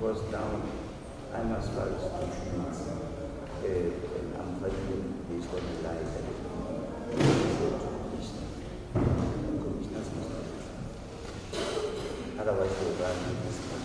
Goes down, I must write documents and I'm writing based on the lies and commissioners must not. Otherwise they'll run this one.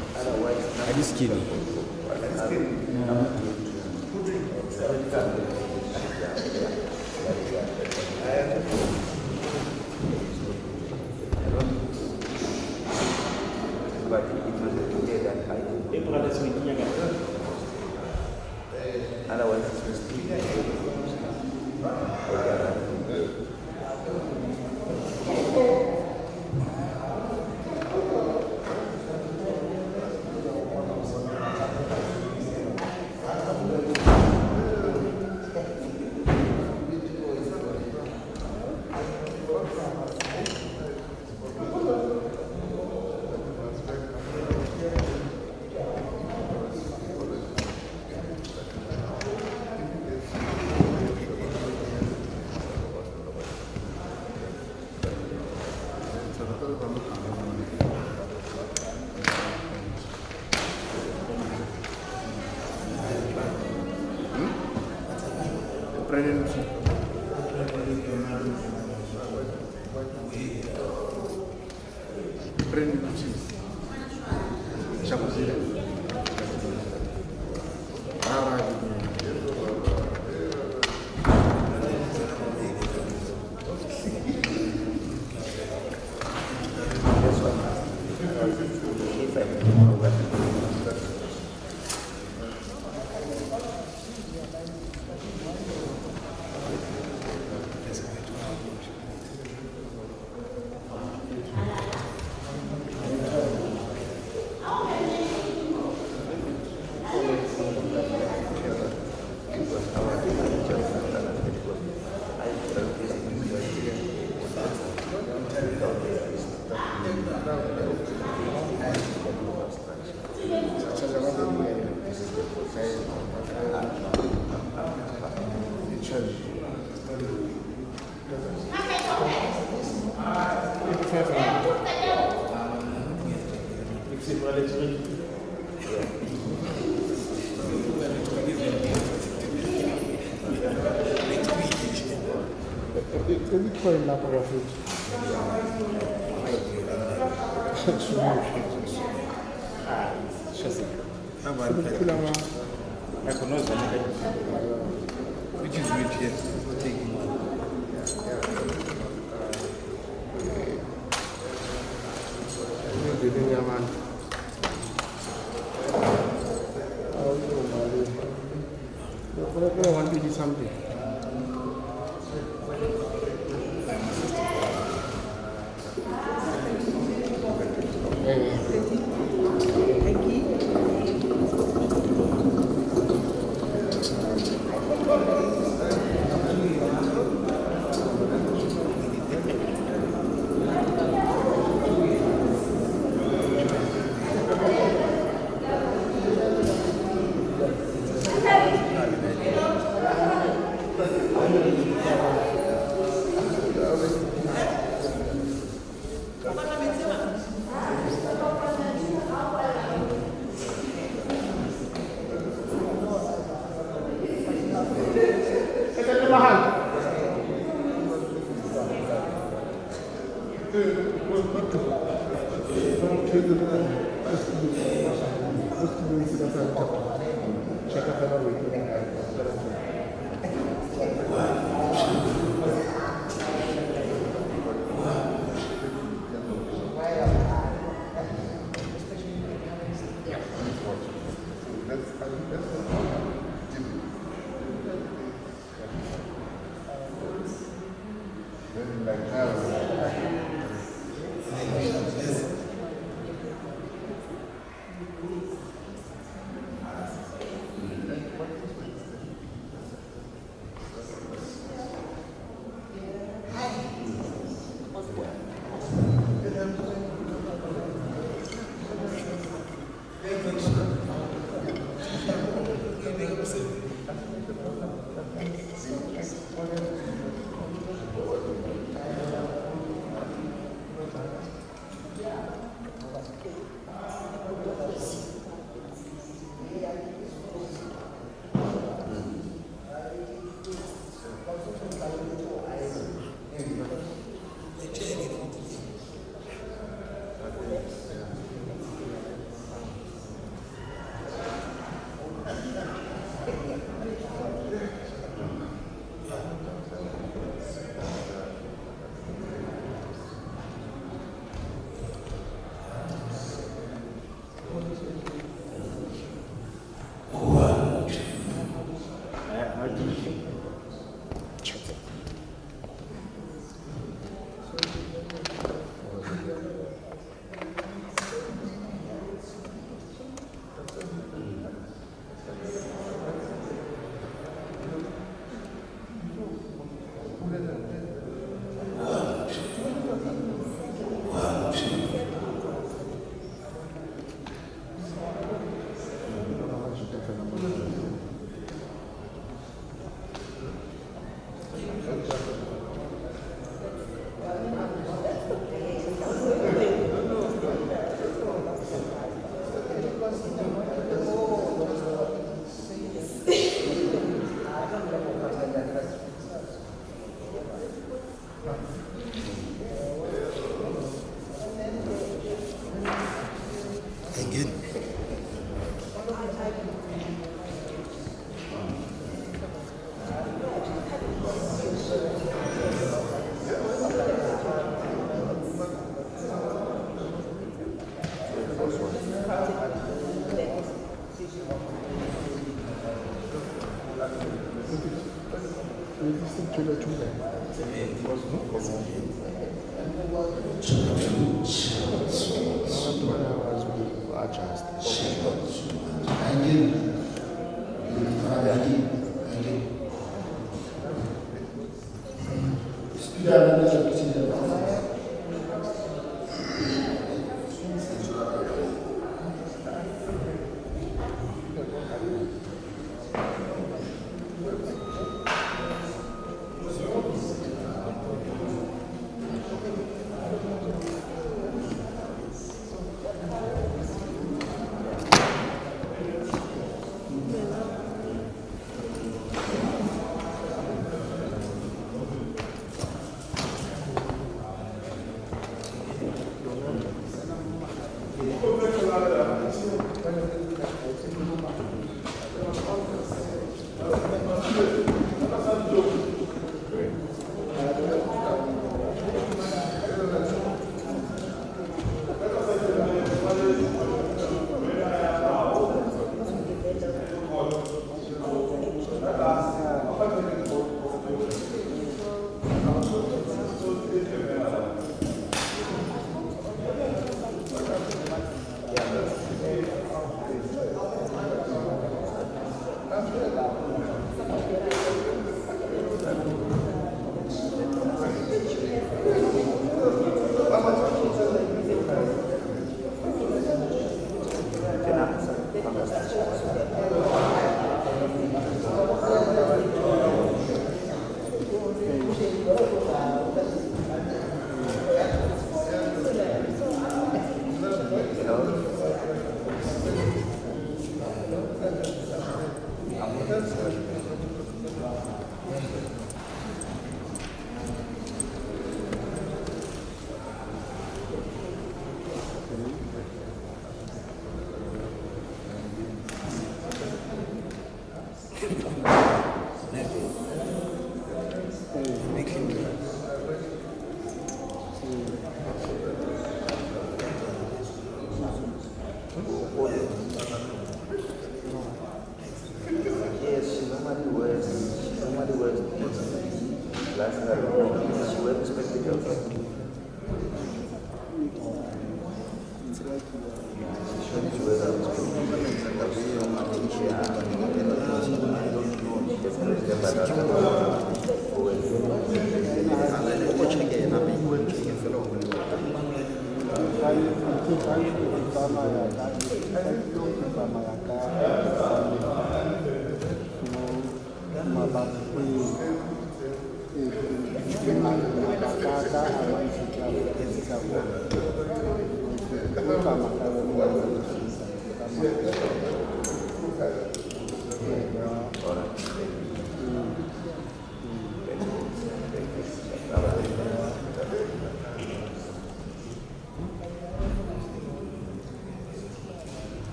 Are you skinny? Are you skinny?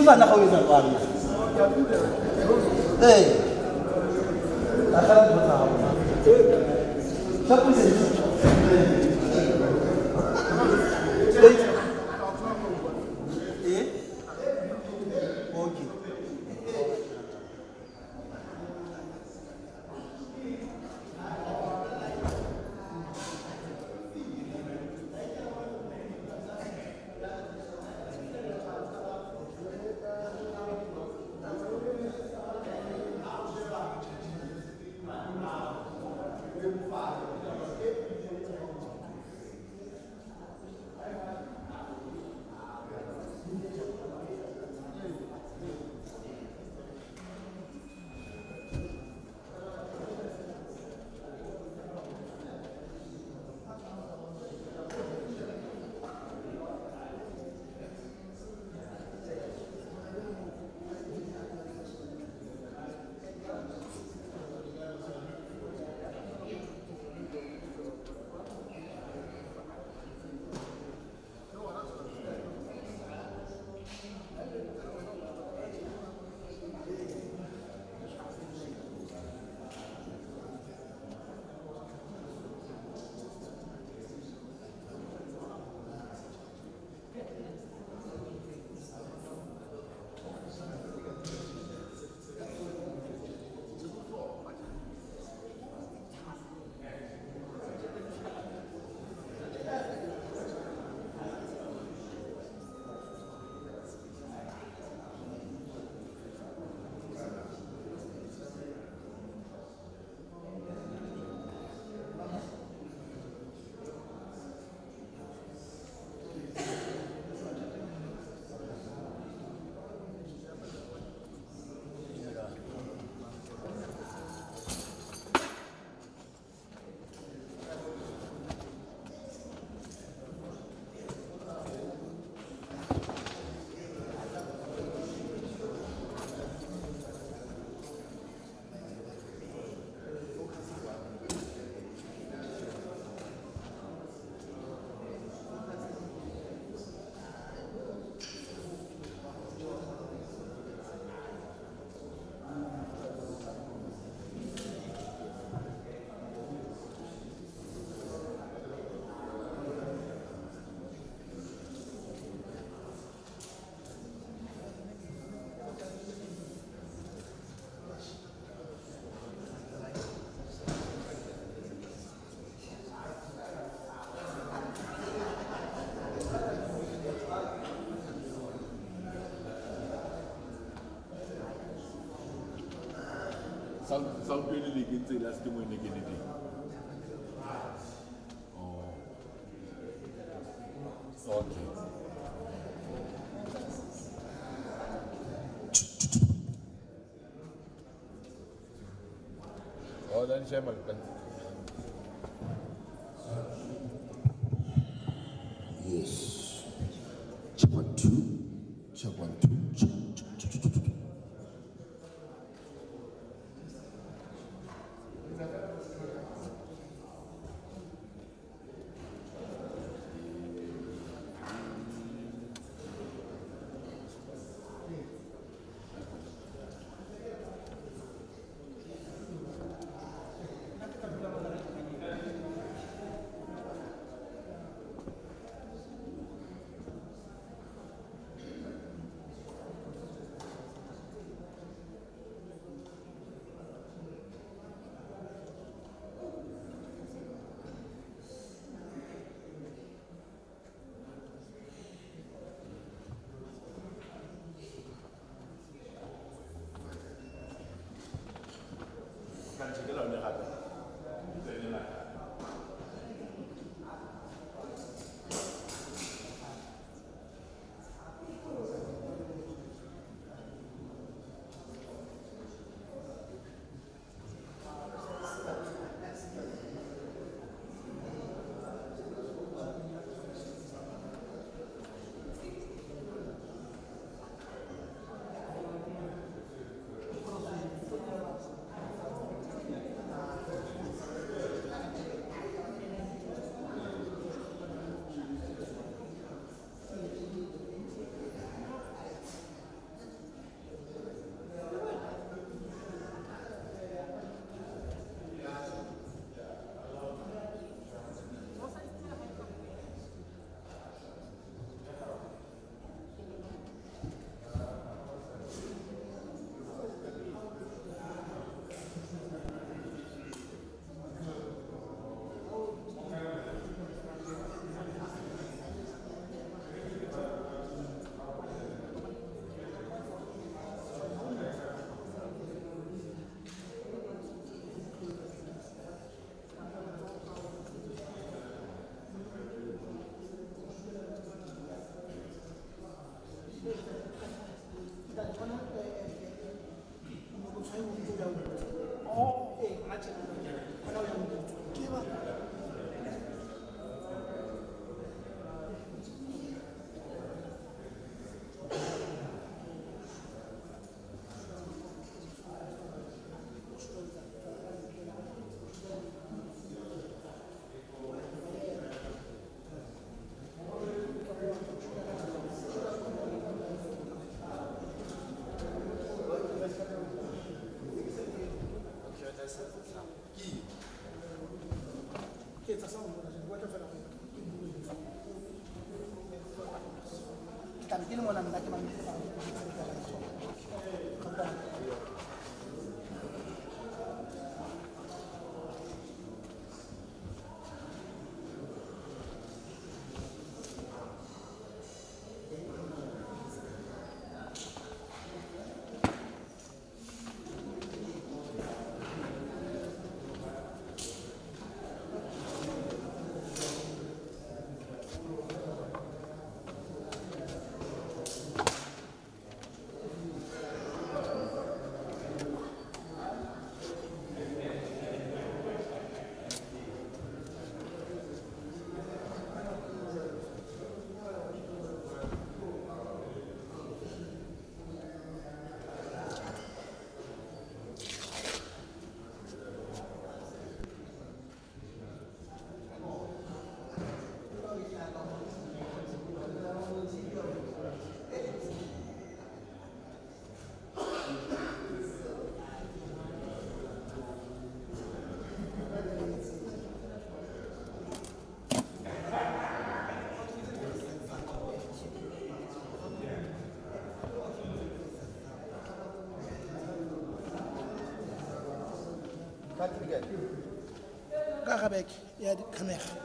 va na go etsa jwang? A kala go tla ga. Sa go se. Okay. Some really can say that's the one they get it. Oh. Okay. Oh, then share my pen. Yes. Check 1, 2. Check 1, 2. Check. Karabek, il y a des caméras.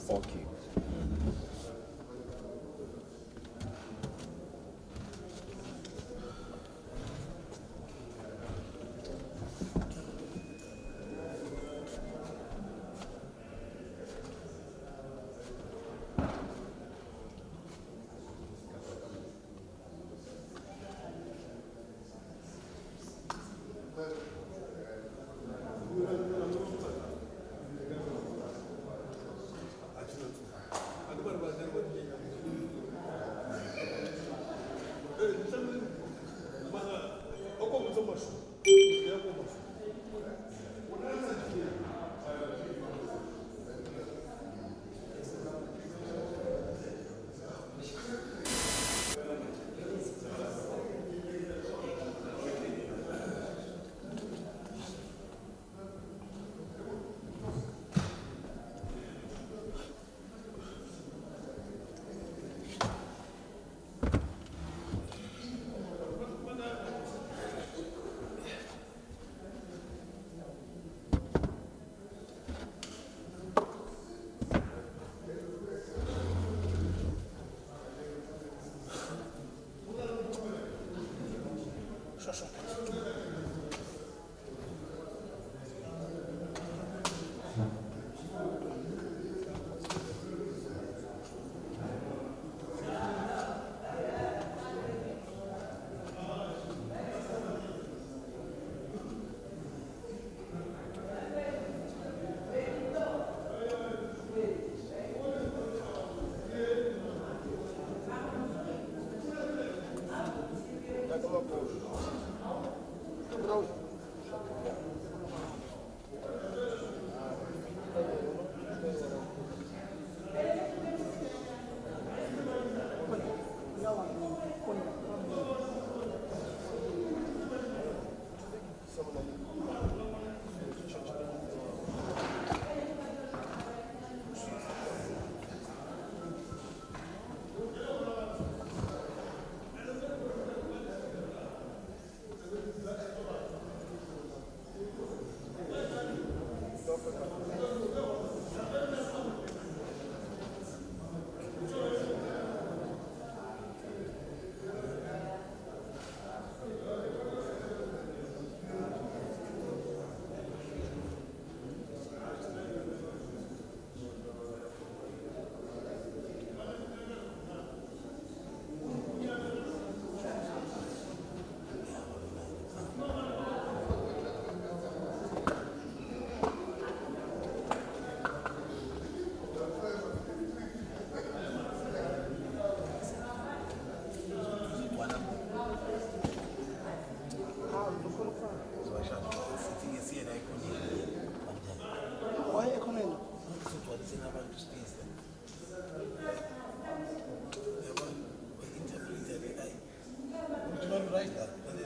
Okay. What about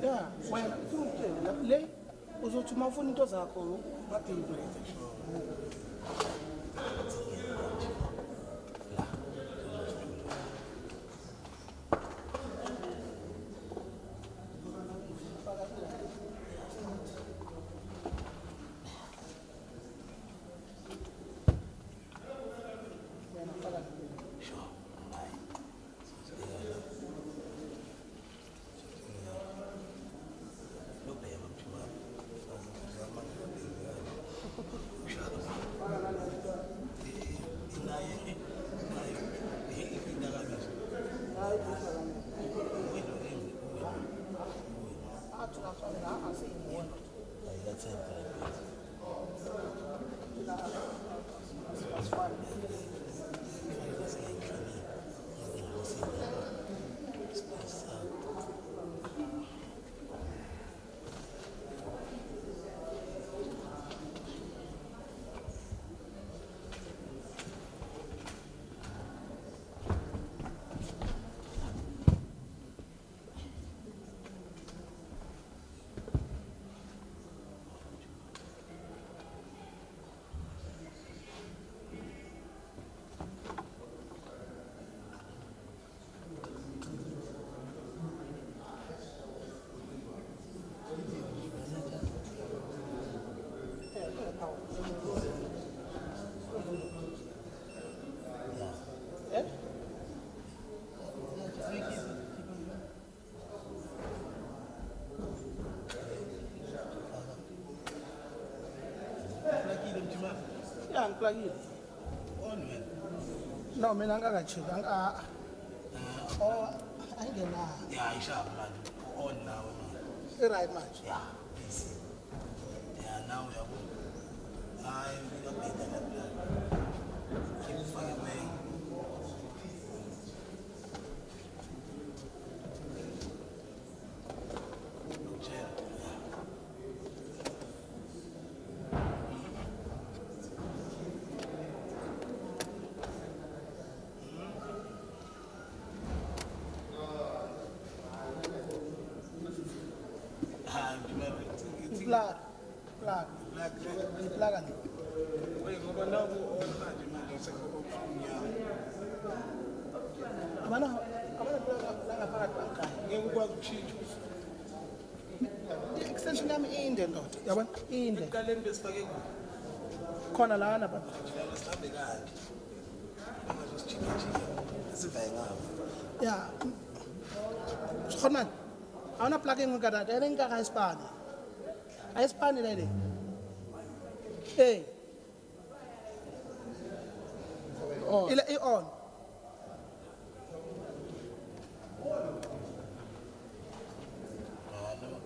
Yeah, wena le uzothi uma ufuna into zakho baphinde. Yeah, plug in. No, mina angakachika anga. Oh, ayingena. Yeah, ishap man. On now. Right match. Yeah. Yeah, now we are good. We don't need that plan. Keep fucking way. Plug. Wait, go now. Abana plug phakathi bankai. Ngeke ukwazi ukushintsha. I-extension yami inde ndoda. Yabona? Inde. Ekaleni besifake kude. Khona lana baba. Njalo sihambe kanti. Bangazosijika-jika. Sivaye ngabo. Yeah. Khona. Awuna plug in ngada. Ene ngaka ispani. Ispani lele. Hey. Oh. Ile on.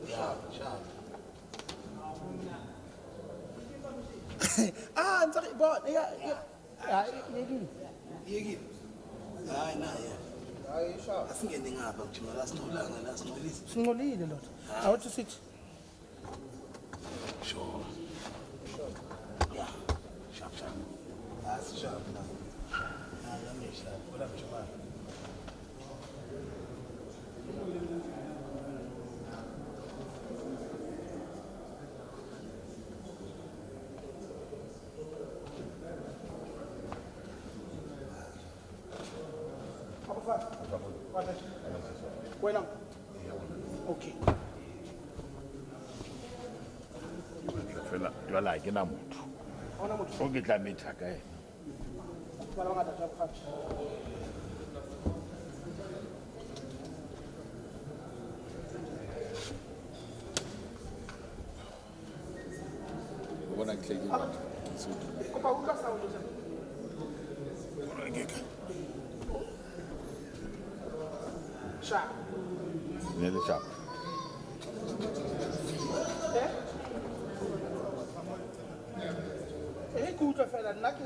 Yeah, sharp. Ngizaki bona. Yekini. Yekile. Hayi naye. Hayi sharp. Asingene ngapha kujima la sinolanga la sinolisa. Singcolile lona. Awuthi sithi. Sure. Yeah. Sharp. That's sharp now. Let me sharp. What up, Jamal? Wena. Okay. Jwala ke na motho Ona motho. o ke tla metha ka ena Bana ba ngata jwa khatsi. o bona ke tleke batho Kopa utlwa sound se. Sha. ne le sharp Ke utlwa fela nna ke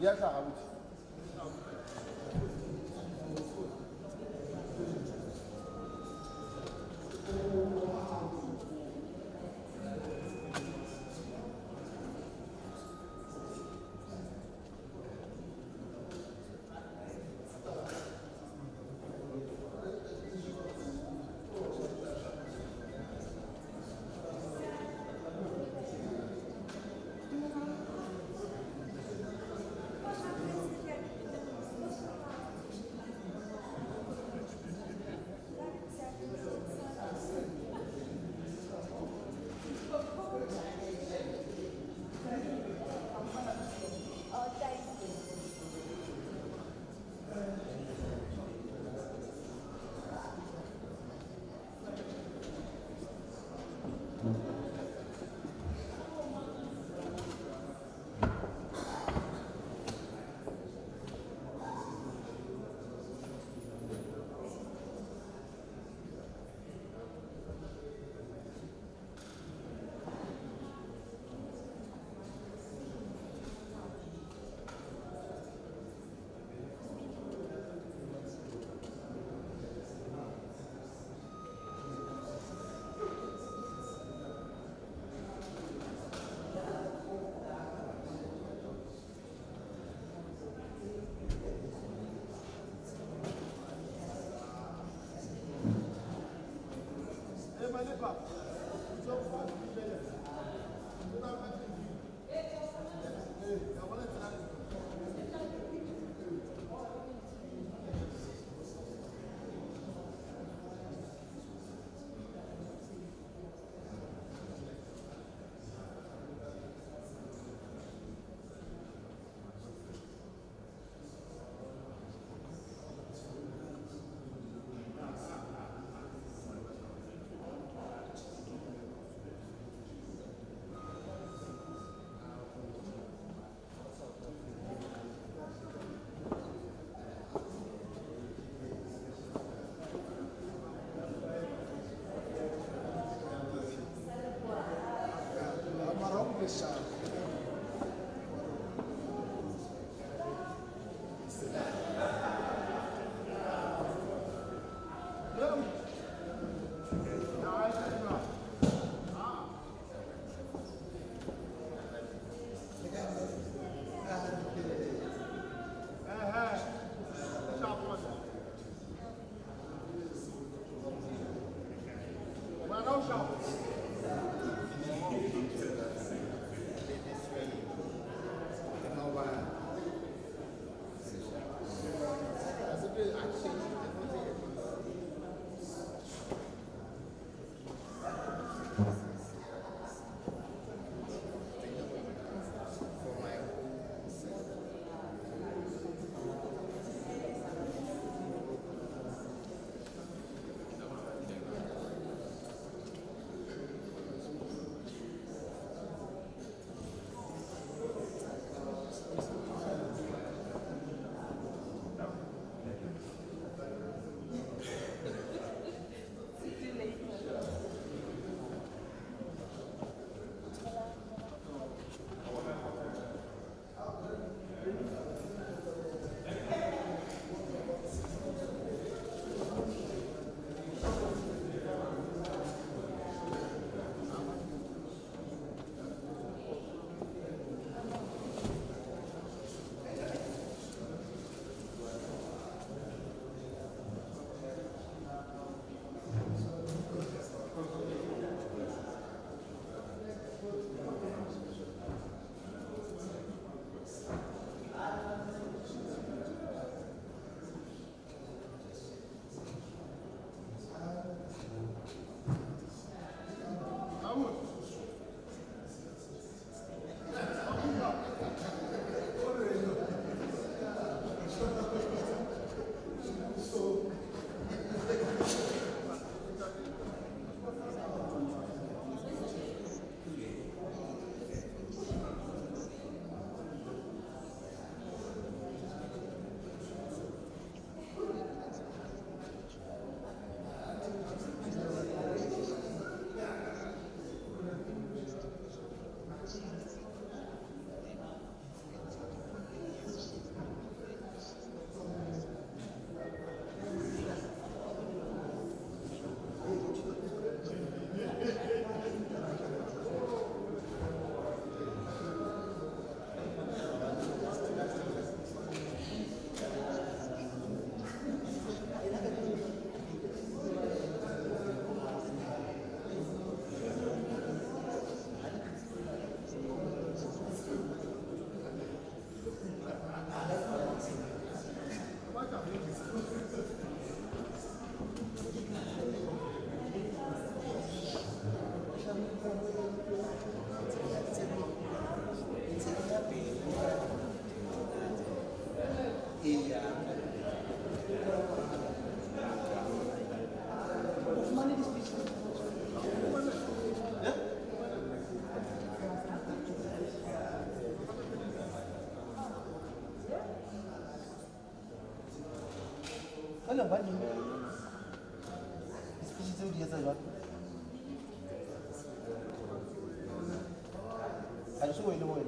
Yes, I have it. Hello, what do you mean? Species of the other one. I saw in the way.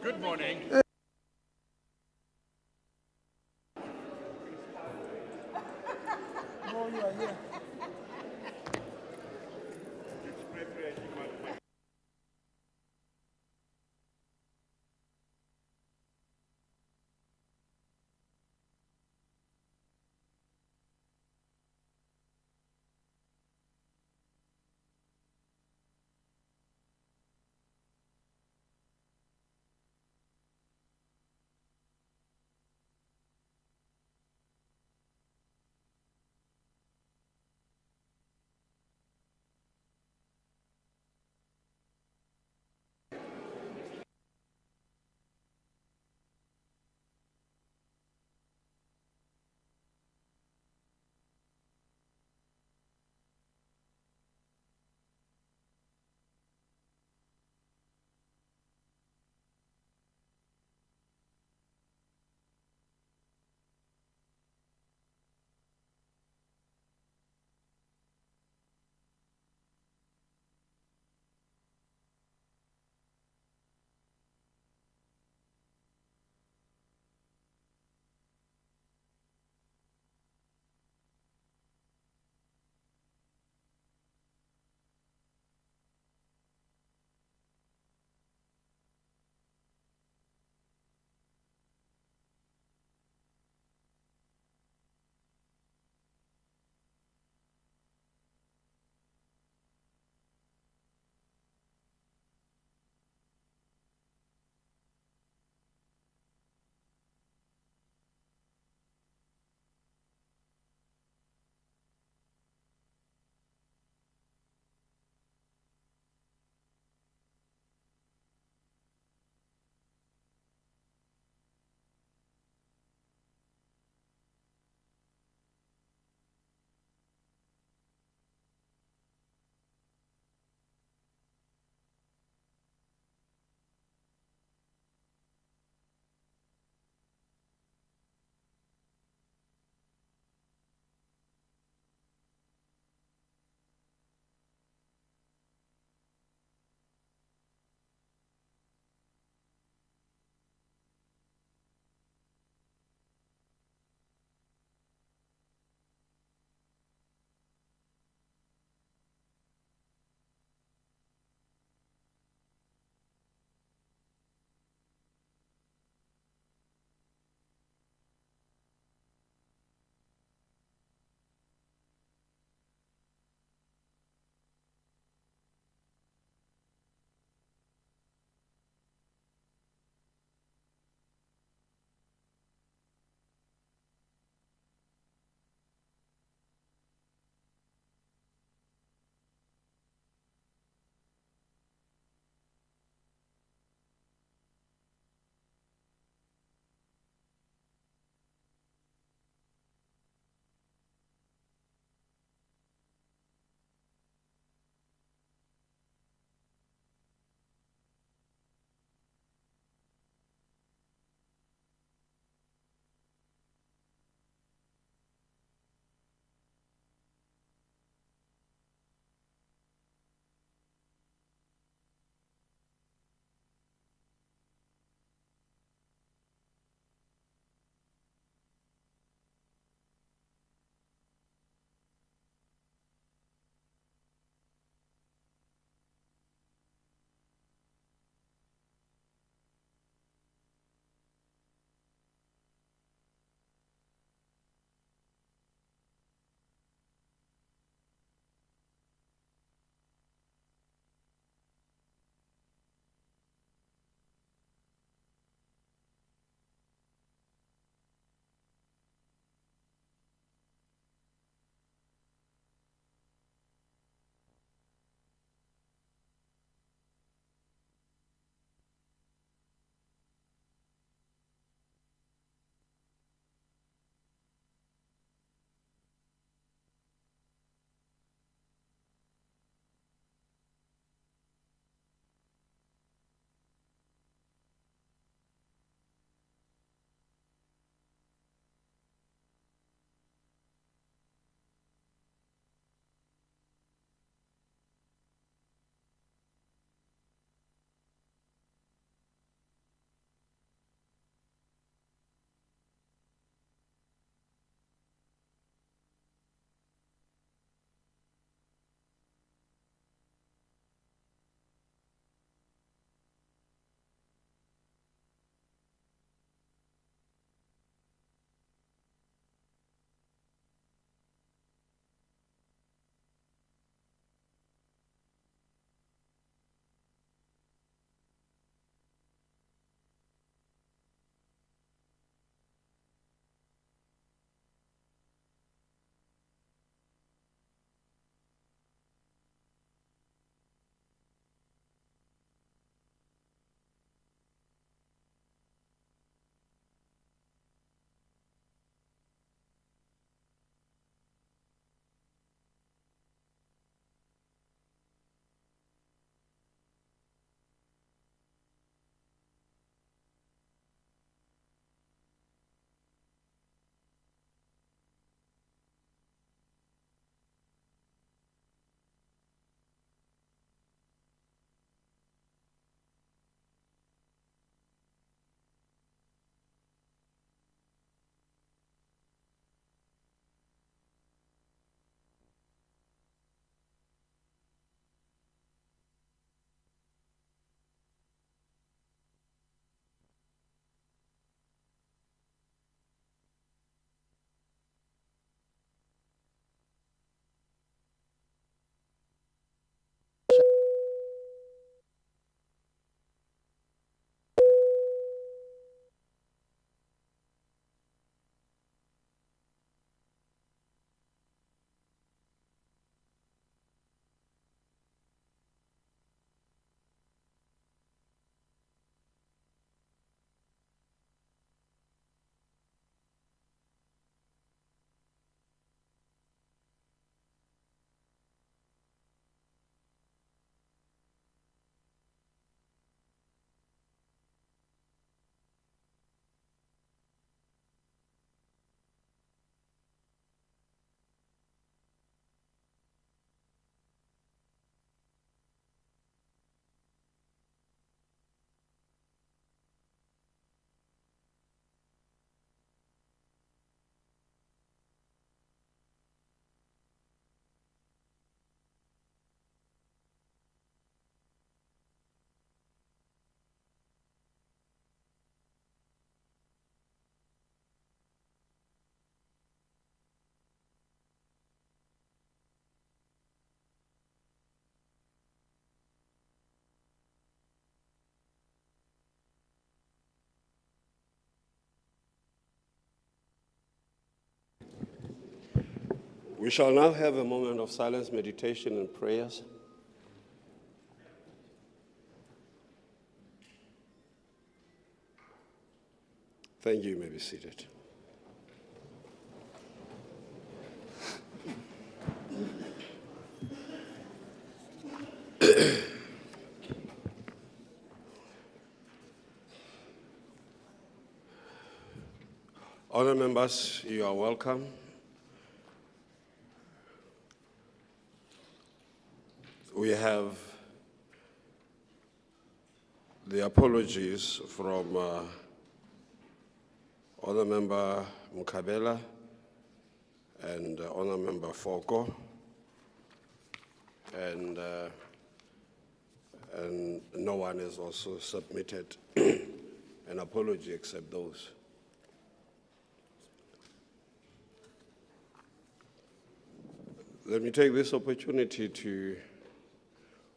Good morning. Oh, you are here. We shall now have a moment of silence, meditation, and prayers. Thank you. You may be seated. Honour members, you are welcome. We have the apologies from Honour Member Mukabela and Honour Member Foko, and no one has also submitted an apology except those. Let me take this opportunity to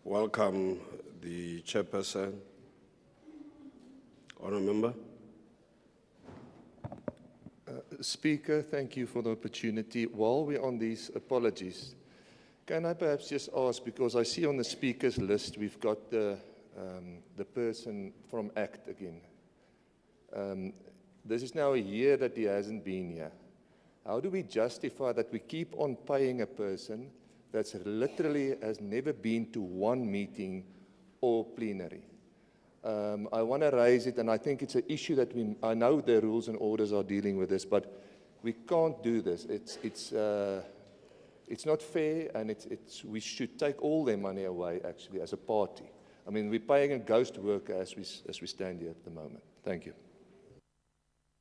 welcome the chairperson. Honour Member. Speaker, thank you for the opportunity. While we're on these apologies, can I perhaps just ask, because I see on the speakers list we've got the person from ACT again. This is now a year that he hasn't been here. How do we justify that we keep on paying a person that's literally has never been to one meeting or plenary? I want to raise it, and I think it's an issue that I know the rules and orders are dealing with this, but we can't do this. It's not fair, and we should take all their money away, actually, as a party. I mean, we're paying a ghost worker as we stand here at the moment. Thank you.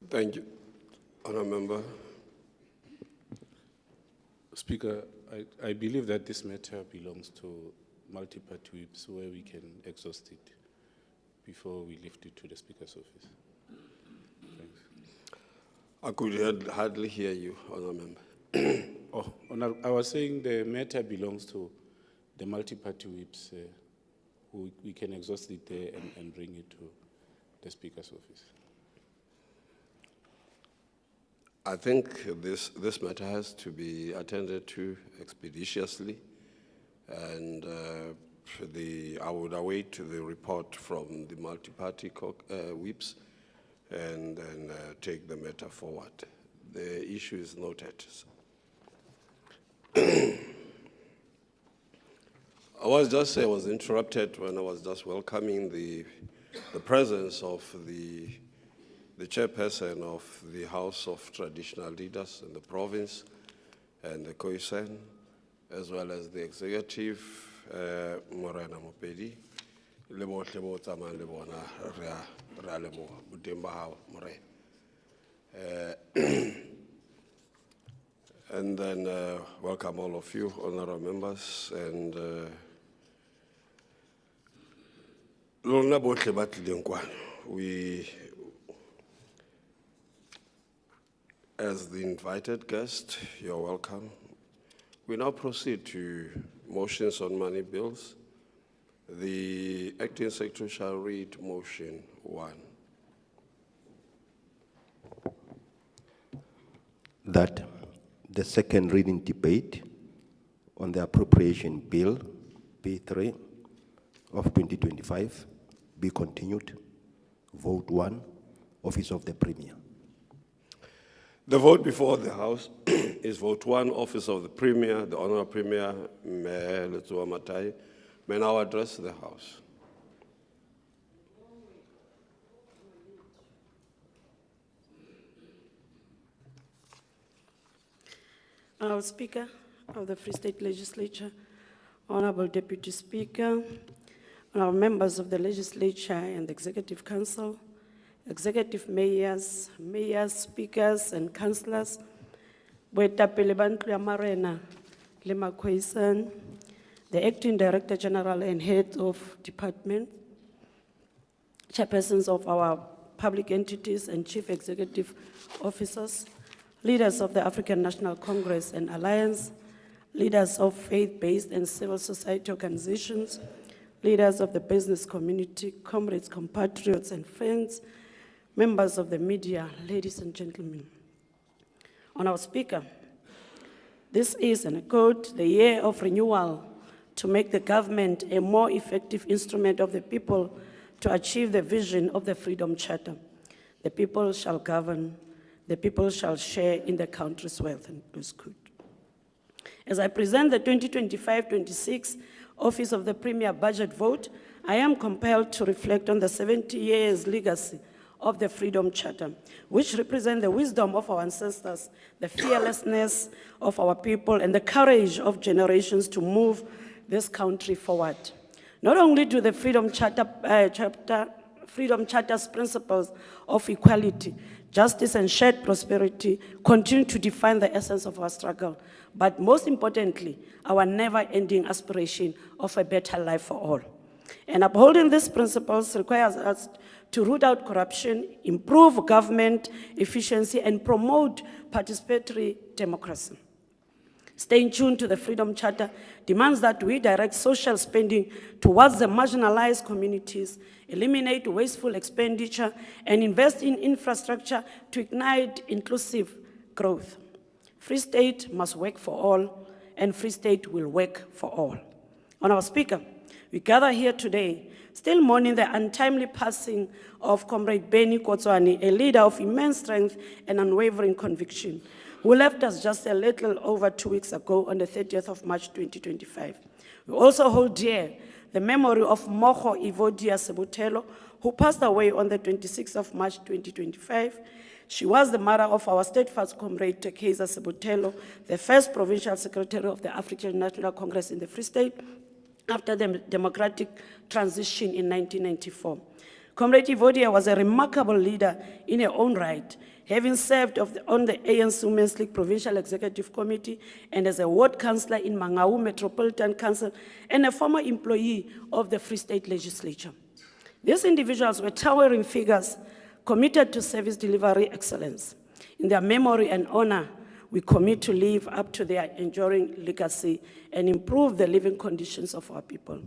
Thank you. Honour Member. Speaker, I believe that this matter belongs to multi-party whips where we can exhaust it before we lift it to the Speaker's office. Thanks. I could hardly hear you, Honour Member. I was saying the matter belongs to the multi-party whips who we can exhaust it there and bring it to the Speaker's office. I think this matter has to be attended to expeditiously, and I would await the report from the multi-party whips and then take the matter forward. The issue is noted. I was interrupted when I was just welcoming the presence of the chairperson of the House of Traditional Leaders in the province and the Khoisan, as well as the executive, Morena Mopedi. And then welcome all of you, honorable members, and we, as the invited guest, you're welcome. We now proceed to motions on money bills. The acting secretary shall read motion 1. That the second reading debate on the appropriation bill P3 of 2025 be continued. Vote 1, Office of the Premier. The vote before the House is vote 1, Office of the Premier. The Honourable Premier, Mayor Letsoa Matai, may now address the House. Honourable Speaker of the Free State Legislature, Honourable Deputy Speaker, Honourable members of the Legislature and the Executive Council, Executive Mayors, Speakers and Councillors, Boetapele ba ntlo ya Marena le Khoisan, the Acting Director General and Head of Department, Chairpersons of our public entities and Chief Executive Officers, leaders of the African National Congress and Alliance, leaders of faith-based and civil society organizations, leaders of the business community, comrades, compatriots and friends, members of the media, ladies and gentlemen. Honourable Speaker, This is, and I quote, the year of renewal to make the government a more effective instrument of the people to achieve the vision of the Freedom Charter. The people shall govern, the people shall share in the country's wealth, and close quote. As I present the 2025-26 Office of the Premier budget vote, I am compelled to reflect on the 70 years legacy of the Freedom Charter, which represent the wisdom of our ancestors, the fearlessness of our people, and the courage of generations to move this country forward. Not only do the Freedom Charter's principles of equality, justice, and shared prosperity continue to define the essence of our struggle, but most importantly, our never-ending aspiration of a better life for all. And upholding these principles requires us to root out corruption, improve government efficiency, and promote participatory democracy. Staying tuned to the Freedom Charter demands that we direct social spending towards the marginalized communities, eliminate wasteful expenditure, and invest in infrastructure to ignite inclusive growth. Free State must work for all, and Free State will work for all. Honourable Speaker, we gather here today, still mourning the untimely passing of Comrade Benny Kotswani, a leader of immense strength and unwavering conviction, who left us just a little over 2 weeks ago on the 30th of March 2025. We also hold dear the memory of Mogo Evodia Sebutelo, who passed away on the 26th of March 2025. She was the mother of our steadfast comrade Kaiser Sebutelo, the first provincial secretary of the African National Congress in the Free State, after the democratic transition in 1994. Comrade Evodia was a remarkable leader in her own right, having served on the ANC Women's League Provincial Executive Committee and as a ward councillor in Mangaung Metropolitan Council and a former employee of the Free State Legislature. These individuals were towering figures committed to service delivery excellence. In their memory and honor, we commit to live up to their enduring legacy and improve the living conditions of our people.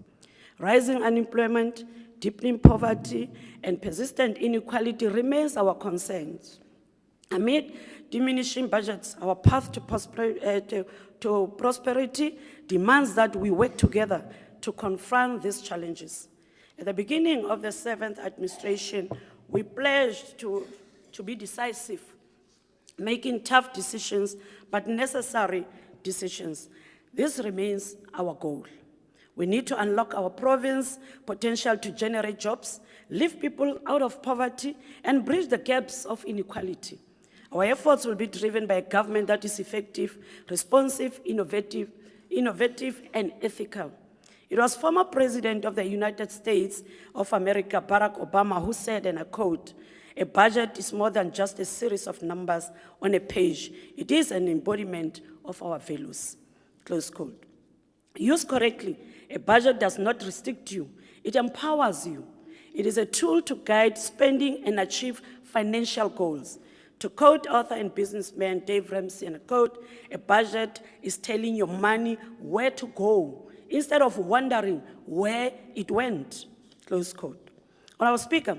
Rising unemployment, deepening poverty, and persistent inequality remains our concerns. Amid diminishing budgets, our path to prosperity demands that we work together to confront these challenges. At the beginning of the 7th administration, we pledged to be decisive, making tough decisions, but necessary decisions. This remains our goal. We need to unlock our province's potential to generate jobs, lift people out of poverty, and bridge the gaps of inequality. Our efforts will be driven by a government that is effective, responsive, innovative, and ethical. It was former President of the United States of America, Barack Obama, who said, and I quote, "A budget is more than just a series of numbers on a page. It is an embodiment of our values," close quote. Used correctly, a budget does not restrict you. It empowers you. It is a tool to guide spending and achieve financial goals. To quote author and businessman Dave Ramsey, and I quote, "A budget is telling your money where to go instead of wondering where it went," close quote. Honourable Speaker,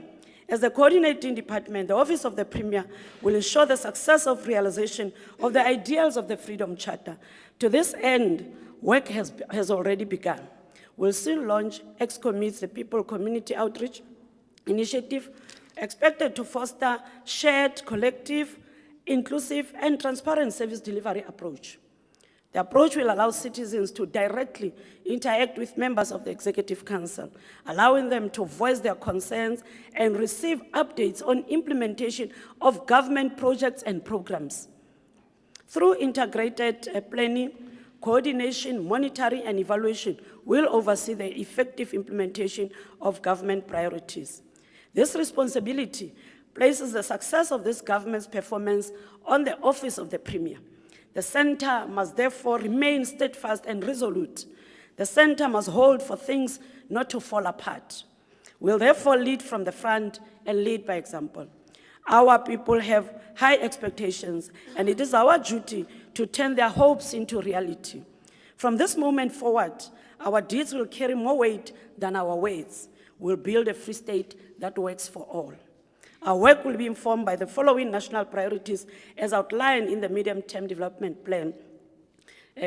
as the coordinating department, the Office of the Premier will ensure the success of realization of the ideals of the Freedom Charter. To this end, work has already begun. We'll soon launch ExCommits, the People Community Outreach Initiative, expected to foster shared, collective, inclusive, and transparent service delivery approach. The approach will allow citizens to directly interact with members of the Executive Council, allowing them to voice their concerns and receive updates on implementation of government projects and programs. Through integrated planning, coordination, monitoring, and evaluation will oversee the effective implementation of government priorities. This responsibility places the success of this government's performance on the Office of the Premier. The Centre must therefore remain steadfast and resolute. The Centre must hold for things not to fall apart. We'll therefore lead from the front and lead by example. Our people have high expectations, and it is our duty to turn their hopes into reality. From this moment forward, our deeds will carry more weight than our words. We'll build a Free State that works for all. Our work will be informed by the following national priorities as outlined in the Medium-Term Development Plan.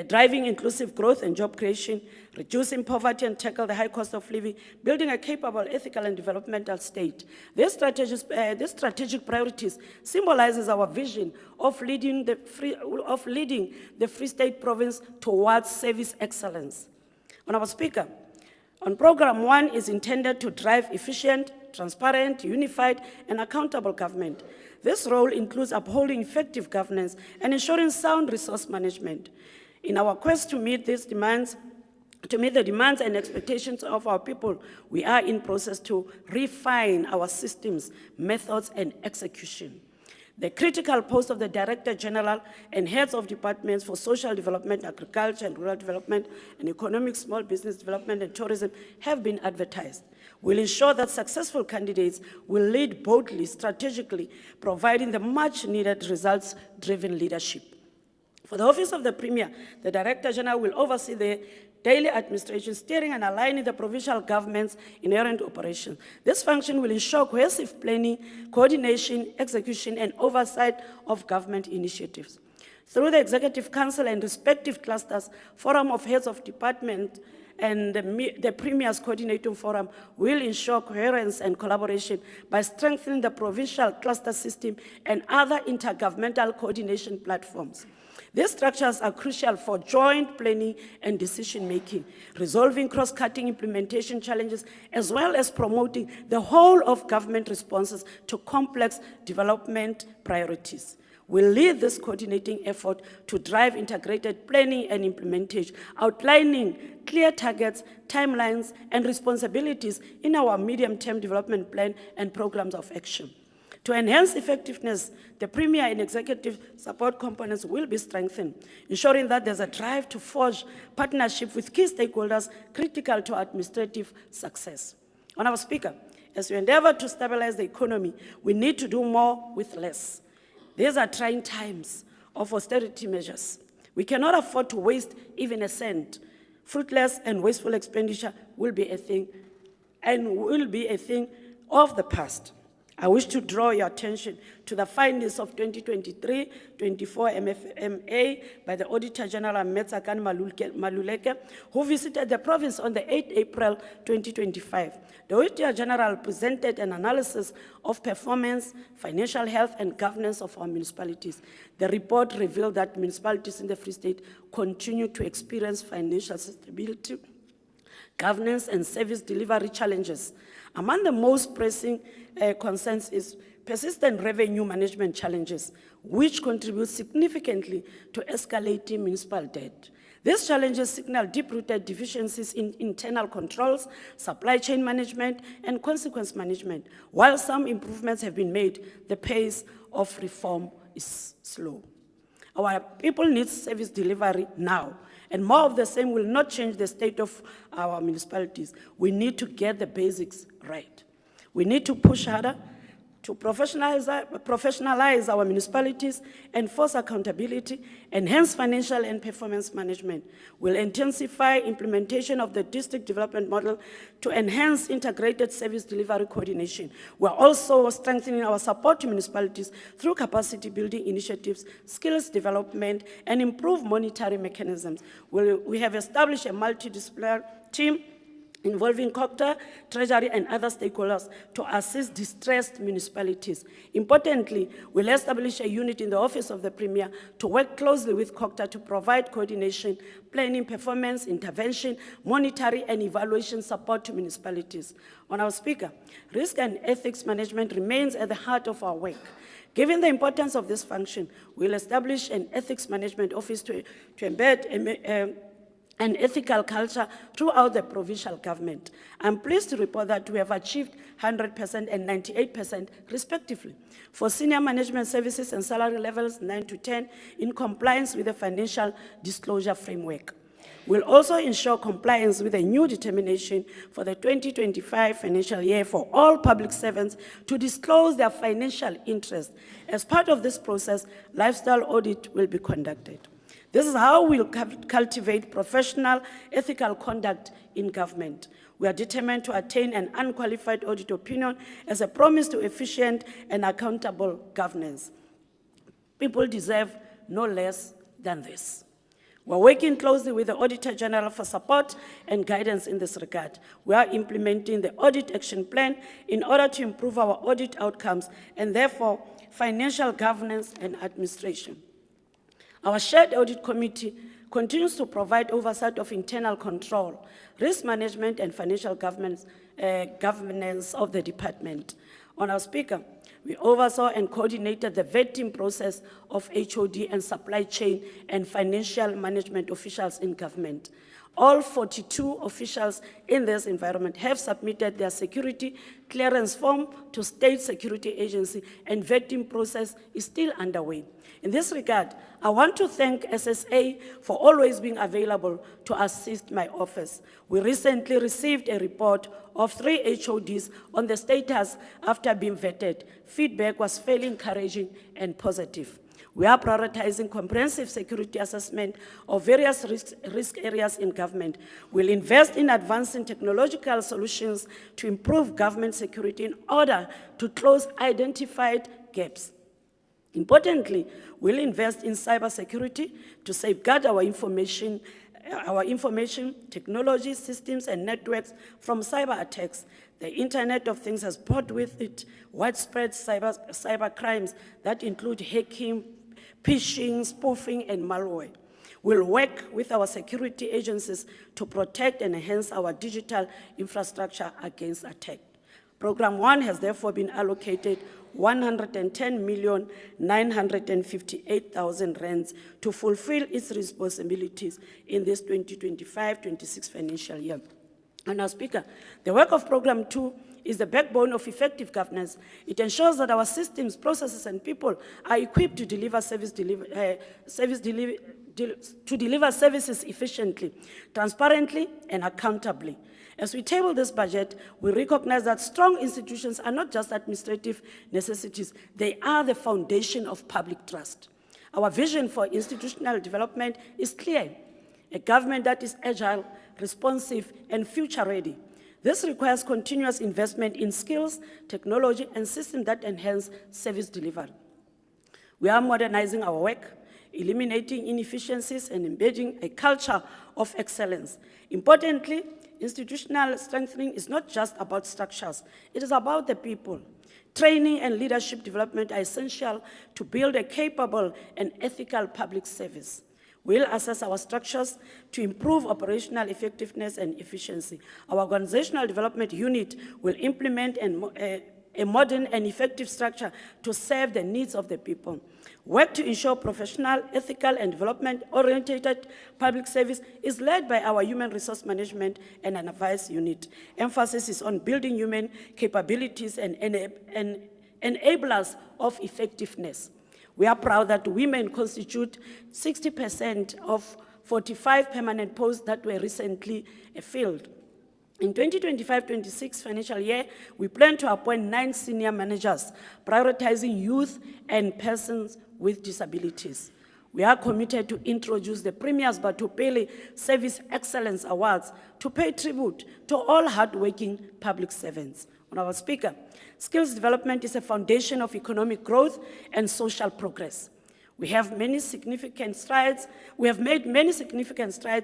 driving inclusive growth and job creation, reducing poverty and tackle the high cost of living, building a capable, ethical, and developmental state. These strategic priorities symbolizes our vision of leading the Free State Province towards service excellence. Honourable Speaker, on Program 1 is intended to drive efficient, transparent, unified, and accountable government. This role includes upholding effective governance and ensuring sound resource management. In our quest to meet the demands and expectations of our people, we are in process to refine our systems, methods, and execution. The critical posts of the Director General and heads of departments for social development, agriculture and rural development, and economic small business development and tourism have been advertised. We'll ensure that successful candidates will lead boldly, strategically, providing the much-needed results-driven leadership. For the Office of the Premier, the Director General will oversee the daily administration, steering and aligning the provincial government's inherent operations. This function will ensure cohesive planning, coordination, execution, and oversight of government initiatives. Through the Executive Council and respective clusters, Forum of Heads of Department, and the Premier's Coordinating Forum will ensure coherence and collaboration by strengthening the provincial cluster system and other intergovernmental coordination platforms. These structures are crucial for joint planning and decision-making, resolving cross-cutting implementation challenges, as well as promoting the whole of government responses to complex development priorities. We'll lead this coordinating effort to drive integrated planning and implementation, outlining clear targets, timelines, and responsibilities in our medium-term development plan and programs of action. To enhance effectiveness, the Premier and executive support components will be strengthened, ensuring that there's a drive to forge partnership with key stakeholders critical to administrative success. Honourable Speaker, as we endeavour to stabilize the economy, we need to do more with less. These are trying times of austerity measures. We cannot afford to waste even a cent. Fruitless and wasteful expenditure will be a thing of the past. I wish to draw your attention to the findings of 2023-24 MFMA by the Auditor General Metsakan Maluleke, who visited the province on the 8th April 2025. The Auditor General presented an analysis of performance, financial health, and governance of our municipalities. The report revealed that municipalities in the Free State continue to experience financial stability, governance, and service delivery challenges. Among the most pressing concerns is persistent revenue management challenges, which contribute significantly to escalating municipal debt. These challenges signal deep-rooted deficiencies in internal controls, supply chain management, and consequence management. While some improvements have been made, the pace of reform is slow. Our people need service delivery now, and more of the same will not change the state of our municipalities. We need to get the basics right. We need to push harder to professionalize our municipalities, enforce accountability, enhance financial and performance management. We'll intensify implementation of the district development model to enhance integrated service delivery coordination. We're also strengthening our support to municipalities through capacity building initiatives, skills development, and improved monitoring mechanisms. We have established a multidisciplinary team involving COCTA, Treasury, and other stakeholders to assist distressed municipalities. Importantly, we'll establish a unit in the Office of the Premier to work closely with COCTA to provide coordination, planning, performance, intervention, monitoring, and evaluation support to municipalities. Honourable Speaker, risk and ethics management remains at the heart of our work. Given the importance of this function, we'll establish an ethics management office to embed an ethical culture throughout the provincial government. I'm pleased to report that we have achieved 100% and 98% respectively. For senior management services and salary levels 9 to 10 in compliance with the financial disclosure framework. We'll also ensure compliance with a new determination for the 2025 financial year for all public servants to disclose their financial interest. As part of this process, lifestyle audit will be conducted. This is how we'll cultivate professional, ethical conduct in government. We are determined to attain an unqualified audit opinion as a promise to efficient and accountable governance. People deserve no less than this. We're working closely with the Auditor General for support and guidance in this regard. We are implementing the Audit Action Plan in order to improve our audit outcomes and therefore financial governance and administration. Our Shared Audit Committee continues to provide oversight of internal control, risk management, and financial governance of the department. Honourable Speaker, we oversaw and coordinated the vetting process of HOD and supply chain and financial management officials in government. All 42 officials in this environment have submitted their security clearance form to State Security Agency, and vetting process is still underway. In this regard, I want to thank SSA for always being available to assist my office. We recently received a report of 3 HODs on the status after being vetted. Feedback was fairly encouraging and positive. We are prioritizing comprehensive security assessment of various risk areas in government. We'll invest in advancing technological solutions to improve government security in order to close identified gaps. Importantly, we'll invest in cybersecurity to safeguard our information technology systems and networks from cyber attacks. The Internet of Things has brought with it widespread cyber crimes that include hacking, phishing, spoofing, and malware. We'll work with our security agencies to protect and enhance our digital infrastructure against attack. Program 1 has therefore been allocated 110,958,000 rands to fulfill its responsibilities in this 2025-26 financial year. And now, Speaker, the work of Program 2 is the backbone of effective governance. It ensures that our systems, processes, and people are equipped to deliver services efficiently, transparently, and accountably. As we table this budget, we recognize that strong institutions are not just administrative necessities, they are the foundation of public trust. Our vision for institutional development is clear: a government that is agile, responsive, and future-ready. This requires continuous investment in skills, technology, and systems that enhance service delivery. We are modernizing our work, eliminating inefficiencies, and embedding a culture of excellence. Importantly, institutional strengthening is not just about structures, it is about the people. Training and leadership development are essential to build a capable and ethical public service. We'll assess our structures to improve operational effectiveness and efficiency. Our organizational development unit will implement a modern and effective structure to serve the needs of the people. Work to ensure professional, ethical, and development-oriented public service is led by our Human Resource Management and an Advice Unit. Emphasis is on building human capabilities and enablers of effectiveness. We are proud that women constitute 60% of 45 permanent posts that were recently filled. In 2025-26 financial year, we plan to appoint 9 senior managers, prioritizing youth and persons with disabilities. We are committed to introduce the Premier's Batupele Service Excellence Awards to pay tribute to all hardworking public servants. Honourable Speaker, skills development is a foundation of economic growth and social progress. We have made many significant strides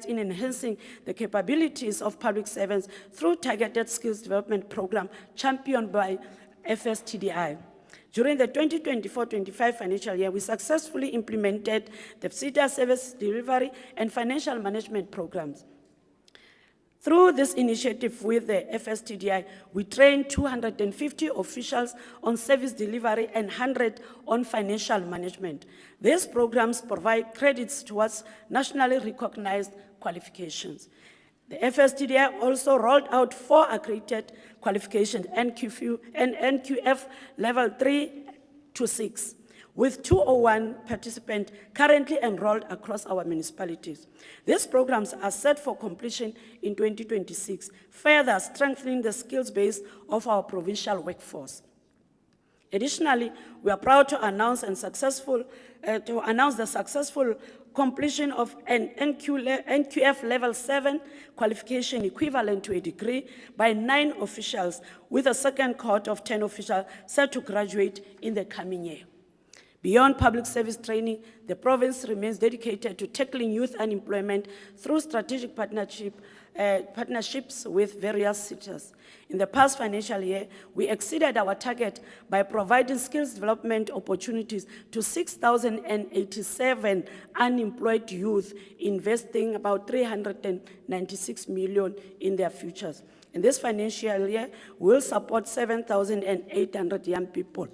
in enhancing the capabilities of public servants through targeted skills development program championed by FSTDI. During the 2024-25 financial year, we successfully implemented the FSITA service delivery and financial management programs. Through this initiative with the FSTDI, we trained 250 officials on service delivery and 100 on financial management. These programs provide credits towards nationally recognized qualifications. The FSTDI also rolled out 4 accredited qualifications, NQF level 3 to 6, with 201 participants currently enrolled across our municipalities. These programs are set for completion in 2026, further strengthening the skills base of our provincial workforce. Additionally, we are proud to announce the successful completion of an NQF level 7 qualification equivalent to a degree by 9 officials, with a second cohort of 10 officials set to graduate in the coming year. Beyond public service training, the province remains dedicated to tackling youth unemployment through strategic partnerships with various sectors. In the past financial year, we exceeded our target by providing skills development opportunities to 6,087 unemployed youth, investing about 396 million in their futures. In this financial year, we will support 7,800 young people.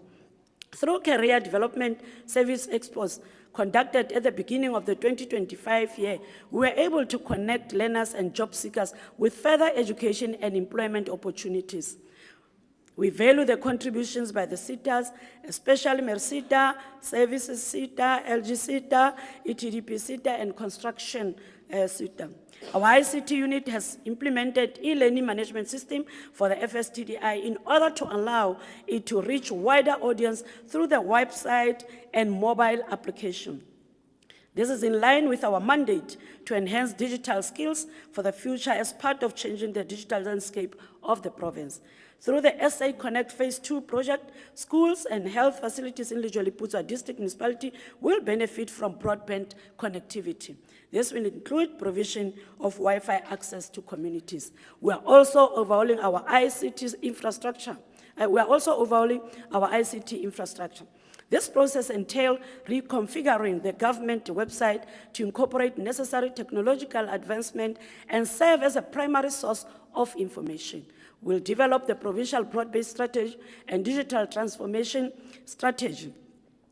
Through career development service expos conducted at the beginning of the 2025 year, we were able to connect learners and job seekers with further education and employment opportunities. We value the contributions by the SETAs, especially MERSETA, Services SETA, LG SETA, ETDP SETA, and Construction SETA. Our ICT unit has implemented e-learning management system for the FSTDI in order to allow it to reach wider audience through the website and mobile application. This is in line with our mandate to enhance digital skills for the future as part of changing the digital landscape of the province. Through the SA Connect Phase 2 project, schools and health facilities in Lejoliputswa District Municipality will benefit from broadband connectivity. This will include provision of Wi-Fi access to communities. We are also overhauling our ICT infrastructure. This process entails reconfiguring the government website to incorporate necessary technological advancement and serve as a primary source of information. We'll develop the provincial broad-based strategy and digital transformation strategy.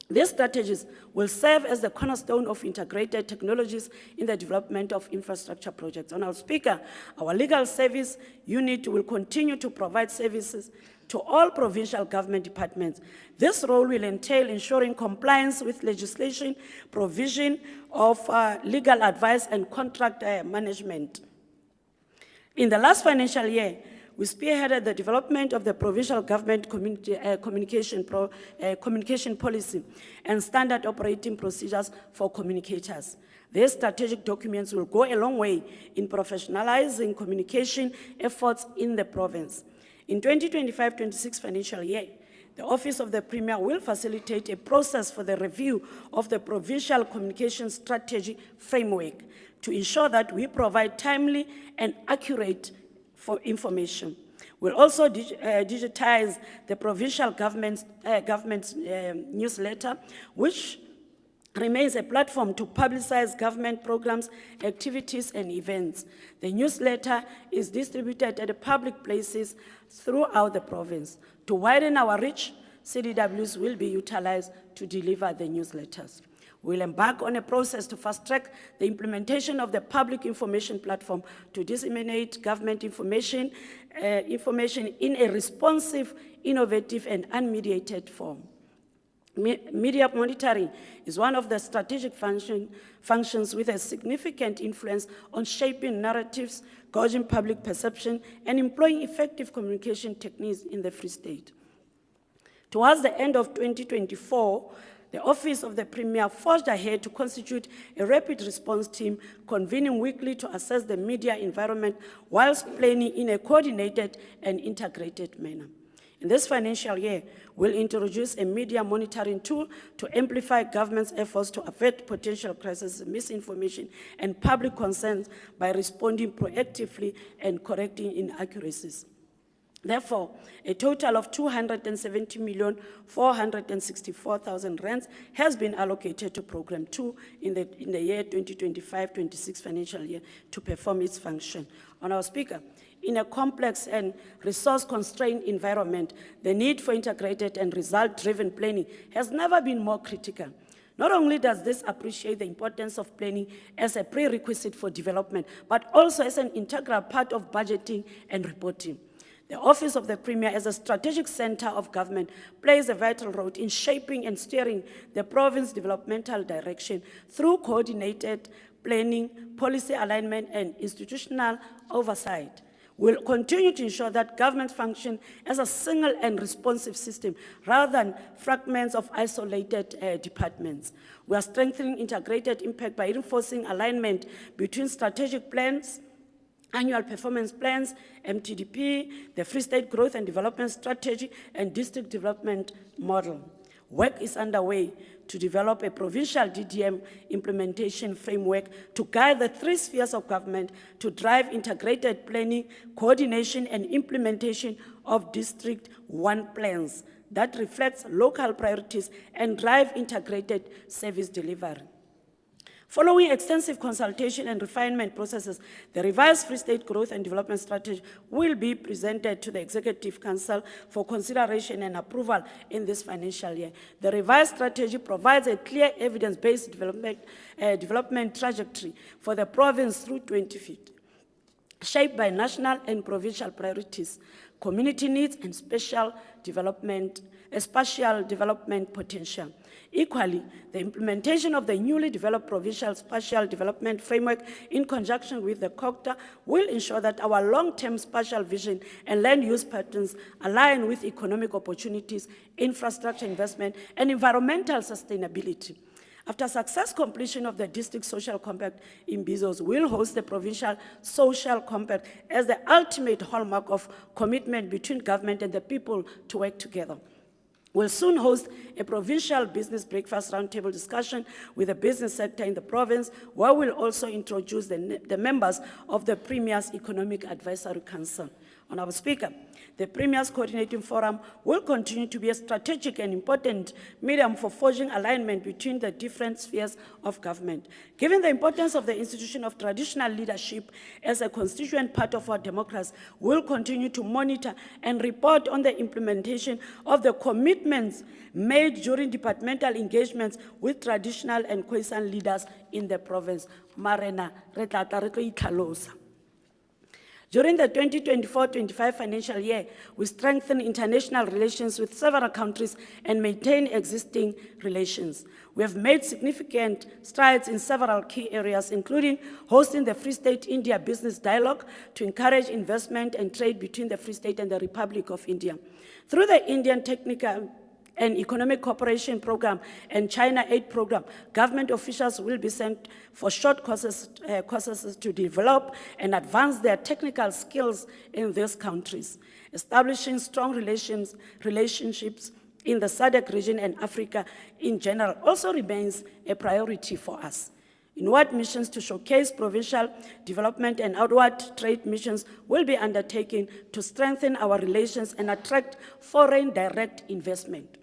These strategies will serve as the cornerstone of integrated technologies in the development of infrastructure projects. Honourable Speaker, our legal service unit will continue to provide services to all provincial government departments. This role will entail ensuring compliance with legislation, provision of legal advice, and contract management. In the last financial year, we spearheaded the development of the provincial government communication policy and standard operating procedures for communicators. These strategic documents will go a long way in professionalizing communication efforts in the province. In 2025-26 financial year, the Office of the Premier will facilitate a process for the review of the provincial communication strategy framework to ensure that we provide timely and accurate information. We'll also digitize the provincial government's newsletter, which remains a platform to publicize government programs, activities, and events. The newsletter is distributed at public places throughout the province. To widen our reach, CDWs will be utilized to deliver the newsletters. We'll embark on a process to fast-track the implementation of the public information platform to disseminate government information in a responsive, innovative, and unmediated form. Media monitoring is one of the strategic functions with a significant influence on shaping narratives, gauging public perception, and employing effective communication techniques in the Free State. Towards the end of 2024, the Office of the Premier forged ahead to constitute a rapid response team, convening weekly to assess the media environment whilst planning in a coordinated and integrated manner. In this financial year, we'll introduce a media monitoring tool to amplify government's efforts to avert potential crises, misinformation, and public concerns by responding proactively and correcting inaccuracies. Therefore, a total of 270,464,000 rands has been allocated to Program 2 in the year 2025-26 financial year to perform its function. Honourable Speaker, in a complex and resource-constrained environment, the need for integrated and result-driven planning has never been more critical. Not only does this appreciate the importance of planning as a prerequisite for development, but also as an integral part of budgeting and reporting. The Office of the Premier, as a strategic center of government, plays a vital role in shaping and steering the province's developmental direction through coordinated planning, policy alignment, and institutional oversight. We'll continue to ensure that government function as a single and responsive system rather than fragments of isolated departments. We are strengthening integrated impact by reinforcing alignment between strategic plans, annual performance plans, MTDP, the Free State Growth and Development Strategy, and District Development Model. Work is underway to develop a provincial DDM implementation framework to guide the 3 spheres of government to drive integrated planning, coordination, and implementation of District 1 plans that reflects local priorities and drive integrated service delivery. Following extensive consultation and refinement processes, the revised Free State Growth and Development Strategy will be presented to the Executive Council for consideration and approval in this financial year. The revised strategy provides a clear evidence-based development trajectory for the province through 2050, shaped by national and provincial priorities, community needs, and spatial development potential. Equally, the implementation of the newly developed provincial spatial development framework in conjunction with the COCTA will ensure that our long-term spatial vision and land use patterns align with economic opportunities, infrastructure investment, and environmental sustainability. After success completion of the District Social Compact, Imbizos will host the Provincial Social Compact as the ultimate hallmark of commitment between government and the people to work together. We'll soon host a provincial business breakfast roundtable discussion with the business sector in the province, where we'll also introduce the members of the Premier's Economic Advisory Council. Honorable Speaker, the Premier's Coordinating Forum will continue to be a strategic and important medium for forging alignment between the different spheres of government. Given the importance of the institution of traditional leadership as a constituent part of our democracy, we'll continue to monitor and report on the implementation of the commitments made during departmental engagements with traditional and Khoisan leaders in the province. Marena, re tla tla re tlo itlhalosa. During the 2024-25 financial year, we strengthened international relations with several countries and maintained existing relations. We have made significant strides in several key areas, including hosting the Free State India Business Dialogue to encourage investment and trade between the Free State and the Republic of India. Through the Indian Technical and Economic Cooperation Program and China Aid Program, government officials will be sent for short courses to develop and advance their technical skills in these countries. Establishing strong relationships in the SADC region and Africa in general also remains a priority for us. Inward missions to showcase provincial development and outward trade missions will be undertaken to strengthen our relations and attract foreign direct investment.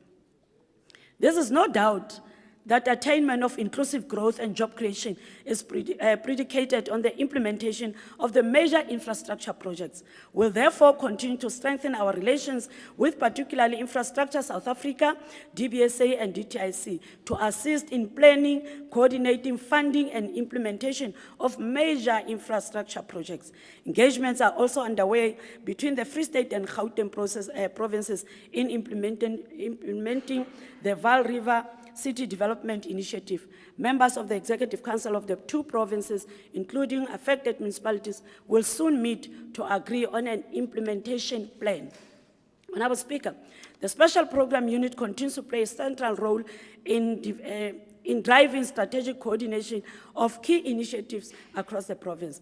There is no doubt that attainment of inclusive growth and job creation is predicated on the implementation of the major infrastructure projects. We'll therefore continue to strengthen our relations with particularly Infrastructure South Africa, DBSA, and DTIC to assist in planning, coordinating, funding, and implementation of major infrastructure projects. Engagements are also underway between the Free State and Gauteng provinces in implementing the Vaal River City Development Initiative. Members of the Executive Council of the 2 provinces, including affected municipalities, will soon meet to agree on an implementation plan. Honorable Speaker, the Special Program Unit continues to play a central role in driving strategic coordination of key initiatives across the province,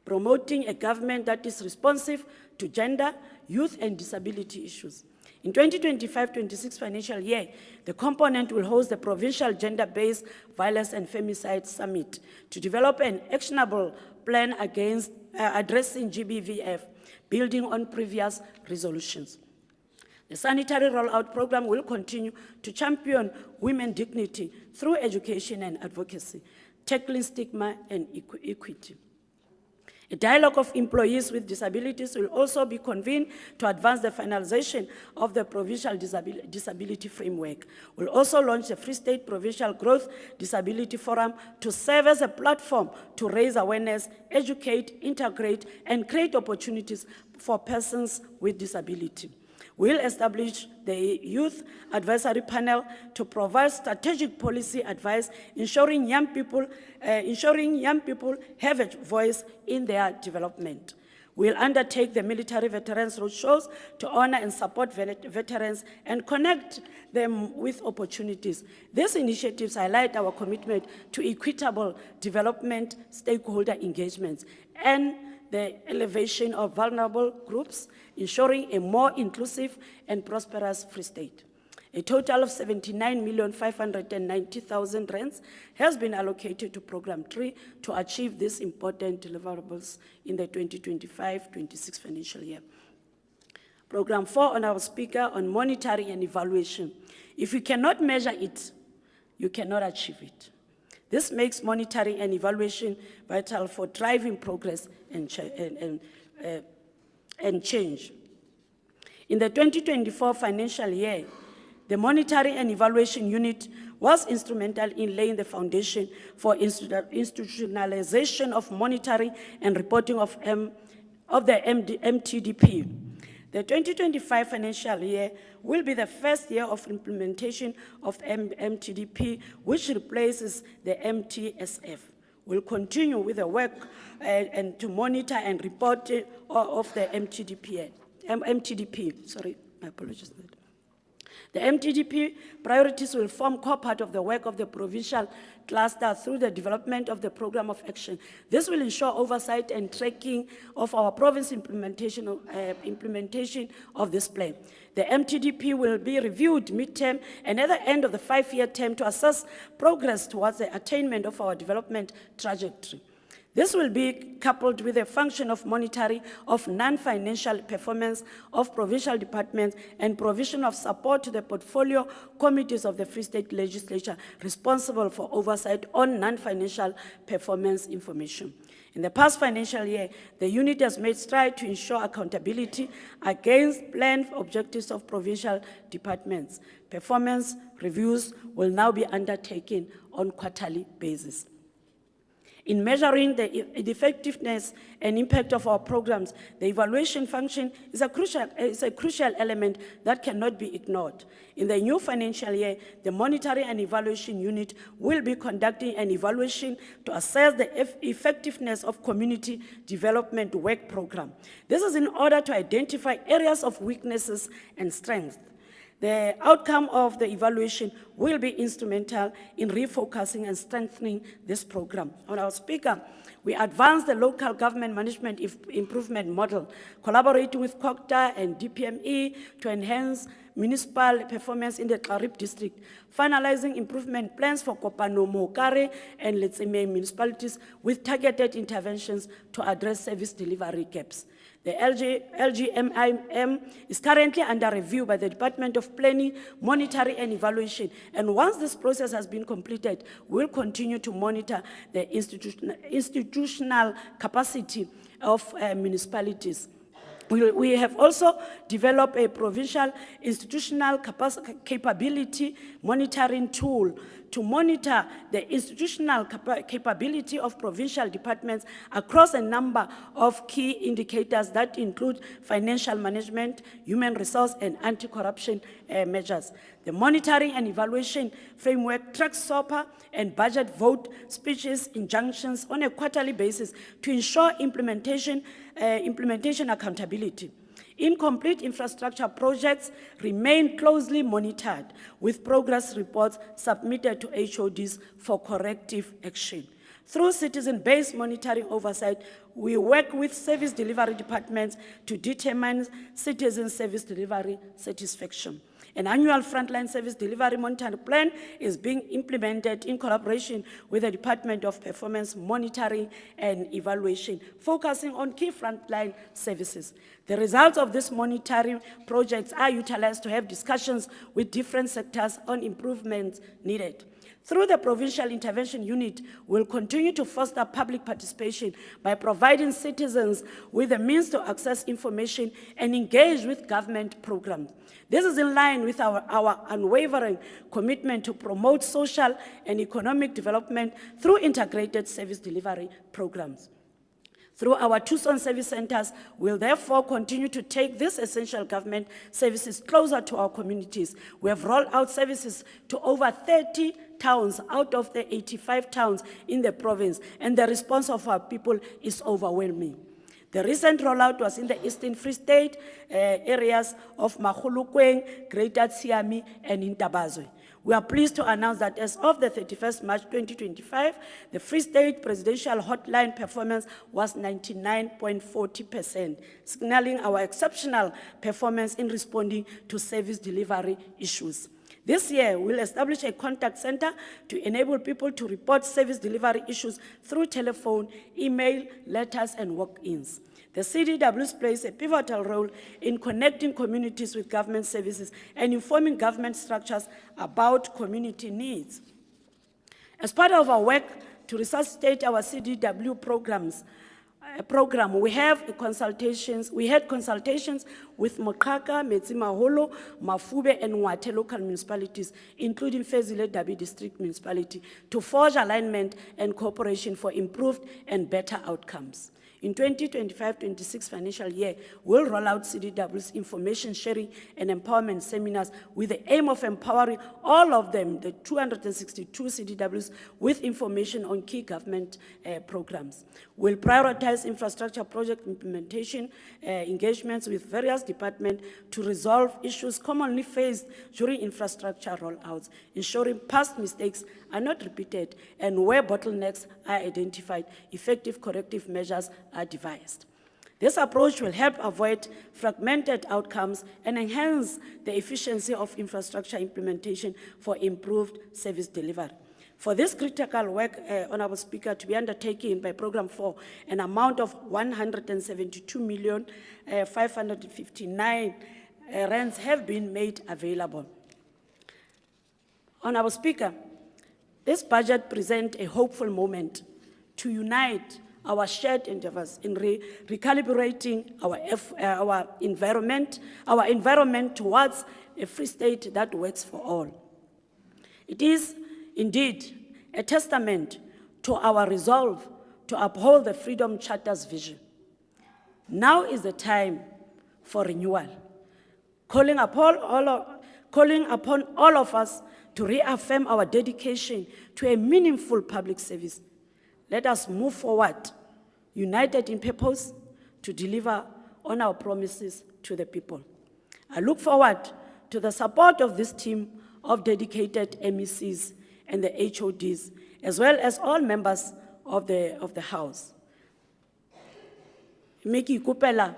promoting a government that is responsive to gender, youth, and disability issues. In 2025-26 financial year, the component will host the Provincial Gender-Based Violence and Femicide Summit to develop an actionable plan against addressing GBVF, building on previous resolutions. The sanitary rollout program will continue to champion women's dignity through education and advocacy, tackling stigma and equity. A dialogue of employees with disabilities will also be convened to advance the finalization of the Provincial Disability Framework. We'll also launch the Free State Provincial Growth Disability Forum to serve as a platform to raise awareness, educate, integrate, and create opportunities for persons with disability. We'll establish the Youth Advisory Panel to provide strategic policy advice, ensuring young people have a voice in their development. We'll undertake the Military Veterans Roadshows to honor and support veterans and connect them with opportunities. These initiatives highlight our commitment to equitable development, stakeholder engagements, and the elevation of vulnerable groups, ensuring a more inclusive and prosperous Free State. A total of 79,590,000 rands has been allocated to Program 3 to achieve these important deliverables in the 2025-26 financial year. Program 4, Honorable Speaker, on monitoring and evaluation. If you cannot measure it, you cannot achieve it. This makes monitoring and evaluation vital for driving progress and change. In the 2024 financial year, the Monitoring and Evaluation Unit was instrumental in laying the foundation for institutionalization of monitoring and reporting of the MTDP. The 2025 financial year will be the first year of implementation of MTDP, which replaces the MTSF. We'll continue with the work and to monitor and report of the MTDP. Sorry, my apologies. The MTDP priorities will form core part of the work of the provincial cluster through the development of the program of action. This will ensure oversight and tracking of our province implementation of this plan. The MTDP will be reviewed mid-term and at the end of the 5-year term to assess progress towards the attainment of our development trajectory. This will be coupled with a function of monitoring of non-financial performance of provincial departments and provision of support to the portfolio committees of the Free State Legislature responsible for oversight on non-financial performance information. In the past financial year, the unit has made strides to ensure accountability against planned objectives of provincial departments. Performance reviews will now be undertaken on quarterly basis. In measuring the effectiveness and impact of our programs, the evaluation function is a crucial element that cannot be ignored. In the new financial year, the Monitoring and Evaluation Unit will be conducting an evaluation to assess the effectiveness of community development work program. This is in order to identify areas of weaknesses and strengths. The outcome of the evaluation will be instrumental in refocusing and strengthening this program. Honorable Speaker, we advanced the local government management improvement model, collaborating with COGTA and DPME to enhance municipal performance in the Karib district, finalizing improvement plans for Kopano, Mokare, and Letseme municipalities with targeted interventions to address service delivery gaps. The LGMIM is currently under review by the Department of Planning, Monitoring and Evaluation, and once this process has been completed, we'll continue to monitor the institutional capacity of municipalities. We have also developed a provincial institutional capability monitoring tool to monitor the institutional capability of provincial departments across a number of key indicators that include financial management, human resource, and anti-corruption measures. The monitoring and evaluation framework tracks SOPA and budget vote speeches, injunctions on a quarterly basis to ensure implementation accountability. Incomplete infrastructure projects remain closely monitored with progress reports submitted to HODs for corrective action. Through citizen-based monitoring oversight, we work with service delivery departments to determine citizen service delivery satisfaction. An annual frontline service delivery monitoring plan is being implemented in collaboration with the Department of Performance Monitoring and Evaluation, focusing on key frontline services. The results of these monitoring projects are utilized to have discussions with different sectors on improvements needed. Through the Provincial Intervention Unit, we'll continue to foster public participation by providing citizens with the means to access information and engage with government programs. This is in line with our unwavering commitment to promote social and economic development through integrated service delivery programs. Through our Tucson service centers, we'll therefore continue to take these essential government services closer to our communities. We have rolled out services to over 30 towns out of the 85 towns in the province, and the response of our people is overwhelming. The recent rollout was in the Eastern Free State areas of Mahulukweng, Greater Tsiami, and Intabazwe. We are pleased to announce that as of the 31st March 2025, the Free State Presidential Hotline performance was 99.40%, signaling our exceptional performance in responding to service delivery issues. This year, we'll establish a contact center to enable people to report service delivery issues through telephone, email, letters, and walk-ins. The CDWs plays a pivotal role in connecting communities with government services and informing government structures about community needs. As part of our work to resuscitate our CDW program, we had consultations with Mokaka, Metsimaholo, Mafube, and Nwate local municipalities, including Fezile Dabi District Municipality, to forge alignment and cooperation for improved and better outcomes. In 2025-26 financial year, we'll roll out CDW's information sharing and empowerment seminars with the aim of empowering all of them, the 262 CDWs, with information on key government programs. We'll prioritize infrastructure project implementation engagements with various departments to resolve issues commonly faced during infrastructure rollouts, ensuring past mistakes are not repeated, and where bottlenecks are identified, effective corrective measures are devised. This approach will help avoid fragmented outcomes and enhance the efficiency of infrastructure implementation for improved service delivery. For this critical work, Honorable Speaker, to be undertaken by Program 4, an amount of 172,559,000 rands have been made available. Honorable Speaker, this budget presents a hopeful moment to unite our shared endeavors in recalibrating our environment towards a free state that works for all. It is indeed a testament to our resolve to uphold the Freedom Charter's vision. Now is the time for renewal, calling upon all of us to reaffirm our dedication to a meaningful public service. Let us move forward, united in purpose, to deliver on our promises to the people. I look forward to the support of this team of dedicated MECs and the HODs, as well as all members of the House. Meki kupela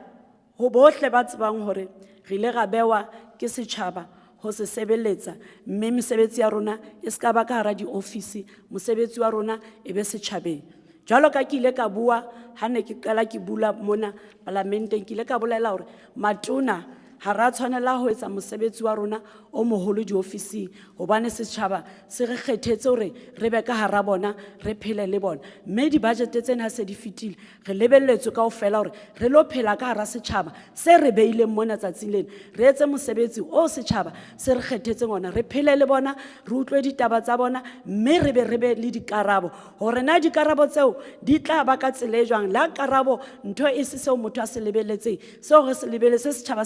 ho bohle ba tsebang hore re ile ga bewa ke setjhaba ho se sebeletsa mme mesebetsi ya rona e ska ba ka hara di-office, mosebetsi wa rona e be setjhabeng. Jwalo ka ke ile ka bua ha ne ke qala ke bula mona parlamenteng, ke ile ka bolela hore matona ha ra tshwanela ho etsa mosebetsi wa rona o moholo di-officing hobane setjhaba se re kgethetse hore re be ka hara bona, re phele le bona. Mme di-budget tsena ha se di fetile, re lebelletswe kaofela hore re lo phela ka hara setjhaba se re beileng mona tsatsing lena, re etse mosebetsi o setjhaba se re kgethetseng ona, re phele le bona, re utlwe ditaba tsa bona, mme re be le dikarabo hore na dikarabo tseo di tla ba ka tsela e jwang. La karabo ntho e se seo motho a se lebelletseng, seo re se lebelletse setjhaba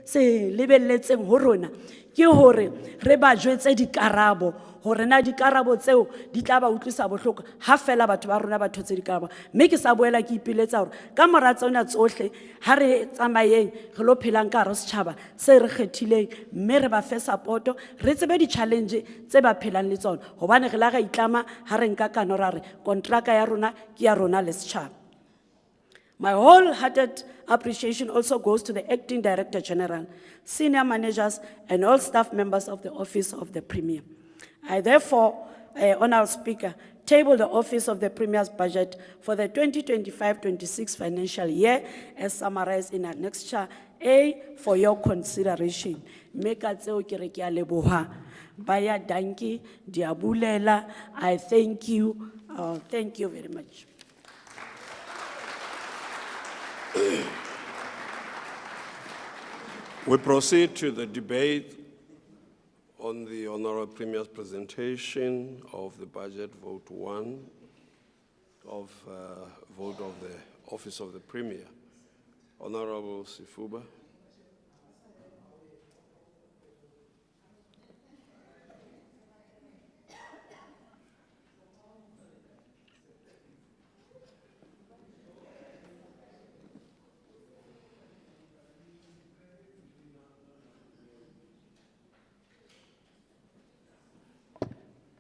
se lebelletseng ho rona ke hore re ba jwetse dikarabo hore na dikarabo tseo di tla ba utlwisa bohloko ha fela batho ba rona ba thotse dikarabo. Mme ke sa boela ke ipiletsa hore ka mora tsona tsohle ha re tsamayeng re lo phelang ka hara setjhaba se re kgethileng, mme re ba fe supporto, re tsebe di-challenge tse ba phelang le tsona hobane re la ga itlama ha re nka kano ra re kontraka ya rona ke ya rona le setjhaba. My wholehearted appreciation also goes to the Acting Director General, senior managers, and all staff members of the Office of the Premier. I therefore, Honourable Speaker, table the Office of the Premier's budget for the 2025-26 financial year as summarized in Annexure A for your consideration. Baya danki, diabulela, I thank you very much. We proceed to the debate on the Honorable Premier's presentation of the budget, vote 1 of vote of the Office of the Premier. Honorable Sifuba.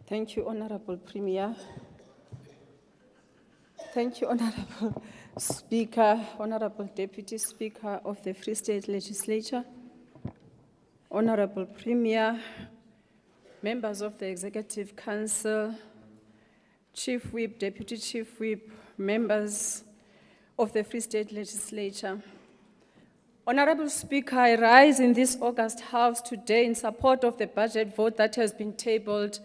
Thank you, Honorable Premier. Thank you, Honorable Speaker, Honorable Deputy Speaker of the Free State Legislature, Honorable Premier, members of the Executive Council, Chief Whip, Deputy Chief Whip, members of the Free State Legislature. Honorable Speaker, I rise in this August House today in support of the budget vote that has been tabled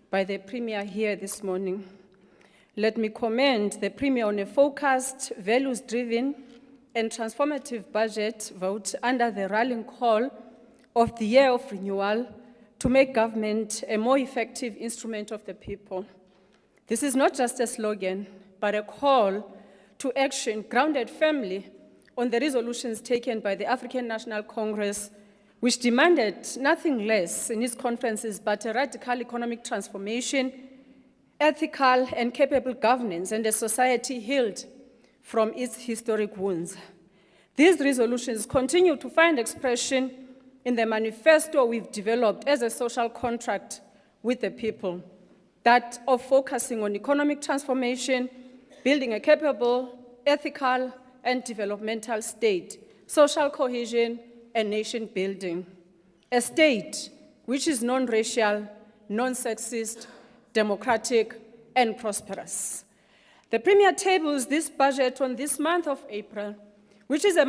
by the Premier here this morning. Let me commend the Premier on a focused, values-driven, and transformative budget vote under the rallying call of the Year of Renewal to make government a more effective instrument of the people. This is not just a slogan, but a call to action grounded firmly on the resolutions taken by the African National Congress, which demanded nothing less in its conferences but a radical economic transformation, ethical and capable governance, and a society healed from its historic wounds. These resolutions continue to find expression in the manifesto we've developed as a social contract with the people, that of focusing on economic transformation, building a capable, ethical, and developmental state, social cohesion, and nation building. A state which is non-racial, non-sexist, democratic, and prosperous. The Premier tables this budget on this month of April, which is a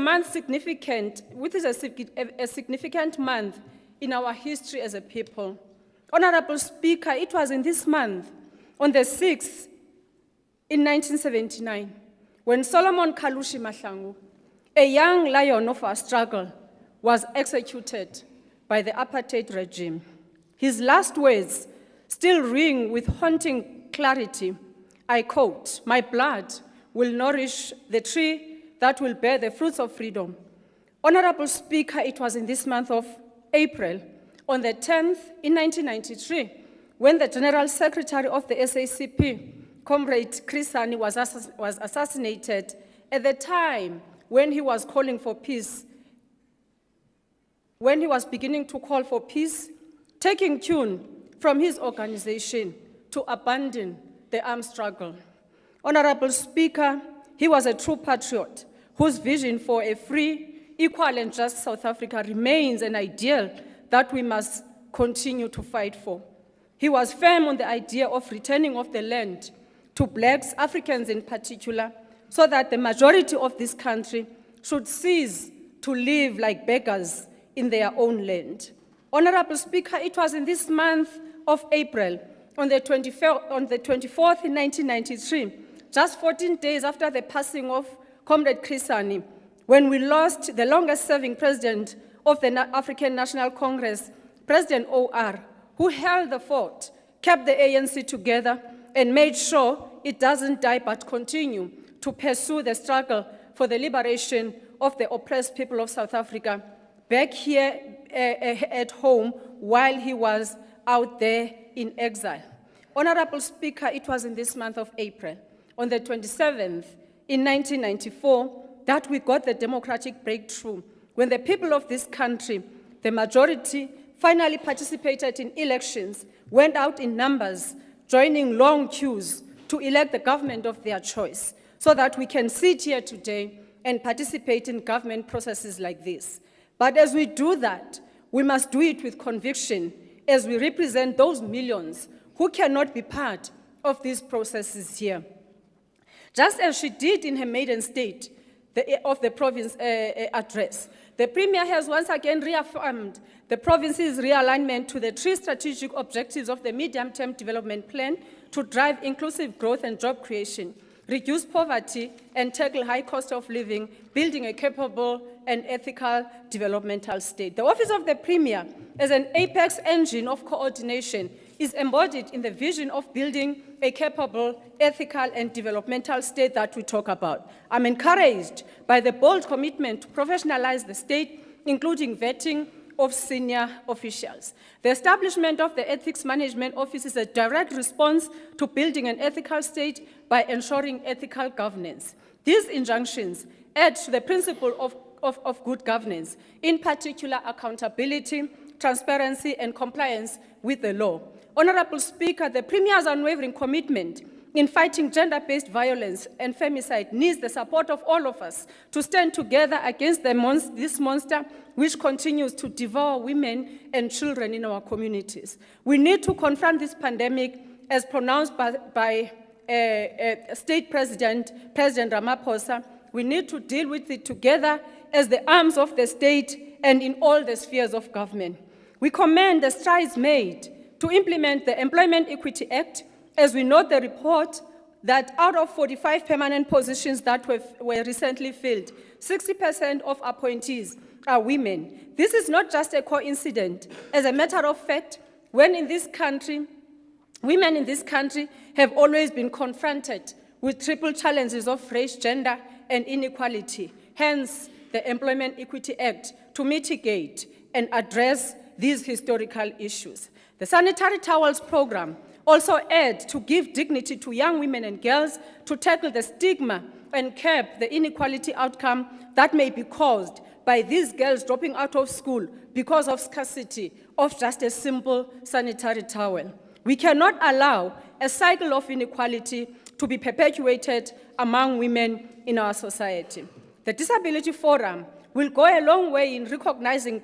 significant month in our history as a people. Honorable Speaker, it was in this month, on the 6th, in 1979, when Solomon Kalushi Mahlangu, a young lion of our struggle, was executed by the apartheid regime. His last words still ring with haunting clarity. I quote, "My blood will nourish the tree that will bear the fruits of freedom." Honorable Speaker, it was in this month of April, on the 10th in 1993, when the General Secretary of the SACP, Comrade Chris Hani, was assassinated at the time when he was calling for peace, when he was beginning to call for peace, taking cue from his organization to abandon the armed struggle. Honorable Speaker, he was a true patriot whose vision for a free, equal, and just South Africa remains an ideal that we must continue to fight for. He was firm on the idea of returning of the land to blacks, Africans in particular, so that the majority of this country should cease to live like beggars in their own land. Honorable Speaker, it was in this month of April, on the 24th in 1993, just 14 days after the passing of Comrade Chris Hani, when we lost the longest-serving president of the African National Congress, President OR, who held the fort, kept the ANC together, and made sure it doesn't die but continue to pursue the struggle for the liberation of the oppressed people of South Africa back here at home while he was out there in exile. Honorable Speaker, it was in this month of April, on the 27th in 1994, that we got the democratic breakthrough when the people of this country, the majority, finally participated in elections, went out in numbers, joining long queues to elect the government of their choice, so that we can sit here today and participate in government processes like this. But as we do that, we must do it with conviction as we represent those millions who cannot be part of these processes here. Just as she did in her maiden state of the province address, the Premier has once again reaffirmed the province's realignment to the three strategic objectives of the medium-term development plan to drive inclusive growth and job creation, reduce poverty, and tackle high cost of living, building a capable and ethical developmental state. The Office of the Premier, as an apex engine of coordination, is embodied in the vision of building a capable, ethical, and developmental state that we talk about. I'm encouraged by the bold commitment to professionalize the state, including vetting of senior officials. The establishment of the Ethics Management Office is a direct response to building an ethical state by ensuring ethical governance. These injunctions add to the principle of good governance, in particular accountability, transparency, and compliance with the law. Honorable Speaker, the Premier's unwavering commitment in fighting gender-based violence and femicide needs the support of all of us to stand together against this monster which continues to devour women and children in our communities. We need to confront this pandemic as pronounced by State President Ramaphosa. We need to deal with it together as the arms of the state and in all the spheres of government. We commend the strides made to implement the Employment Equity Act, as we note the report that out of 45 permanent positions that were recently filled, 60% of appointees are women. This is not just a coincidence. As a matter of fact, women in this country have always been confronted with triple challenges of race, gender, and inequality. Hence, the Employment Equity Act to mitigate and address these historical issues. The sanitary towels program also aids to give dignity to young women and girls, to tackle the stigma and curb the inequality outcome that may be caused by these girls dropping out of school because of scarcity of just a simple sanitary towel. We cannot allow a cycle of inequality to be perpetuated among women in our society. The Disability Forum will go a long way in recognizing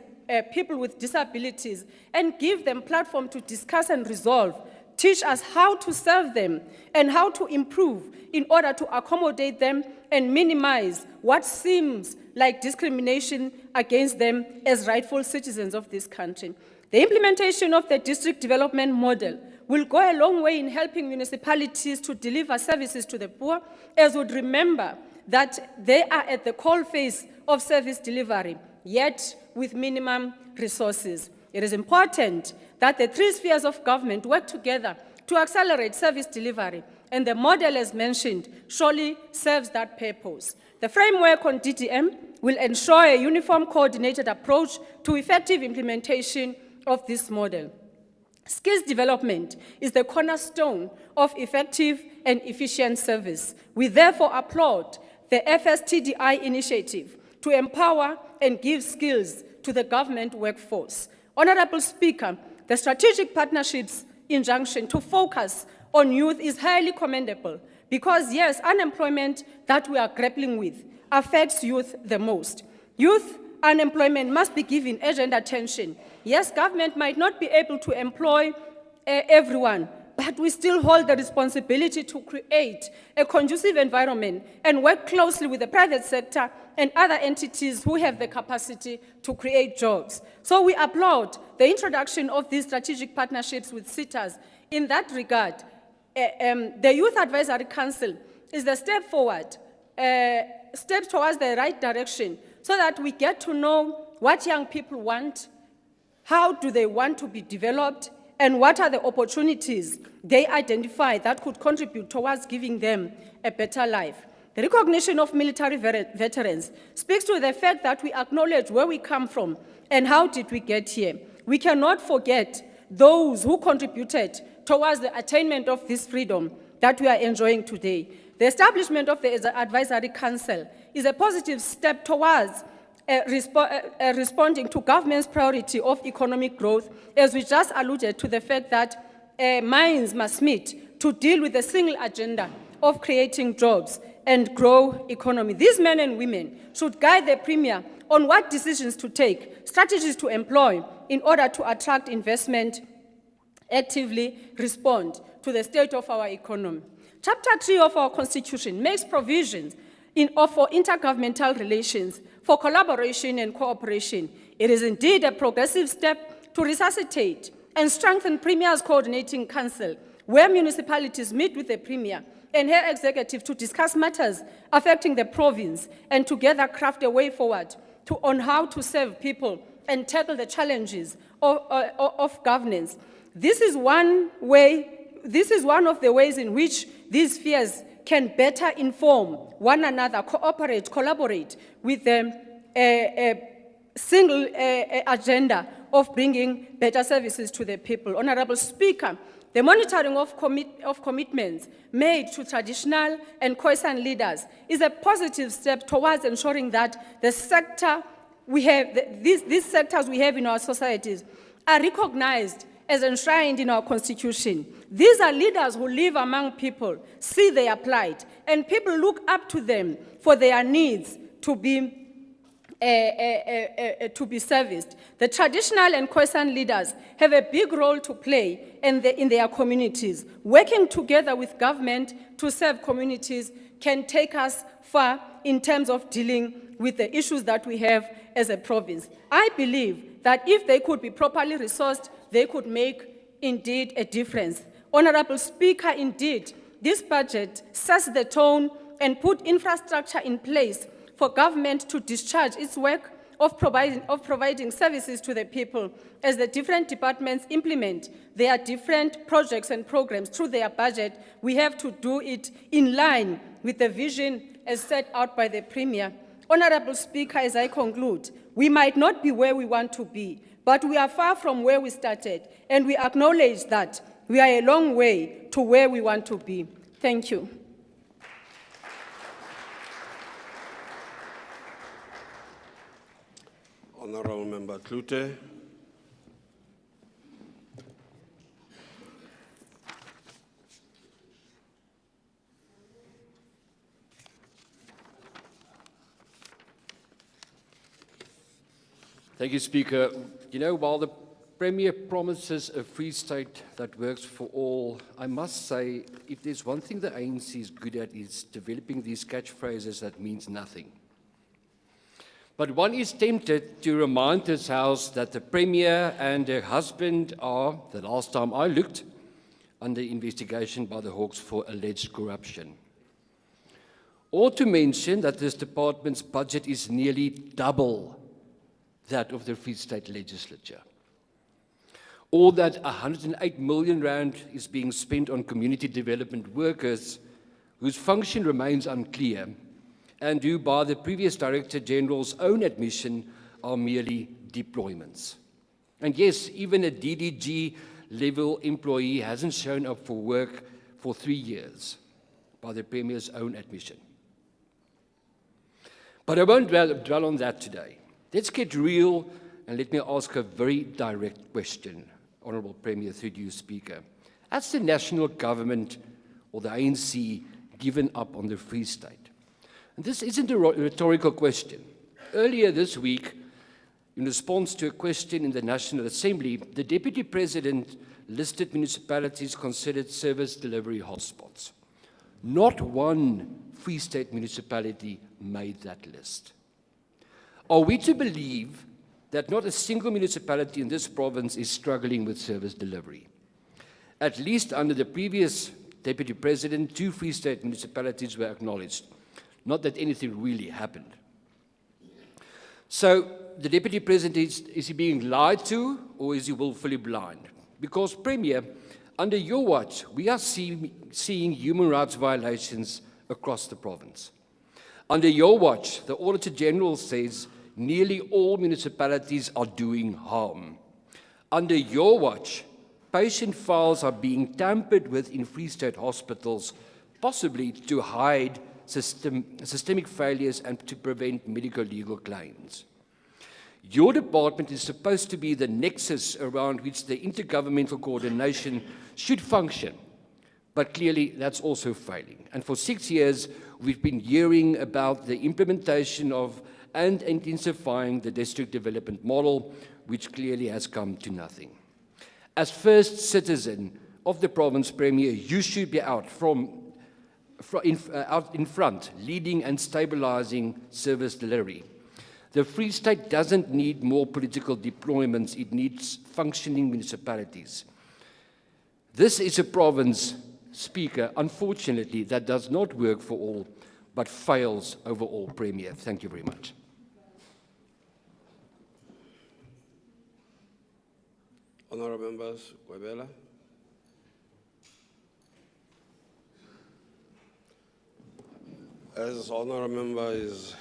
people with disabilities and give them platform to discuss and resolve, teach us how to serve them and how to improve in order to accommodate them and minimize what seems like discrimination against them as rightful citizens of this country. The implementation of the district development model will go a long way in helping municipalities to deliver services to the poor, as would remember that they are at the coalface of service delivery, yet with minimum resources. It is important that the three spheres of government work together to accelerate service delivery, and the model, as mentioned, surely serves that purpose. The framework on DDM will ensure a uniform, coordinated approach to effective implementation of this model. Skills development is the cornerstone of effective and efficient service. We therefore applaud the FSTDI initiative to empower and give skills to the government workforce. Honorable Speaker, the strategic partnerships injunction to focus on youth is highly commendable because, yes, unemployment that we are grappling with affects youth the most. Youth unemployment must be given urgent attention. Yes, government might not be able to employ everyone, but we still hold the responsibility to create a conducive environment and work closely with the private sector and other entities who have the capacity to create jobs. So we applaud the introduction of these strategic partnerships with SETAs. In that regard, the Youth Advisory Council is the step forward, steps towards the right direction, so that we get to know what young people want, how do they want to be developed, and what are the opportunities they identify that could contribute towards giving them a better life. The recognition of military veterans speaks to the fact that we acknowledge where we come from and how did we get here. We cannot forget those who contributed towards the attainment of this freedom that we are enjoying today. The establishment of the Advisory Council is a positive step towards responding to government's priority of economic growth, as we just alluded to the fact that minds must meet to deal with the single agenda of creating jobs and grow economy. These men and women should guide the Premier on what decisions to take, strategies to employ in order to attract investment, actively respond to the state of our economy. Chapter 3 of our Constitution makes provisions for intergovernmental relations, for collaboration and cooperation. It is indeed a progressive step to resuscitate and strengthen Premier's Coordinating Council, where municipalities meet with the Premier and her executive to discuss matters affecting the province and together craft a way forward on how to serve people and tackle the challenges of governance. This is one of the ways in which these spheres can better inform one another, cooperate, collaborate with a single agenda of bringing better services to the people. Honorable Speaker, the monitoring of commitments made to traditional and Khoisan leaders is a positive step towards ensuring that the sector we have, these sectors we have in our societies are recognized as enshrined in our Constitution. These are leaders who live among people, see their plight, and people look up to them for their needs to be serviced. The traditional and Khoisan leaders have a big role to play in their communities. Working together with government to serve communities can take us far in terms of dealing with the issues that we have as a province. I believe that if they could be properly resourced, they could make indeed a difference. Honorable Speaker, indeed, this budget sets the tone and put infrastructure in place for government to discharge its work of providing services to the people as the different departments implement their different projects and programs through their budget. We have to do it in line with the vision as set out by the Premier. Honorable Speaker, as I conclude, we might not be where we want to be, but we are far from where we started, and we acknowledge that we are a long way to where we want to be. Thank you. Honorable Member Klute. Thank you, Speaker. You know, while the Premier promises a free state that works for all, I must say, if there's one thing the ANC is good at, is developing these catchphrases that means nothing. But one is tempted to remind this House that the Premier and her husband are, the last time I looked, under investigation by the Hawks for alleged corruption. Or to mention that this department's budget is nearly double that of the Free State Legislature. Or that 108 million rand is being spent on community development workers whose function remains unclear, and who, by the previous Director General's own admission, are merely deployments. And yes, even a DDG-level employee hasn't shown up for work for 3 years, by the Premier's own admission. But I won't dwell on that today. Let's get real, and let me ask a very direct question, Honourable Premier, through you, Speaker. Has the national government, or the ANC, given up on the Free State? And this isn't a rhetorical question. Earlier this week, in response to a question in the National Assembly, the Deputy President listed municipalities considered service delivery hotspots. Not one Free State municipality made that list. Are we to believe that not a single municipality in this province is struggling with service delivery? At least under the previous Deputy President, 2 Free State municipalities were acknowledged. Not that anything really happened. So the Deputy President, is he being lied to, or is he willfully blind? Because, Premier, under your watch, we are seeing human rights violations across the province. Under your watch, the Auditor General says nearly all municipalities are doing harm. Under your watch, patient files are being tampered with in Free State hospitals, possibly to hide systemic failures and to prevent medical legal claims. Your department is supposed to be the nexus around which the intergovernmental coordination should function, but clearly that's also failing. And for 6 years, we've been hearing about the implementation of and intensifying the district development model, which clearly has come to nothing. As first citizen of the province, Premier, you should be out in front, leading and stabilizing service delivery. The Free State doesn't need more political deployments, it needs functioning municipalities. This is a province, Speaker, unfortunately, that does not work for all, but fails overall, Premier. Thank you very much. Honourable members, Kwabela. As honourable member is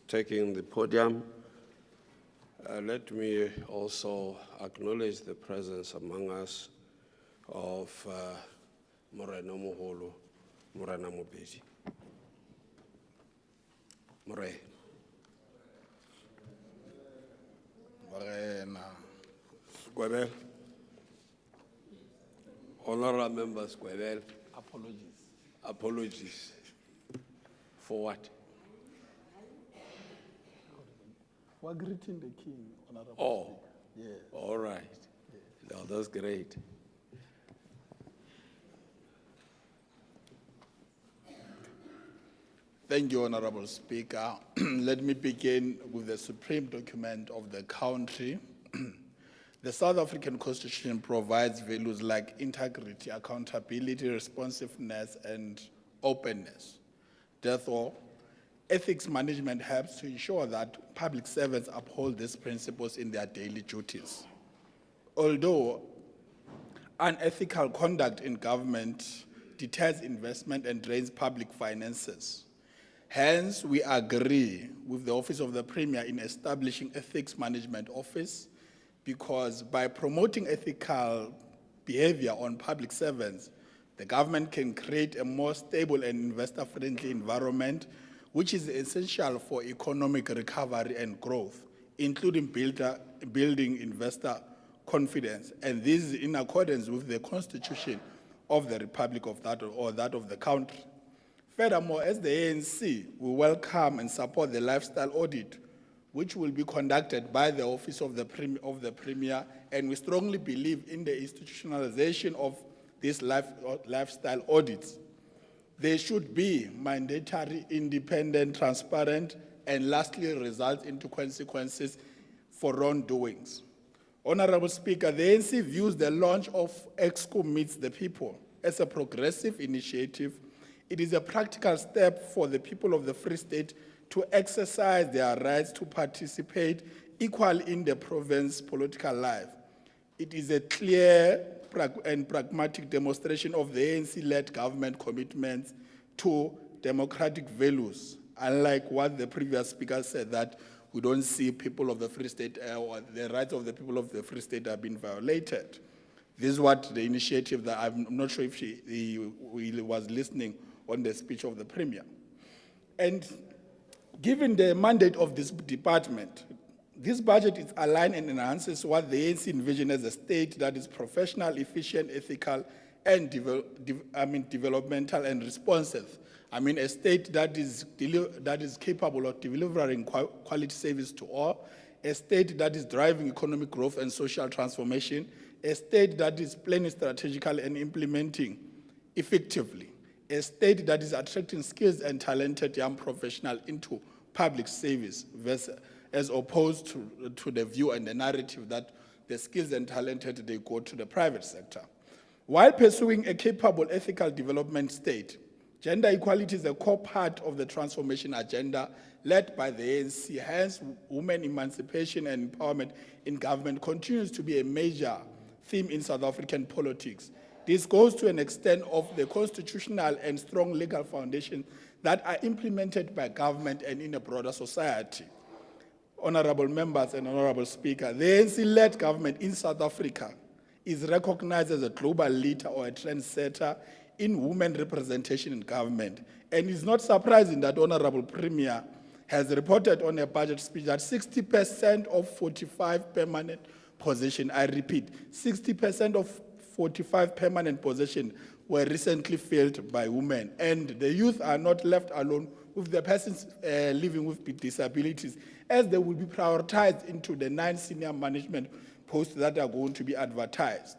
taking the podium, let me also acknowledge the presence among us of Morena Moholo, Morena Mobedi. More. Morena. Kwabela. Honorable members, Gwebel, Apologies. apologies. For what? We're greeting the king, Honorable Oh, Speaker. Yes. all right. No, that's great. Thank you, Honorable Speaker. Let me begin with the supreme document of the country. The South African Constitution provides values like integrity, accountability, responsiveness, and openness. Therefore, ethics management helps to ensure that public servants uphold these principles in their daily duties. Although unethical conduct in government deters investment and drains public finances, hence, we agree with the Office of the Premier in establishing Ethics Management Office, because by promoting ethical behavior on public servants, the government can create a more stable and investor-friendly environment, which is essential for economic recovery and growth, including building investor confidence. And this is in accordance with the Constitution of the Republic of that of the country. Furthermore, as the ANC, we welcome and support the lifestyle audit, which will be conducted by the Office of the Premier, and we strongly believe in the institutionalization of these lifestyle audits. They should be mandatory, independent, transparent, and lastly result into consequences for wrongdoings. Honorable Speaker, the ANC views the launch of EXCO Meets the People as a progressive initiative. It is a practical step for the people of the Free State to exercise their rights to participate equally in the province's political life. It is a clear and pragmatic demonstration of the ANC-led government commitments to democratic values, unlike what the previous speaker said, that we don't see people of the Free State or the rights of the people of the Free State have been violated. This is what the initiative that I'm not sure if he was listening on the speech of the Premier. And given the mandate of this department, this budget is aligned and enhances what the ANC envisions as a state that is professional, efficient, ethical, and developmental and responsive. A state that is capable of delivering quality service to all, a state that is driving economic growth and social transformation, a state that is planning strategically and implementing effectively, a state that is attracting skills and talented young professionals into public service, as opposed to the view and the narrative that the skills and talented, they go to the private sector. While pursuing a capable ethical development state, gender equality is a core part of the transformation agenda led by the ANC. Hence, women emancipation and empowerment in government continues to be a major theme in South African politics. This goes to an extent of the constitutional and strong legal foundation that are implemented by government and in a broader society. Honorable members and Honorable Speaker, the ANC-led government in South Africa is recognized as a global leader or a trendsetter in women representation in government. And it's not surprising that Honorable Premier has reported on a budget speech that 60% of 45 permanent positions, I repeat, 60% of 45 permanent positions were recently filled by women. And the youth are not left alone with the persons living with disabilities, as they will be prioritized into the 9 senior management posts that are going to be advertised.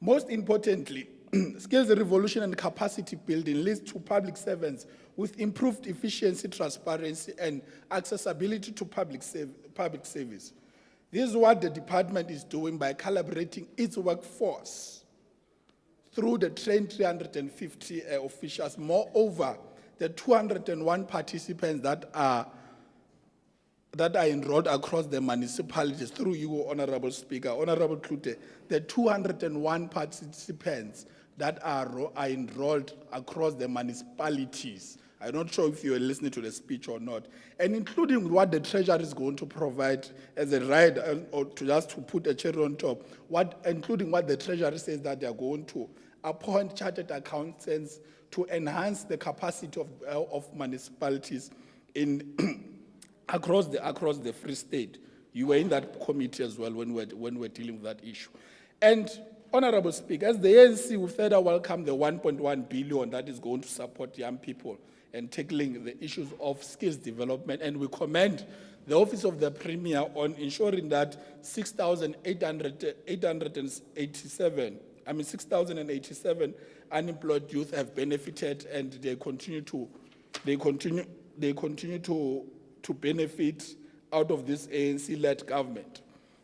Most importantly, skills revolution and capacity building leads to public servants with improved efficiency, transparency, and accessibility to public service. This is what the department is doing by calibrating its workforce through the trained 350 officials. Moreover, the 201 participants that are enrolled across the municipalities through you, Honorable Speaker, Honorable Klute, the 201 participants that are enrolled across the municipalities. I'm not sure if you were listening to the speech or not, and including what the Treasury is going to provide as a right, or just to put a cherry on top, including what the Treasury says that they are going to appoint chartered accountants to enhance the capacity of municipalities in across the Free State. You were in that committee as well when we're dealing with that issue. And Honorable Speaker, as the ANC, we further welcome the 1.1 billion that is going to support young people and tackling the issues of skills development, and we commend the Office of the Premier on ensuring that 6,087 unemployed youth have benefited, and they continue to benefit out of this ANC-led government.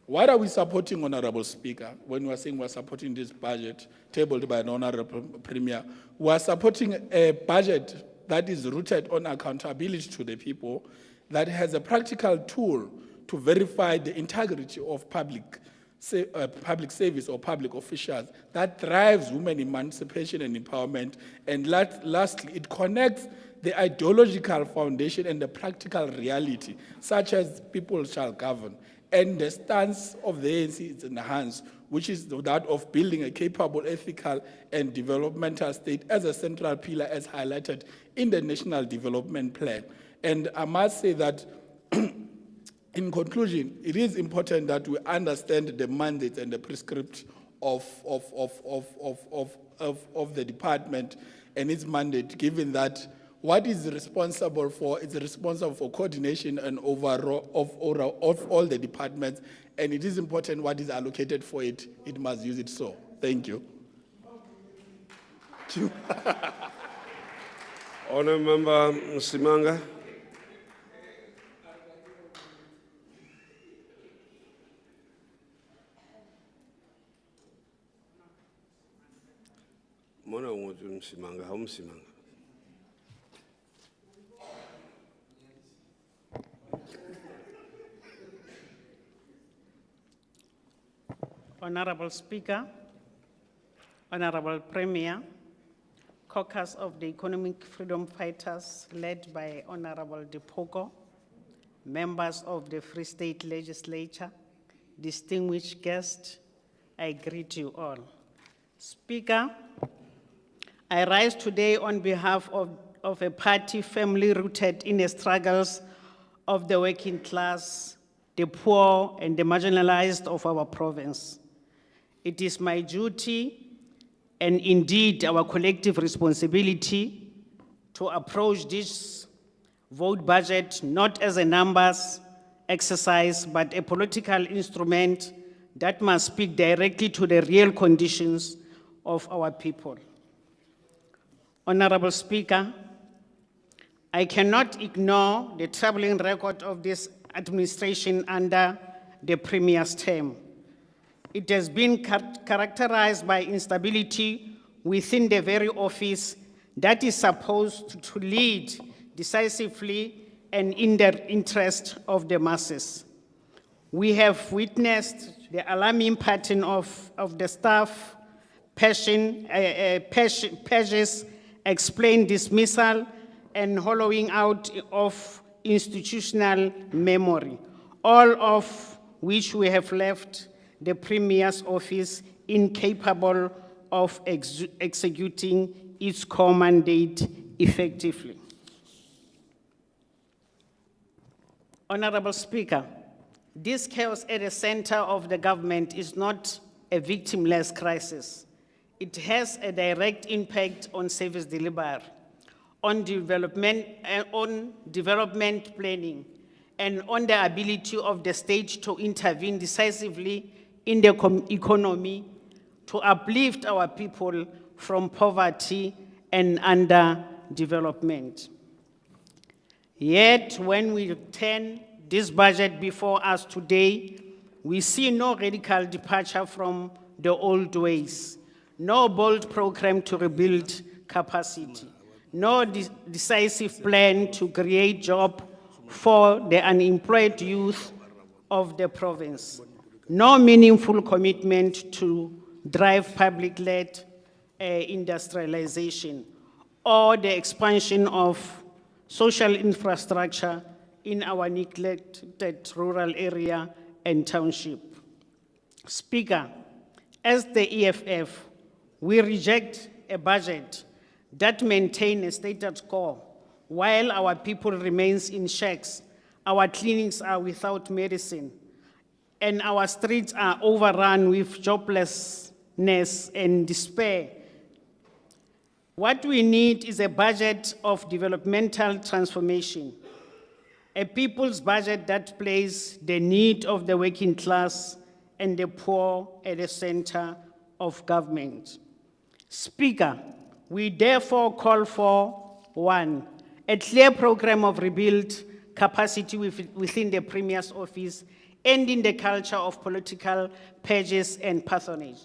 What are we supporting, Honorable Speaker, when we are saying we are supporting this budget tabled by an Honorable Premier? We are supporting a budget that is rooted on accountability to the people, that has a practical tool to verify the integrity of public service or public officials, that drives women emancipation and empowerment, and lastly, it connects the ideological foundation and the practical reality, such as people shall govern. And the stance of the ANC is enhanced, which is that of building a capable, ethical, and developmental state as a central pillar, as highlighted in the National Development Plan. And I must say that, in conclusion, it is important that we understand the mandate and the prescript of the department and its mandate, given that what is responsible for, it's responsible for coordination and overall of all the departments, and it is important what is allocated for it, it must use it so. Thank you. Honourable Member Msimanga. Mona nguthi Msimanga, Msimanga. Honorable Speaker, Honorable Premier, caucus of the Economic Freedom Fighters led by Honorable Dipoko, members of the Free State Legislature, distinguished guests, I greet you all. Speaker, I rise today on behalf of a party firmly rooted in the struggles of the working class, the poor, and the marginalized of our province. It is my duty and indeed our collective responsibility to approach this vote budget not as a numbers exercise, but a political instrument that must speak directly to the real conditions of our people. Honorable Speaker, I cannot ignore the troubling record of this administration under the Premier's term. It has been characterized by instability within the very office that is supposed to lead decisively and in the interest of the masses. We have witnessed the alarming pattern of the staff pages, explain dismissal, and hollowing out of institutional memory, all of which we have left the Premier's office incapable of executing its core mandate effectively. Honorable Speaker, this chaos at the center of the government is not a victimless crisis. It has a direct impact on service delivery, on development planning, and on the ability of the state to intervene decisively in the economy to uplift our people from poverty and underdevelopment. Yet, when we turn this budget before us today, we see no radical departure from the old ways, no bold program to rebuild capacity, no decisive plan to create jobs for the unemployed youth of the province, no meaningful commitment to drive public-led industrialization or the expansion of social infrastructure in our neglected rural area and township. Speaker, as the EFF, we reject a budget that maintains a status quo while our people remains in shacks, our clinics are without medicine, and our streets are overrun with joblessness and despair. What we need is a budget of developmental transformation, a people's budget that places the need of the working class and the poor at the center of government. Speaker, we therefore call for, 1, a clear program of rebuild capacity within the Premier's office, ending the culture of political purges and patronage.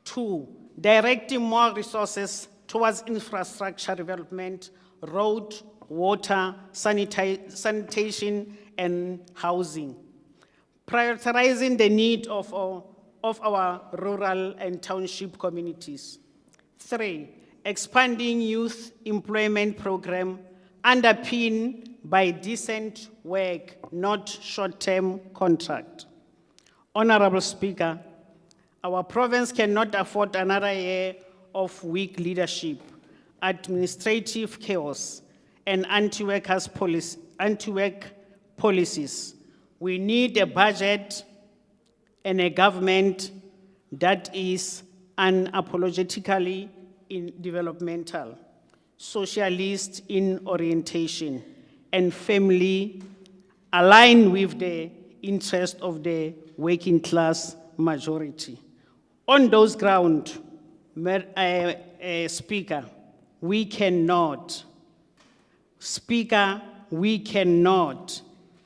2, directing more resources towards infrastructure development, road, water, sanitation, and housing. Prioritizing the need of our rural and township communities. 3, expanding youth employment program underpinned by decent work, not short-term contract. Honorable Speaker, our province cannot afford another year of weak leadership, administrative chaos, and anti-work policies. We need a budget and a government that is unapologetically developmental, socialist in orientation, and family aligned with the interest of the working class majority. On those grounds, Speaker, we cannot,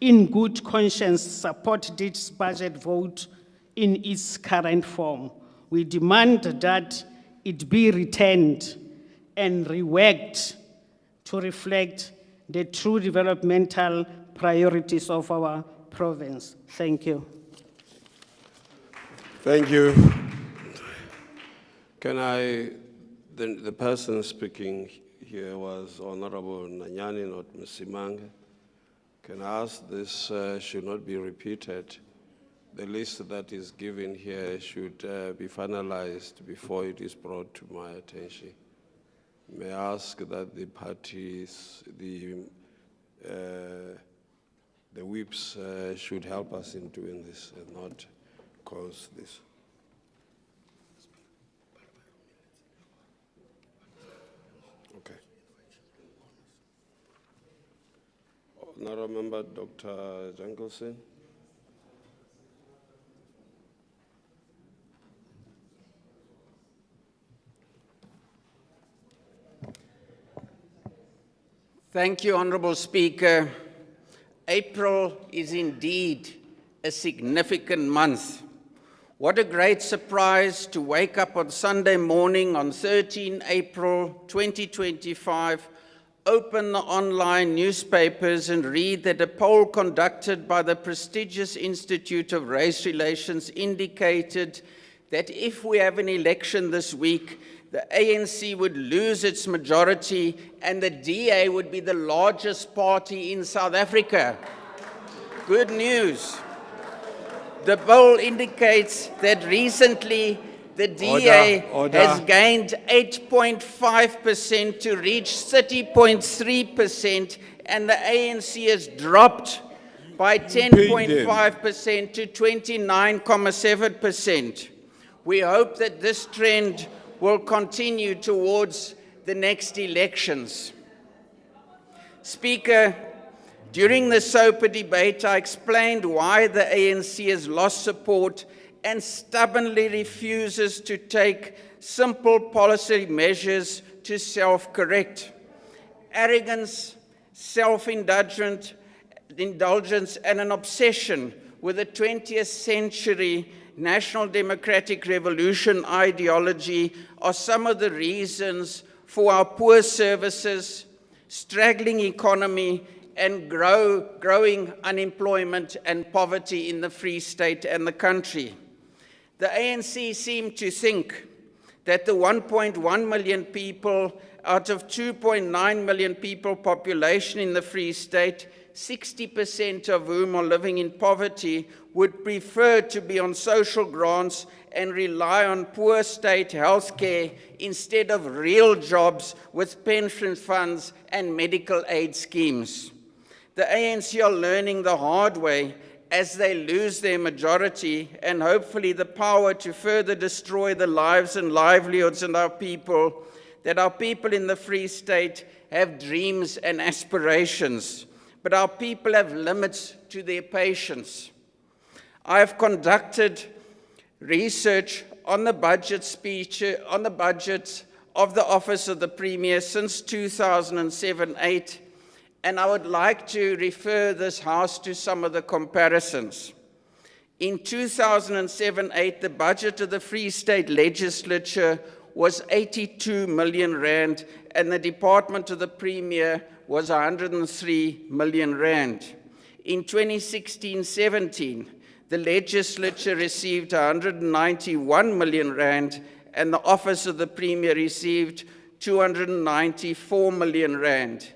in good conscience, support this budget vote in its current form. We demand that it be returned and reworked to reflect the true developmental priorities of our province. Thank you. Thank you. Can I, the person speaking here was Honorable Nanyani, not Msimanga. Can I ask this should not be repeated? The list that is given here should be finalized before it is brought to my attention. May I ask that the parties, the whips should help us in doing this and not cause this. Okay. Honorable Member Dr. Jankelson. Thank you, Honorable Speaker. April is indeed a significant month. What a great surprise to wake up on Sunday morning on 13 April 2025, open the online newspapers and read that a poll conducted by the prestigious Institute of Race Relations indicated that if we have an election this week, the ANC would lose its majority and the DA would be the largest party in South Africa. Good news. The poll indicates that recently the DA has gained 8.5% to reach 30.3%, and the ANC has dropped by 10.5% to 29.7%. We hope that this trend will continue towards the next elections. Speaker, during the SOPA debate, I explained why the ANC has lost support and stubbornly refuses to take simple policy measures to self-correct. Arrogance, self-indulgence, and an obsession with the 20th century National Democratic Revolution ideology are some of the reasons for our poor services, straggling economy, and growing unemployment and poverty in the Free State and the country. The ANC seem to think that the 1.1 million people out of 2.9 million people population in the Free State, 60% of whom are living in poverty, would prefer to be on social grants and rely on poor state health care instead of real jobs with pension funds and medical aid schemes. The ANC are learning the hard way as they lose their majority and hopefully the power to further destroy the lives and livelihoods of our people, that our people in the Free State have dreams and aspirations, but our people have limits to their patience. I have conducted research on the budget of the Office of the Premier since 2007-8, and I would like to refer this House to some of the comparisons. In 2007-8, the budget of the Free State Legislature was 82 million rand, and the Department of the Premier was 103 million rand. In 2016-17, the legislature received 191 million rand, and the Office of the Premier received 294 million rand.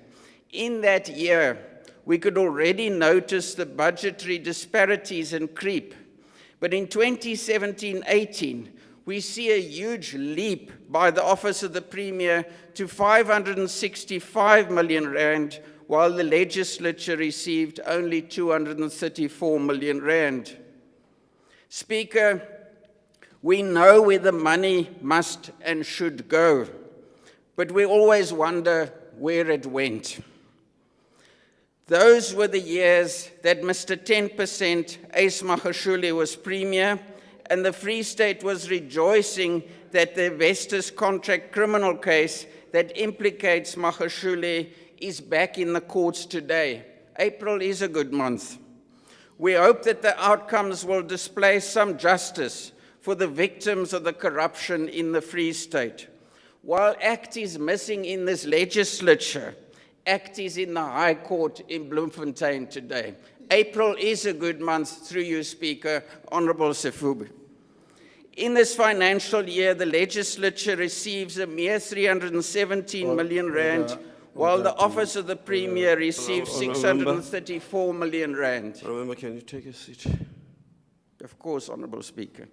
In that year, we could already notice the budgetary disparities and creep. But in 2017-18, we see a huge leap by the Office of the Premier to 565 million rand, while the legislature received only 234 million rand. Speaker, we know where the money must and should go, but we always wonder where it went. Those were the years that Mr. 10% Ace Magashule was Premier, and the Free State was rejoicing that the Vestas contract criminal case that implicates Magashule is back in the courts today. April is a good month. We hope that the outcomes will display some justice for the victims of the corruption in the Free State. While ACT is missing in this legislature, ACT is in the High Court in Bloemfontein today. April is a good month, through you, Speaker, Honourable Sefube. In this financial year, the legislature receives a mere 317 million rand, while the Office of the Premier receives 634 million rand. Member, can you take a seat? Of course, Honourable Speaker.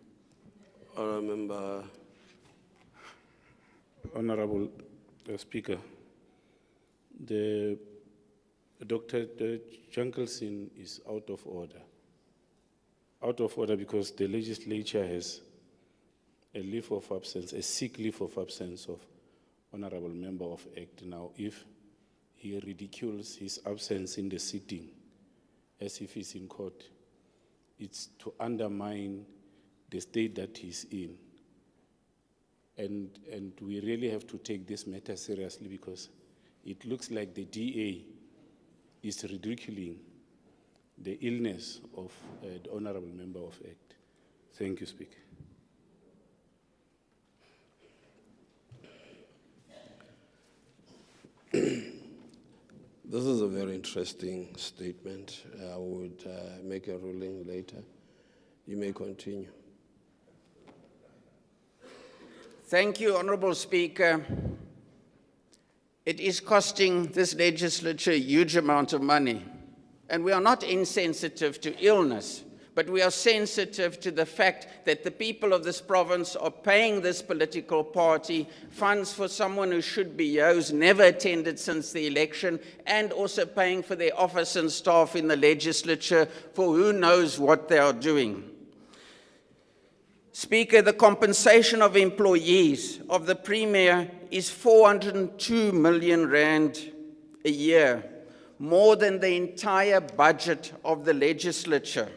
Member. Honourable Speaker, Dr. Junkelson is out of order. Out of order because the legislature has a leave of absence, a sick leave of absence of Honourable Member of ACT. Now, if he ridicules his absence in the sitting as if he's in court, it's to undermine the state that he's in. And we really have to take this matter seriously because it looks like the DA is ridiculing the illness of the Honourable Member of ACT. Thank you, Speaker. This is a very interesting statement. I would make a ruling later. You may continue. Thank you, Honourable Speaker. It is costing this legislature a huge amount of money. And we are not insensitive to illness, but we are sensitive to the fact that the people of this province are paying this political party funds for someone who should be here, who's never attended since the election, and also paying for their office and staff in the legislature for who knows what they are doing. Speaker, the compensation of employees of the Premier is 402 million rand a year, more than the entire budget of the legislature.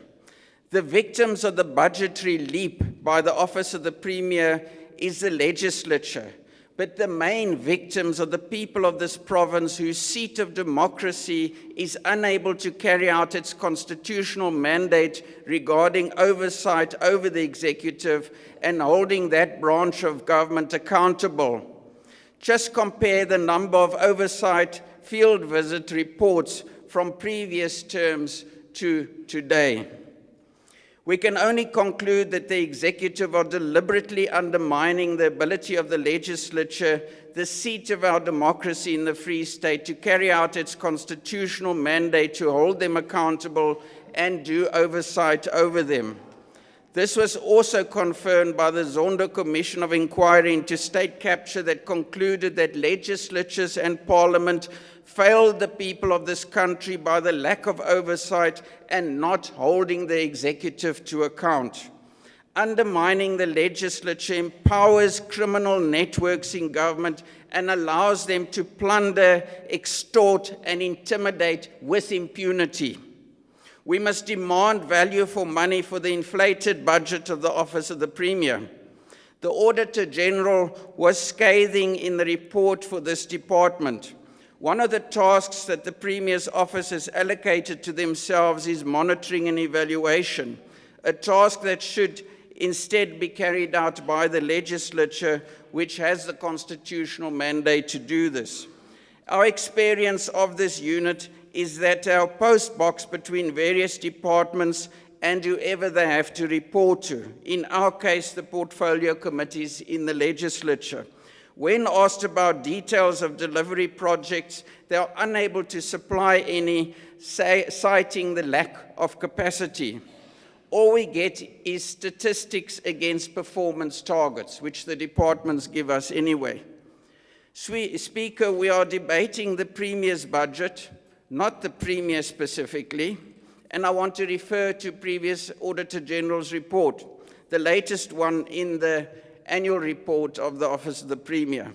The victims of the budgetary leap by the Office of the Premier is the legislature, but the main victims are the people of this province whose seat of democracy is unable to carry out its constitutional mandate regarding oversight over the executive and holding that branch of government accountable. Just compare the number of oversight field visit reports from previous terms to today. We can only conclude that the executive are deliberately undermining the ability of the legislature, the seat of our democracy in the Free State, to carry out its constitutional mandate to hold them accountable and do oversight over them. This was also confirmed by the Zondo Commission of Inquiry into State Capture that concluded that legislatures and parliament failed the people of this country by the lack of oversight and not holding the executive to account. Undermining the legislature empowers criminal networks in government and allows them to plunder, extort, and intimidate with impunity. We must demand value for money for the inflated budget of the Office of the Premier. The Auditor General was scathing in the report for this department. One of the tasks that the Premier's office has allocated to themselves is monitoring and evaluation, a task that should instead be carried out by the legislature, which has the constitutional mandate to do this. Our experience of this unit is that our post box between various departments and whoever they have to report to, in our case, the portfolio committees in the legislature. When asked about details of delivery projects, they are unable to supply any, citing the lack of capacity. All we get is statistics against performance targets, which the departments give us anyway. Speaker, we are debating the Premier's budget, not the Premier specifically, and I want to refer to previous Auditor General's report, the latest one in the annual report of the Office of the Premier.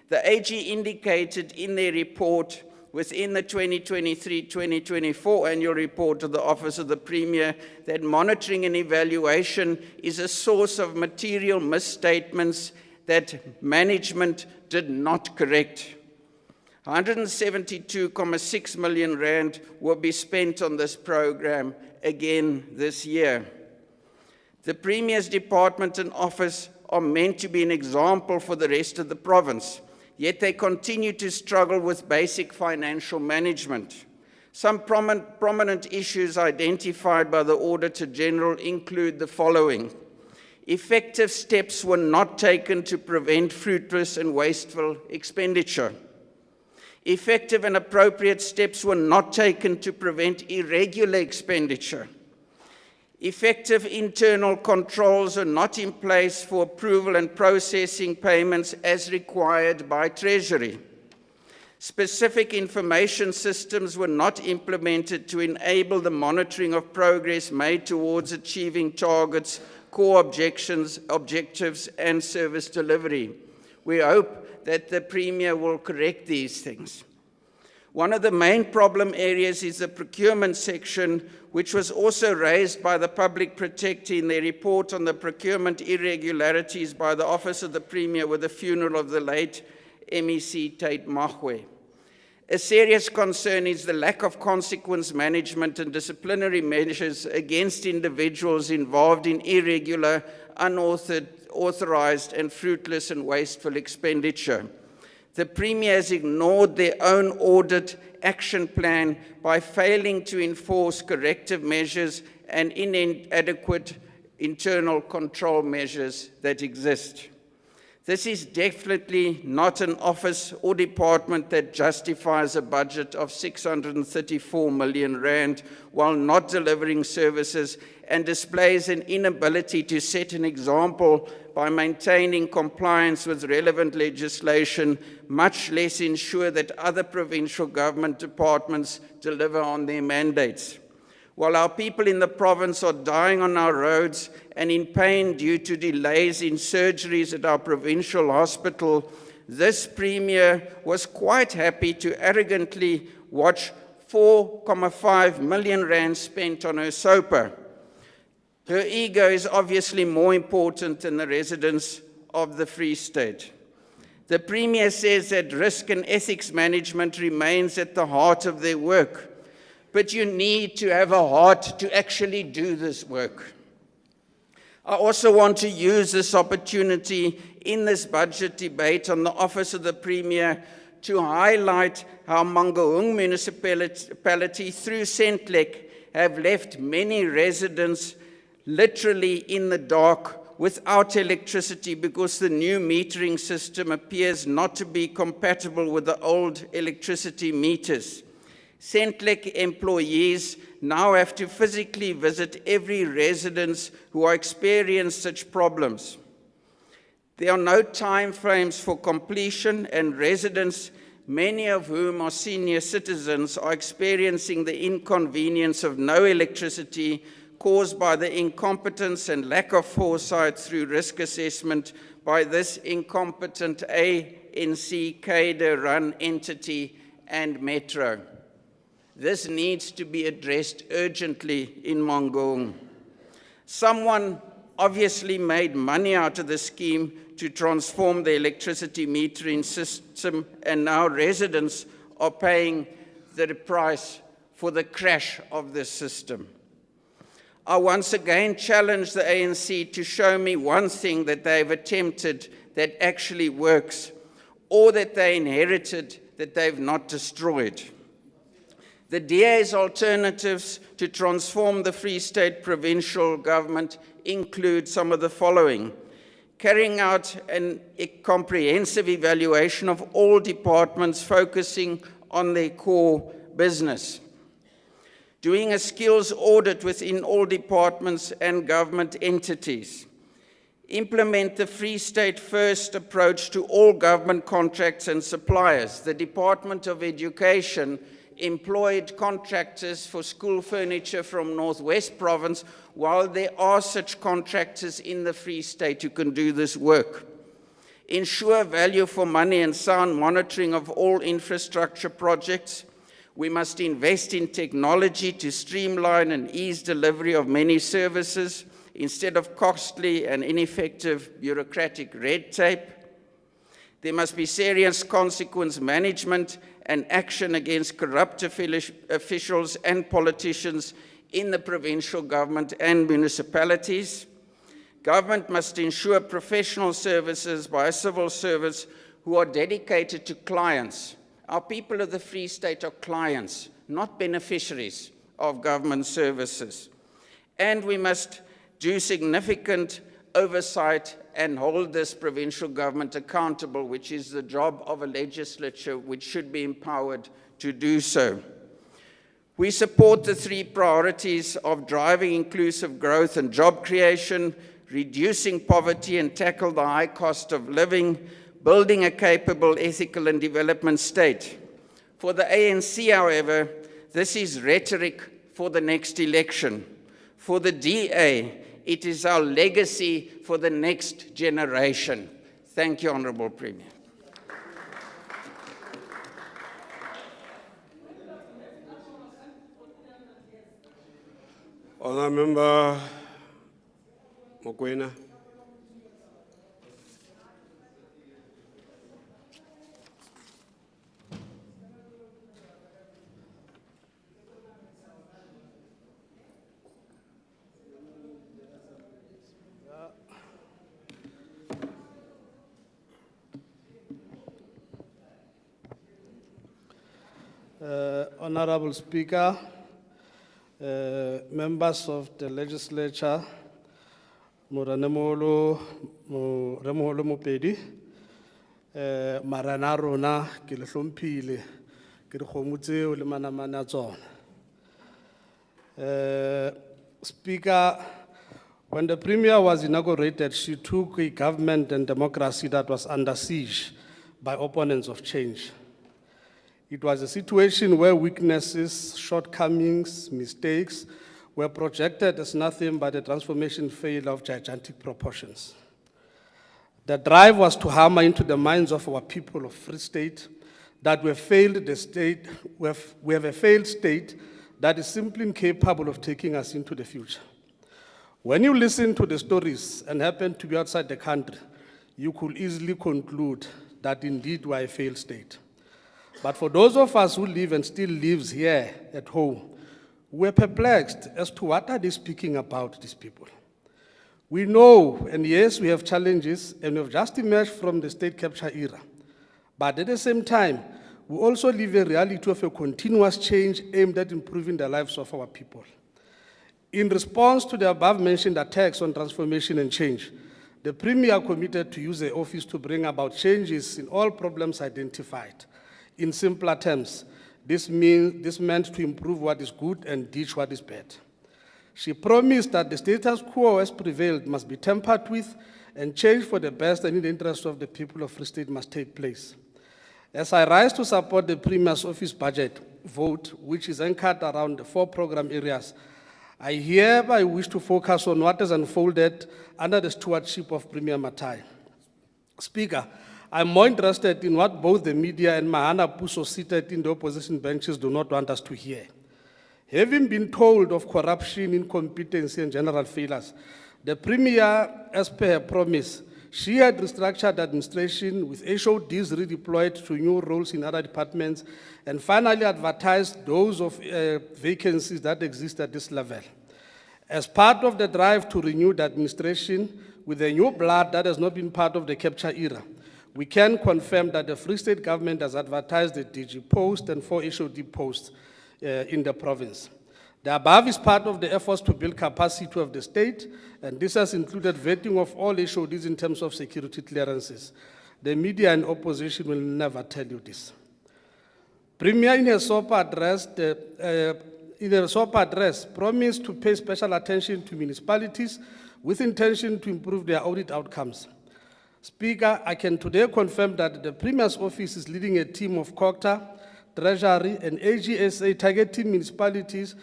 The AG indicated in their report within the 2023-2024 annual report of the Office of the Premier that monitoring and evaluation is a source of material misstatements that management did not correct. 172.6 million rand will be spent on this program again this year. The Premier's department and office are meant to be an example for the rest of the province, yet they continue to struggle with basic financial management. Some prominent issues identified by the Auditor General include the following. Effective steps were not taken to prevent fruitless and wasteful expenditure. Effective and appropriate steps were not taken to prevent irregular expenditure. Effective internal controls are not in place for approval and processing payments as required by Treasury. Specific information systems were not implemented to enable the monitoring of progress made towards achieving targets, core objectives, and service delivery. We hope that the Premier will correct these things. One of the main problem areas is the procurement section, which was also raised by the Public Protector in their report on the procurement irregularities by the Office of the Premier with the funeral of the late MEC Tate Mahwe. A serious concern is the lack of consequence management and disciplinary measures against individuals involved in irregular, unauthorized, and fruitless and wasteful expenditure. The Premier has ignored their own audit action plan by failing to enforce corrective measures and inadequate internal control measures that exist. This is definitely not an office or department that justifies a budget of 634 million rand while not delivering services and displays an inability to set an example by maintaining compliance with relevant legislation, much less ensure that other provincial government departments deliver on their mandates. While our people in the province are dying on our roads and in pain due to delays in surgeries at our provincial hospital, this Premier was quite happy to arrogantly watch 4.5 million rand spent on her SOPA. Her ego is obviously more important than the residents of the Free State. The Premier says that risk and ethics management remains at the heart of their work. But you need to have a heart to actually do this work. I also want to use this opportunity in this budget debate on the Office of the Premier to highlight how Mangaung municipality through Sentlek have left many residents literally in the dark without electricity because the new metering system appears not to be compatible with the old electricity meters. Centlec employees now have to physically visit every residence who are experiencing such problems. There are no time frames for completion, and residents, many of whom are senior citizens, are experiencing the inconvenience of no electricity caused by the incompetence and lack of foresight through risk assessment by this incompetent ANC cadre-run entity and Metro. This needs to be addressed urgently in Mangaung. Someone obviously made money out of the scheme to transform the electricity metering system, and now residents are paying the price for the crash of this system. I once again challenge the ANC to show me one thing that they've attempted that actually works, or that they inherited that they've not destroyed. The DA's alternatives to transform the Free State provincial government include some of the following: carrying out a comprehensive evaluation of all departments focusing on their core business, doing a skills audit within all departments and government entities, implement the Free State First approach to all government contracts and suppliers. The Department of Education employed contractors for school furniture from Northwest Province, while there are such contractors in the Free State who can do this work. Ensure value for money and sound monitoring of all infrastructure projects. We must invest in technology to streamline and ease delivery of many services instead of costly and ineffective bureaucratic red tape. There must be serious consequence management and action against corrupt officials and politicians in the provincial government and municipalities. Government must ensure professional services by civil servants who are dedicated to clients. Our people of the Free State are clients, not beneficiaries of government services. And we must do significant oversight and hold this provincial government accountable, which is the job of a legislature which should be empowered to do so. We support the three priorities of driving inclusive growth and job creation, reducing poverty and tackle the high cost of living, building a capable, ethical and development state. For the ANC, however, this is rhetoric for the next election. For the DA, it is our legacy for the next generation. Thank you, Honourable Premier. Honourable Member Mokoena. Honorable Speaker, members of the legislature, Moranemolo Mopedi, Marana Rona, ke le hlomphile, ke re kgomo tseo le manamane a tsona. Speaker, when the Premier was inaugurated, she took a government and democracy that was under siege by opponents of change. It was a situation where weaknesses, shortcomings, mistakes were projected as nothing but a transformation failure of gigantic proportions. The drive was to hammer into the minds of our people of Free State that we have a failed state that is simply incapable of taking us into the future. When you listen to the stories and happen to be outside the country, you could easily conclude that indeed we are a failed state. But for those of us who live and still lives here at home, we're perplexed as to what are they speaking about, these people. We know, and yes, we have challenges, and we've just emerged from the state capture era. But at the same time, we also live a reality of a continuous change aimed at improving the lives of our people. In response to the above-mentioned attacks on transformation and change, the Premier committed to use the office to bring about changes in all problems identified. In simpler terms, This meant to improve what is good and ditch what is bad. She promised that the status quo as prevailed must be tampered with and change for the best and in the interest of the people of Free State must take place. As I rise to support the Premier's office budget vote, which is anchored around the 4 program areas, I hereby wish to focus on what has unfolded under the stewardship of Premier Matai. Speaker, I'm more interested in what both the media and Mahana Puso seated in the opposition benches do not want us to hear. Having been told of corruption, incompetency, and general failures, the Premier, as per her promise, she had restructured administration with HODs redeployed to new roles in other departments and finally advertised those of vacancies that exist at this level. As part of the drive to renew the administration with a new blood that has not been part of the capture era, we can confirm that the Free State government has advertised the DG post and 4 HOD posts in the province. The above is part of the efforts to build capacity of the state, and this has included vetting of all HODs in terms of security clearances. The media and opposition will never tell you this. Premier in her SOPA address promised to pay special attention to municipalities with intention to improve their audit outcomes. Speaker, I can today confirm that the Premier's office is leading a team of COCTA, Treasury, and AGSA targeting municipalities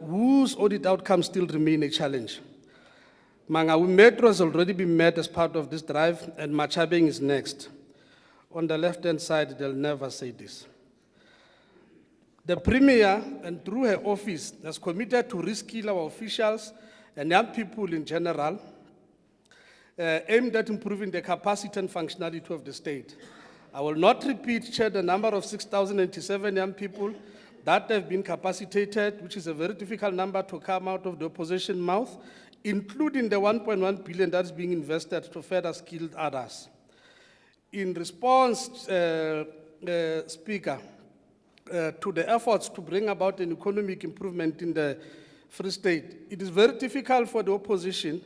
whose audit outcomes still remain a challenge. Mangawi Metro has already been met as part of this drive, and Machabeng is next. On the left-hand side, they'll never say this. The Premier, and through her office, has committed to reskill our officials and young people in general, aimed at improving the capacity and functionality of the state. I will not repeat, Chair, the number of 6,087 young people that have been capacitated, which is a very difficult number to come out of the opposition mouth, including the 1.1 billion that is being invested to further skill others. In response, Speaker, to the efforts to bring about an economic improvement in the Free State, it is very difficult for the opposition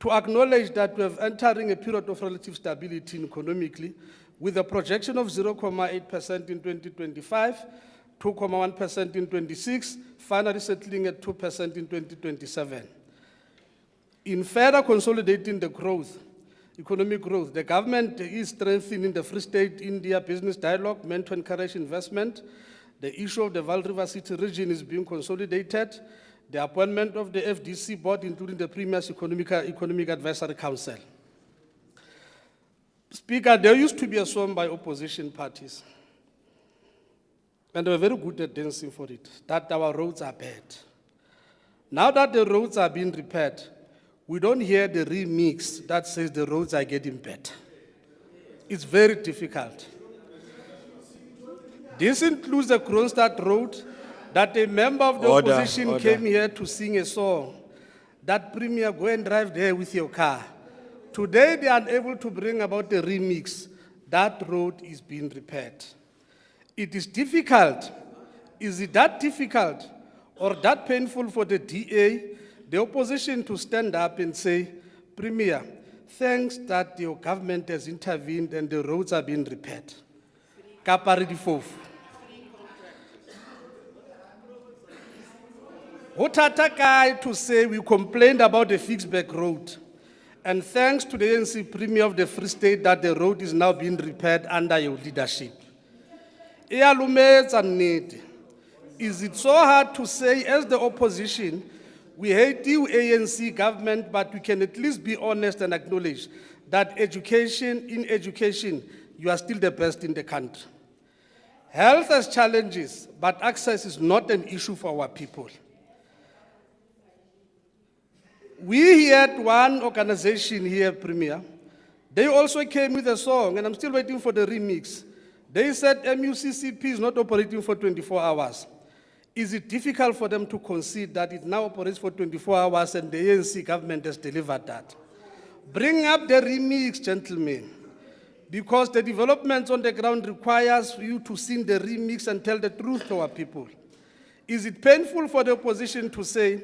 to acknowledge that we are entering a period of relative stability economically, with a projection of 0.8% in 2025, 2.1% in 26, finally settling at 2% in 2027. In further consolidating the growth, economic growth, the government is strengthening the Free State-India business dialogue meant to encourage investment. The issue of the Val River City region is being consolidated. The appointment of the FDC board, including the Premier's Economic Advisory Council. Speaker, there used to be a song by opposition parties, and they were very good at dancing for it, that our roads are bad. Now that the roads are being repaired, we don't hear the remix that says the roads are getting better. It's very difficult. This includes the Kronstadt Road, that a member of the opposition came here to sing a song, that Premier, go and drive there with your car. Today they are unable to bring about the remix. That road is being repaired. It is difficult. Is it that difficult or that painful for the DA, the opposition, to stand up and say, Premier, thanks that your government has intervened and the roads are being repaired? Kapari di fofu. Hotata guy to say we complained about the Fixback Road, and thanks to the ANC Premier of the Free State that the road is now being repaired under your leadership. Is it so hard to say, as the opposition, we hate you ANC government, but we can at least be honest and acknowledge that in education, you are still the best in the country. Health has challenges, but access is not an issue for our people. We had one organization here, Premier. They also came with a song, and I'm still waiting for the remix. They said MUCCP is not operating for 24 hours. Is it difficult for them to concede that it now operates for 24 hours and the ANC government has delivered that? Bring up the remix, gentlemen, because the developments on the ground requires you to sing the remix and tell the truth to our people. Is it painful for the opposition to say,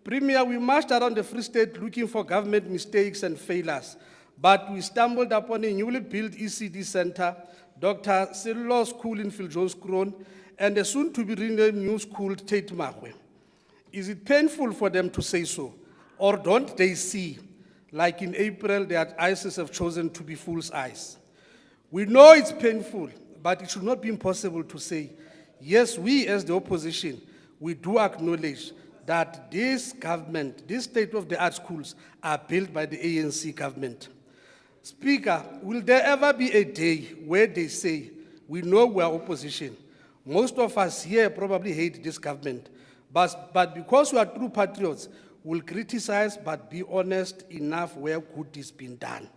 Premier, we marched around the Free State looking for government mistakes and failures, but we stumbled upon a newly built ECD center, Dr. Sello School in Phil Jones Kroon, and a soon-to-be renamed new school, Tate Mahwe. Is it painful for them to say so? Or don't they see, like in April, their eyes have chosen to be fool's eyes? We know it's painful, but it should not be impossible to say, yes, we as the opposition, we do acknowledge that this government, these state-of-the-art schools are built by the ANC government. Speaker, will there ever be a day where they say, we know we are opposition? Most of us here probably hate this government, but because we are true patriots, we'll criticize but be honest enough where good is being done.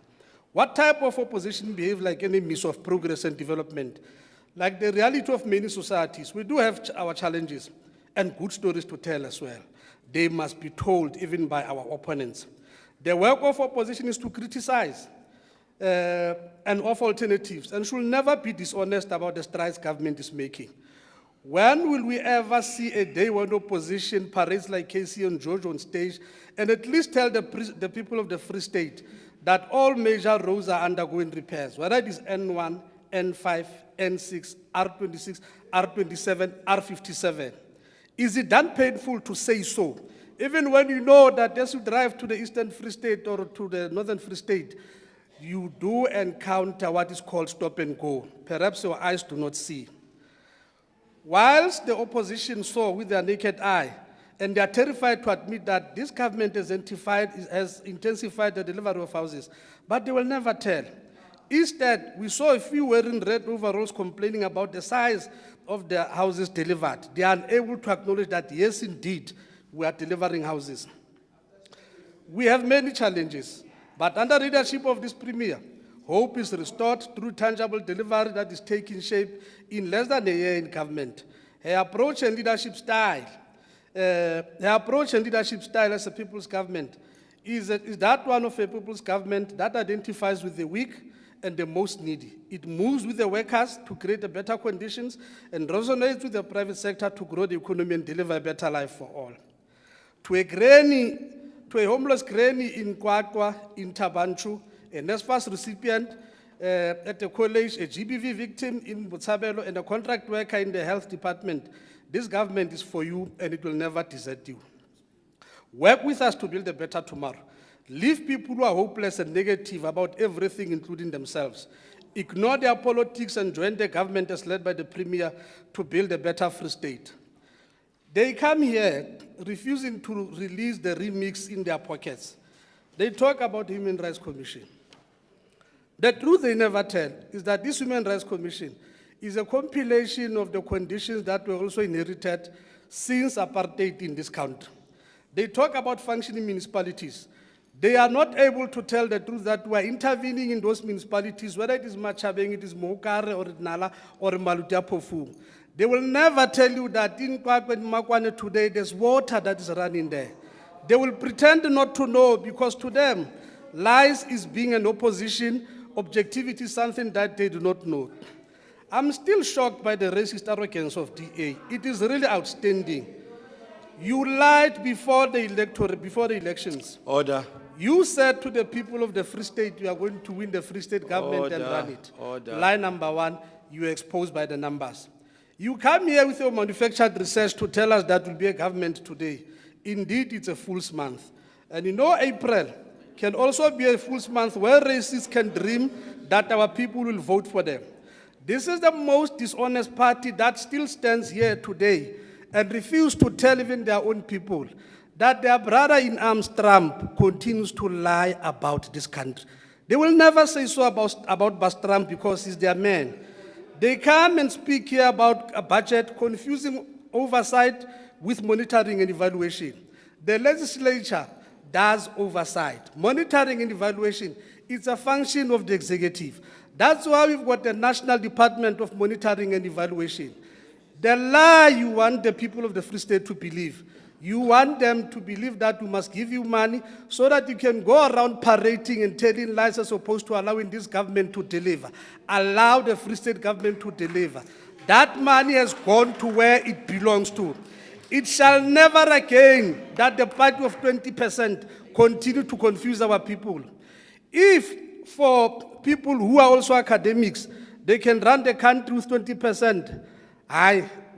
What type of opposition behave like enemies of progress and development? Like the reality of many societies, we do have our challenges and good stories to tell as well. They must be told even by our opponents. The work of opposition is to criticize and offer alternatives and should never be dishonest about the strides government is making. When will we ever see a day when opposition parades like Casey and George on stage and at least tell the people of the Free State that all major roads are undergoing repairs, whether it is N1, N5, N6, R26, R27, R57? Is it that painful to say so? Even when you know that as you drive to the Eastern Free State or to the Northern Free State, you do encounter what is called stop and go. Perhaps your eyes do not see. Whilst the opposition saw with their naked eye, and they are terrified to admit that this government has intensified the delivery of houses, but they will never tell. Instead, we saw a few wearing red overalls complaining about the size of the houses delivered. They are unable to acknowledge that, yes, indeed, we are delivering houses. We have many challenges, but under leadership of this premier, hope is restored through tangible delivery that is taking shape in less than a year in government. Her approach and leadership style as a people's government is that one of a people's government that identifies with the weak and the most needy. It moves with the workers to create better conditions and resonates with the private sector to grow the economy and deliver a better life for all. To a homeless granny in Kwakwa, in Tabanchu, a NSFAS recipient at the college, a GBV victim in Botshabelo, and a contract worker in the health department, this government is for you and it will never desert you. Work with us to build a better tomorrow. Leave people who are hopeless and negative about everything, including themselves. Ignore their politics and join the government as led by the premier to build a better Free State. They come here refusing to release the remix in their pockets. They talk about Human Rights Commission. The truth they never tell is that this Human Rights Commission is a compilation of the conditions that were also inherited since apartheid in this country. They talk about functioning municipalities. They are not able to tell the truth that we are intervening in those municipalities, whether it is Machabeng, it is Mokare, or Nala, or Malutia Pofu. They will never tell you that in Makwane today there's water that is running there. They will pretend not to know because to them, lies is being an opposition, objectivity is something that they do not know. I'm still shocked by the racist arrogance of DA. It is really outstanding. You lied before the elections. Order. You said to the people of the Free State, you are going to win the Free State government and run it. Order. Lie number one, you are exposed by the numbers. You come here with your manufactured research to tell us that will be a government today. Indeed, it's a fool's month. And you know April can also be a fool's month where racists can dream that our people will vote for them. This is the most dishonest party that still stands here today and refuse to tell even their own people that their brother-in-arms Trump continues to lie about this country. They will never say so about Bas Trump because he's their man. They come and speak here about a budget, confusing oversight with monitoring and evaluation. The legislature does oversight. Monitoring and evaluation is a function of the executive. That's why we've got the National Department of Monitoring and Evaluation. The lie you want the people of the Free State to believe. You want them to believe that we must give you money so that you can go around parading and telling lies as opposed to allowing this government to deliver. Allow the Free State government to deliver. That money has gone to where it belongs to. It shall never again that the party of 20% continue to confuse our people. If for people who are also academics, they can run the country with 20%,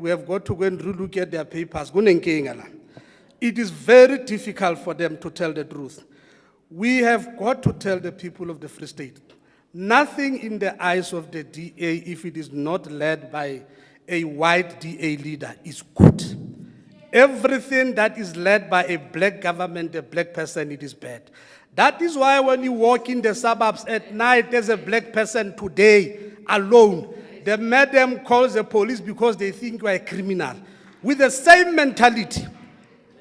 we have got to go and relook at their papers. It is very difficult for them to tell the truth. We have got to tell the people of the Free State, nothing in the eyes of the DA, if it is not led by a white DA leader, is good. Everything that is led by a black government, a black person, it is bad. That is why when you walk in the suburbs at night, there's a black person today alone. The madam calls the police because they think you are a criminal. With the same mentality,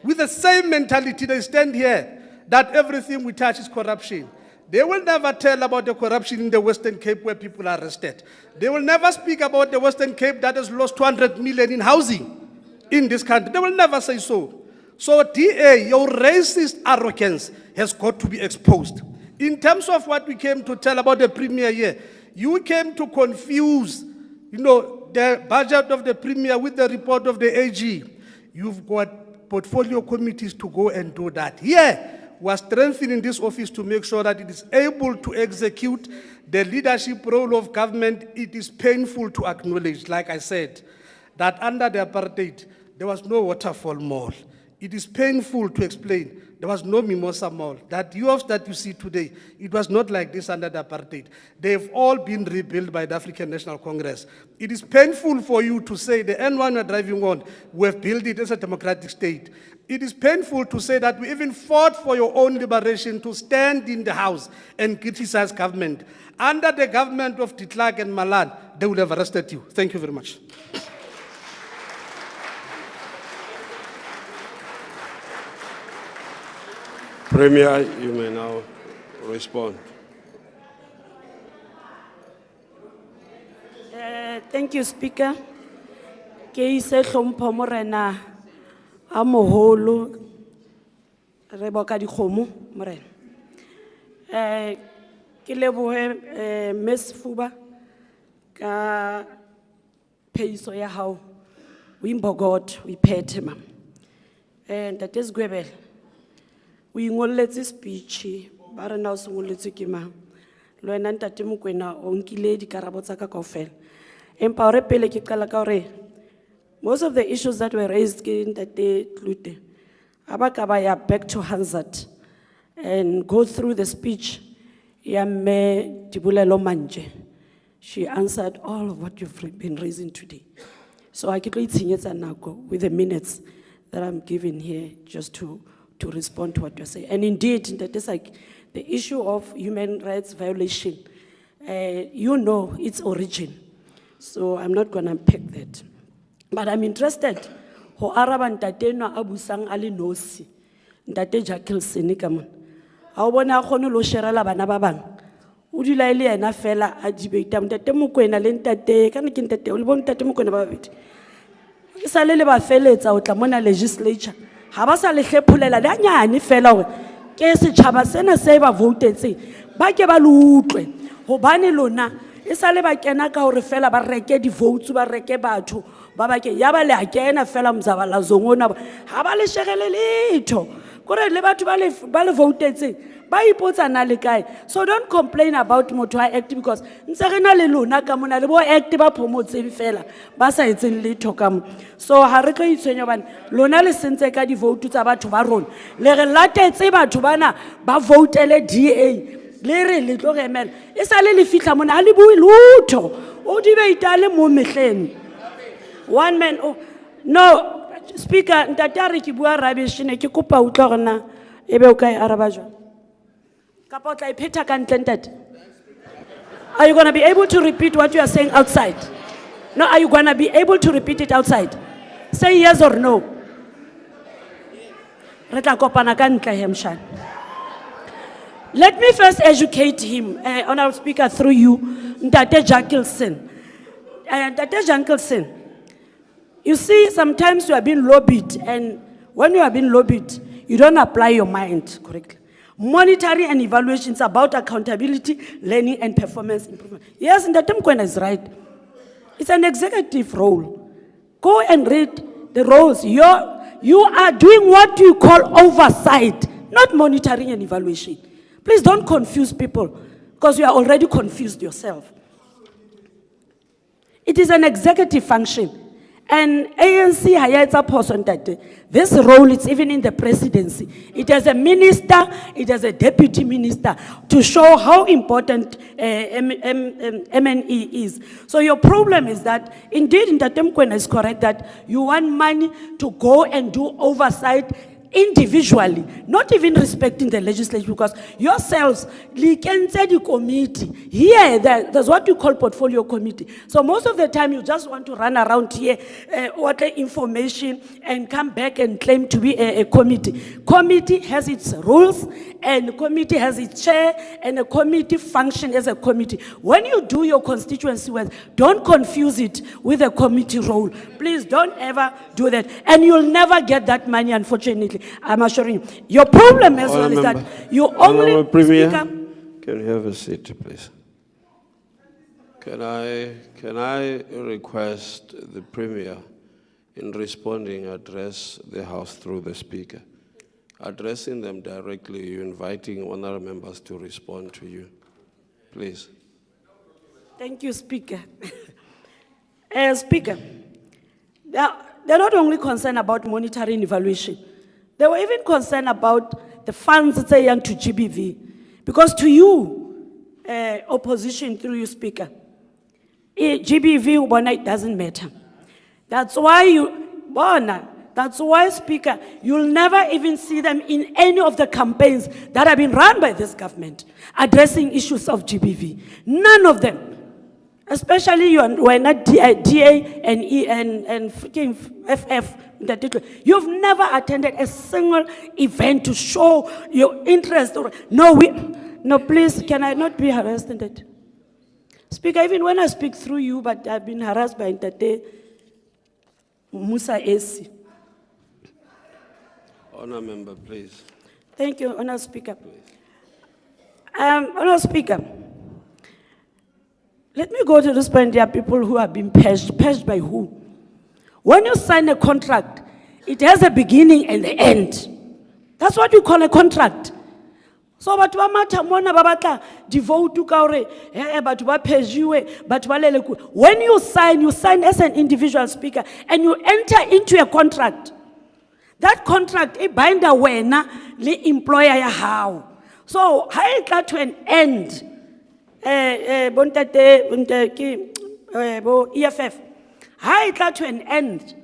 they stand here that everything we touch is corruption. They will never tell about the corruption in the Western Cape where people are arrested. They will never speak about the Western Cape that has lost 200 million in housing in this country. They will never say so. So DA, your racist arrogance has got to be exposed. In terms of what we came to tell about the premier here, you came to confuse, the budget of the premier with the report of the AG. You've got portfolio committees to go and do that. Here, we are strengthening this office to make sure that it is able to execute the leadership role of government. It is painful to acknowledge, like I said, that under the apartheid, there was no Waterfall Mall. It is painful to explain. There was no Mimosa Mall. That youths that you see today, it was not like this under the apartheid. They've all been rebuilt by the African National Congress. It is painful for you to say the N1 you're driving on, we have built it as a democratic state. It is painful to say that we even fought for your own liberation to stand in the house and criticize government. Under the government of de Klerk and Malan, they would have arrested you. Thank you very much. Premier, you may now respond. Thank you, Speaker. Ke ise hlompho morena a moholo re boka dikgomo morena. Ke lebohe Ms. Fuba ka peiso ya hao. O imbogot, o iphethe mama. That is Gwebel. We ngoletse speech, ba re na o se ngoletse ke mang. Le wena ntate Mokoena o nkile dikarabo tsa ka kaofela. Empa o re pele ke qala ka hore most of the issues that were raised ke ntate Tlute aba ka ba ya back to Hansard and go through the speech ya me Dibulelo Manje. She answered all of what you've been raising today. So I can itshenyetsa nako with the minutes that I'm given here just to respond to what you're saying. And indeed, that is like the issue of human rights violation. Its origin. So I'm not going to pick that. But I'm interested. Ho araba ntate no abusang ali nosi. Ntate Jackelson kamon. Ha o bona khone lo sherela bana ba bang. O dula ile yena fela a debate ntate Mokoena le ntate kana ke ntate o le bona ntate Mokoena ba babedi. Ke sa le ba feletsa o tla mona legislature. Ha ba sa le hlepholela le anyane fela hore ke setjhaba sena se ba votetseng ba ke ba lutlwe hobane lona e sa le ba kena ka hore fela ba reke di votes ba reke batho ba ba ke ya ba le a kena fela mzabala zongona ha ba le shegele letho kore le batho ba le votetseng ba ipotsa na le kae. So don't complain about motho a act because ntse re na le lona ka mona le bo act ba promotseng fela ba sa etseng letho ka mo. So ha re ka itshwenya bana lona le sentse ka di vote tsa batho ba rona le re latetse batho bana ba votele DA le re le tlo remela e sa le fihla mona ha le bui lutho o debate le mo mehleng one man no Speaker ntatare ke bua rubbish ne ke kopa utlwa rona ebe o kae araba jwa. Are you going to be able to repeat what you are saying outside? No, are you going to be able to repeat it outside? Say yes or no. Let me first educate him, Honorable Speaker, through you, Ndate Jackelson. Ndate Jackelson, you see, sometimes you are being lobbied, and when you are being lobbied, you don't apply your mind correctly. Monitoring and evaluations about accountability, learning, and performance improvement. Yes, Ndate Mokoena is right. It's an executive role. Go and read the roles. You are doing what you call oversight, not monitoring and evaluation. Please don't confuse people, because you are already confused yourself. It is an executive function. And ANC hayatsa phoso ntate. This role, it's even in the presidency. It has a minister, it has a deputy minister to show how important MNE is. So your problem is that, indeed, Ntate Mkwena is correct that you want money to go and do oversight individually, not even respecting the legislature, because yourselves, the committee, here, there's what you call portfolio committee. So most of the time, you just want to run around here, order information, and come back and claim to be a committee. Committee has its rules, and the committee has its chair, and the committee functions as a committee. When you do your constituency work, don't confuse it with a committee role. Please don't ever do that. And you'll never get that money, unfortunately. I'm assuring you. Your problem as well is that you only... Premier, Speaker, can you have a seat, please? Can I request the Premier, in responding, address the House through the Speaker? Addressing them directly, you're inviting honorable members to respond to you. Please. thank you, Speaker. Speaker, they're not only concerned about monitoring evaluation. They were even concerned about the funds that are to GBV. Because to you, opposition through you, Speaker, GBV, it doesn't matter. That's why, Speaker, you'll never even see them in any of the campaigns that have been run by this government addressing issues of GBV. None of them. Especially when not DA and E and freaking FF. You've never attended a single event to show your interest. No, please, can I not be harassed in that? Speaker, even when I speak through you, but I've been harassed by Ntate Musa Esi. Honour member, please. Thank you, Honour Speaker. Honour Speaker, let me go to this point. There are people who have been paged. Paged by who? When you sign a contract, it has a beginning and the end. That's what we call a contract. So, but when you sign as an individual, Speaker, and you enter into a contract. That contract, it binds away the employer how. So, how it got to an end? EFF. How it got to an end?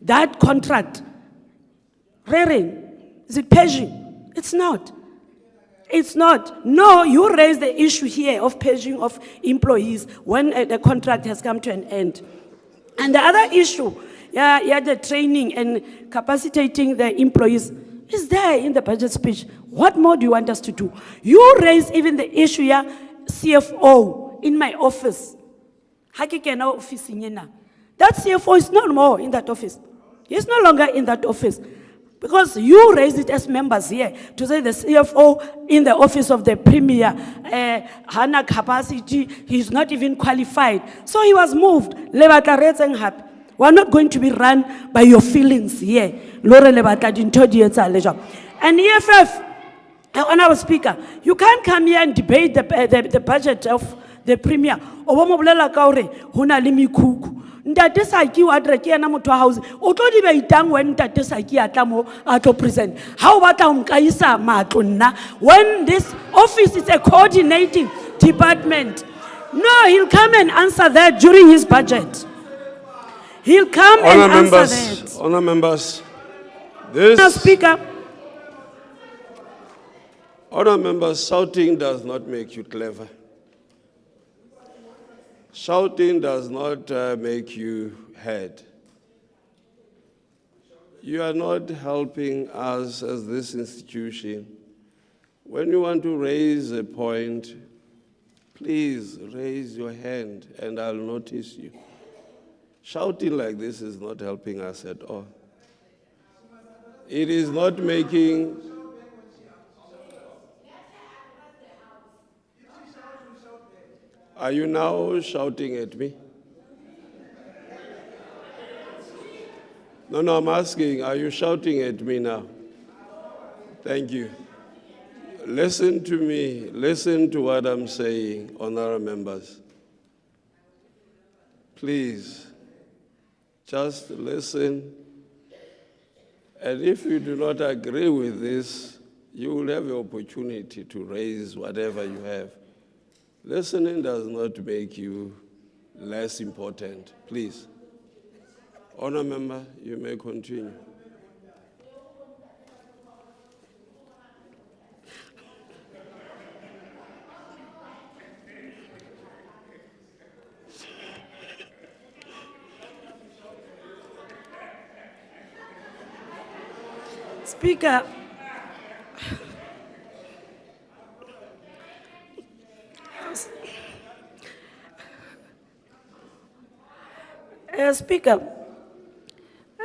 That contract. Is it paging? It's not. It's not. No, you raise the issue here of paging of employees when the contract has come to an end. And the other issue, the training and capacitating the employees is there in the budget speech. What more do you want us to do? You raise even the issue here, CFO in my office. That CFO is no more in that office. He's no longer in that office. Because you raised it as members here to say the CFO in the office of the Premier, Hana capacity, he's not even qualified. So he was moved. We're not going to be run by your feelings here. And EFF, Honourable Speaker, you can't come here and debate the budget of the Premier. Ntate Saki wa adreke yana motho wa house o tlo di ba itang when Ntate Saki atla mo a tlo present how batla o nkaisa matlo nna when this office is a coordinating department. No, he'll come and answer that during his budget. He'll come and answer that. Honour members, Speaker. Honour members, shouting does not make you clever. Shouting does not make you heard. You are not helping us as this institution. When you want to raise a point, please raise your hand and I'll notice you. Shouting like this is not helping us at all. It is not making... Are you now shouting at me? No, I'm asking, are you shouting at me now? Thank you. Listen to me. Listen to what I'm saying, honourable members. Please, Just listen. And if you do not agree with this, you will have the opportunity to raise whatever you have. Listening does not make you less important. Please. Honour member, you may continue. Speaker, Speaker,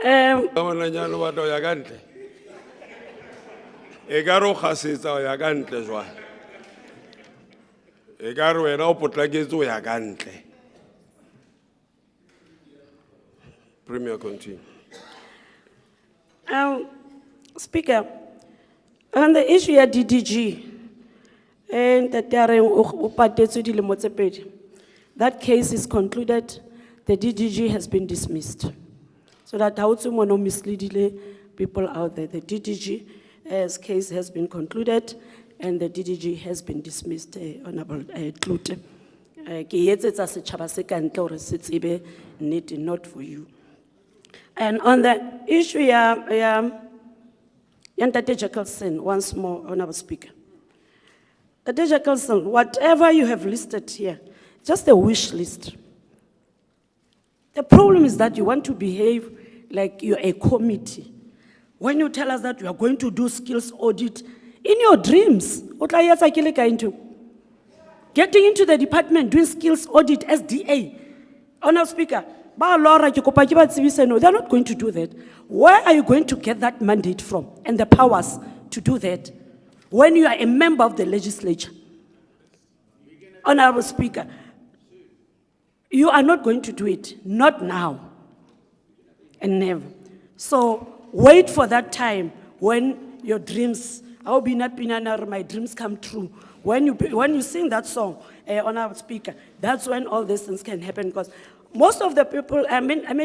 Ngwananyana wa tao ya ka ntle. E ka re o kgasetsa o ya ka ntle jwale. E ka re wena o potlaketse o ya ka ntle. Premier, continue. Speaker, on the issue of DDG, and that case is concluded, the DDG has been dismissed. So that how to mono mislead people out there. The DDG's case has been concluded, and the DDG has been dismissed, Honorable Klute. Not for you. And on the issue, Ntate Jackelson, once more, Honorable Speaker. Ntate Jackelson, whatever you have listed here, just a wish list. The problem is that you want to behave like you're a committee. When you tell us that you are going to do skills audit, in your dreams, getting into the department, doing skills audit, SDA. Honorable Speaker, they're not going to do that. Where are you going to get that mandate from and the powers to do that when you are a member of the legislature? Honorable Speaker, you are not going to do it, not now and never. So wait for that time when your dreams, my dreams come true. When you sing that song, Honorable Speaker, that's when all these things can happen, because most of the people,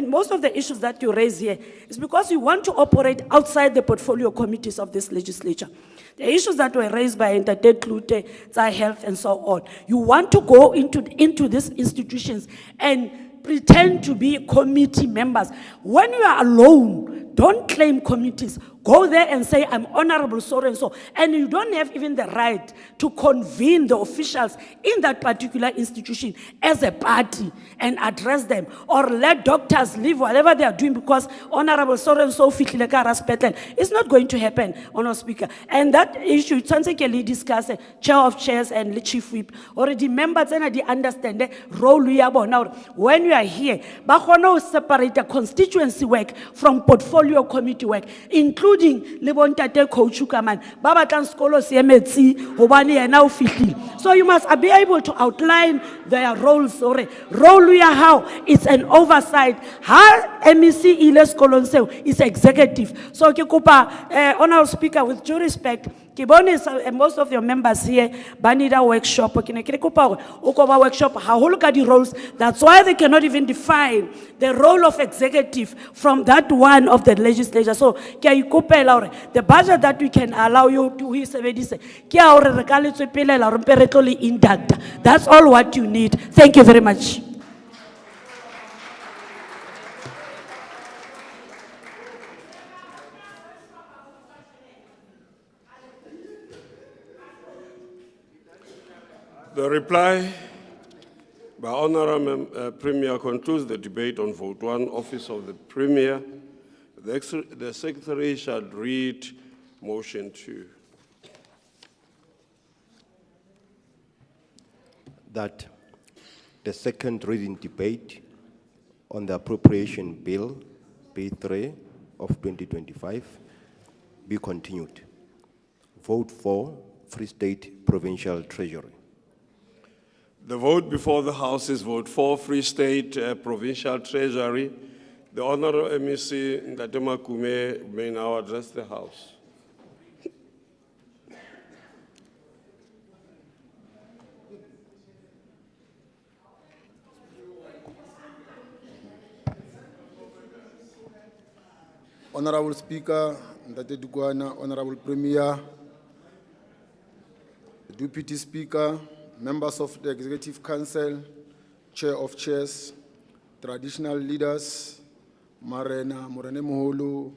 most of the issues that you raise here is because you want to operate outside the portfolio committees of this legislature. The issues that were raised by Ntate Klute, health and so on, you want to go into these institutions and pretend to be committee members. When you are alone, don't claim committees. Go there and say, I'm honorable so-and-so. And you don't have even the right to convene the officials in that particular institution as a party and address them. Or let doctors leave whatever they are doing because honorable so-and-so fitlile ka hara hospital. It's not going to happen, Honorable Speaker. And that issue, tshwanetse discuss chair of chairs and chief whip. Already members they understand the role ya bona. When you are here, ba kgona ho separate the constituency work from portfolio committee work, including le bontate coach Kaman ba batlang skolo se emetsi hobane yena o fihlile. So you must be able to outline their roles. Role ya how it's an oversight. Ha MEC ile skolong seo is executive. So ke kopa Honorable Speaker, with due respect, most of your members here need a workshop. Workshop haholo ka di roles. That's why they cannot even define the role of executive from that one of the legislature. So the budget that we can allow you to induct. That's all what you need. Thank you very much. The reply by Honourable Premier concludes the debate on Vote 1, Office of the Premier. The Secretary shall read motion 2. That the second reading debate on the Appropriation Bill, B3 of 2025, be continued. Vote for Free State Provincial Treasury. The vote before the House is vote for Free State Provincial Treasury. The Honourable MEC Ntate Makume may now address the House. Honorable Speaker, Ndate Dugwana, Honorable Premier, Deputy Speaker, members of the Executive Council, Chair of Chairs, traditional leaders, Marena, Morene Moholo,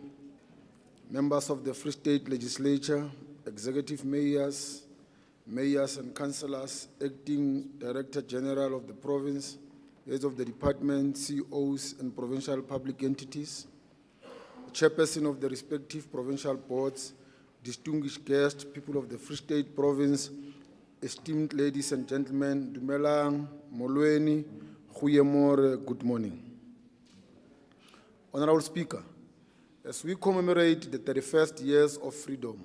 members of the Free State Legislature, executive mayors, mayors and councillors, acting Director General of the province, heads of the department, CEOs and provincial public entities, chairperson of the respective provincial boards, distinguished guests, people of the Free State province, esteemed ladies and gentlemen, Dumelang, Molweni, Khuyemore, good morning. Honorable Speaker, as we commemorate the 31st years of freedom,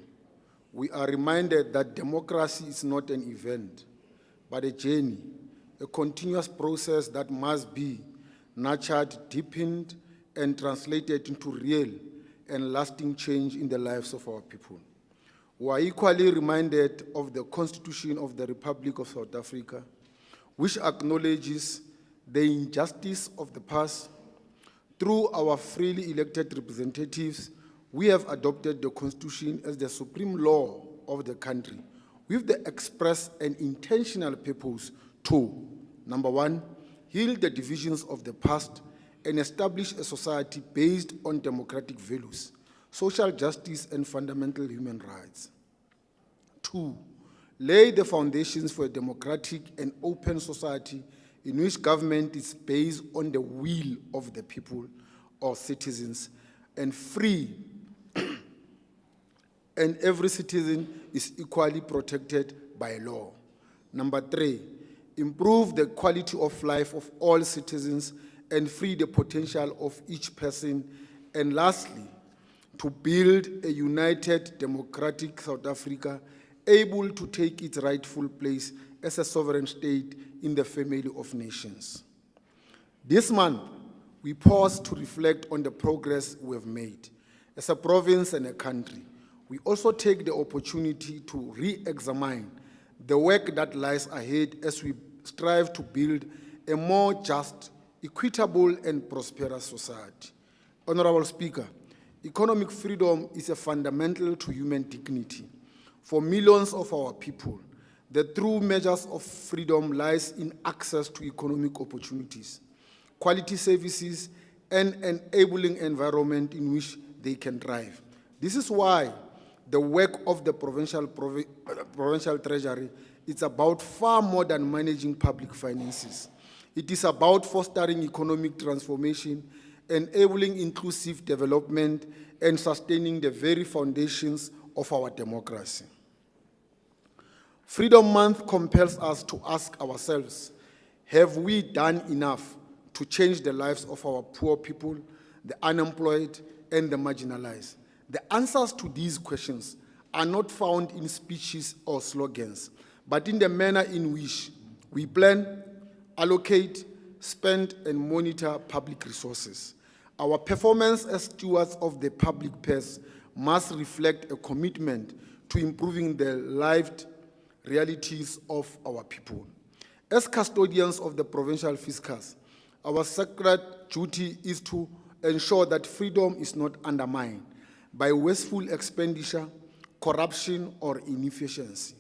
we are reminded that democracy is not an event, but a journey, a continuous process that must be nurtured, deepened, and translated into real and lasting change in the lives of our people. We are equally reminded of the Constitution of the Republic of South Africa, which acknowledges the injustice of the past. Through our freely elected representatives, we have adopted the Constitution as the supreme law of the country, with the express and intentional purpose to, number one, heal the divisions of the past and establish a society based on democratic values, social justice, and fundamental human rights. Two, lay the foundations for a democratic and open society in which government is based on the will of the people or citizens and free, and every citizen is equally protected by law. Number three, improve the quality of life of all citizens and free the potential of each person. And lastly, to build a united, democratic South Africa able to take its rightful place as a sovereign state in the family of nations. This month, we pause to reflect on the progress we have made. As a province and a country, we also take the opportunity to re-examine the work that lies ahead as we strive to build a more just, equitable, and prosperous society. Honorable Speaker, economic freedom is a fundamental to human dignity. For millions of our people, the true measures of freedom lies in access to economic opportunities, quality services, and an enabling environment in which they can thrive. This is why the work of the provincial treasury is about far more than managing public finances. It is about fostering economic transformation, enabling inclusive development, and sustaining the very foundations of our democracy. Freedom Month compels us to ask ourselves, have we done enough to change the lives of our poor people, the unemployed, and the marginalized? The answers to these questions are not found in speeches or slogans, but in the manner in which we plan, allocate, spend, and monitor public resources. Our performance as stewards of the public purse must reflect a commitment to improving the lived realities of our people. As custodians of the provincial fiscus, our sacred duty is to ensure that freedom is not undermined by wasteful expenditure, corruption, or inefficiency.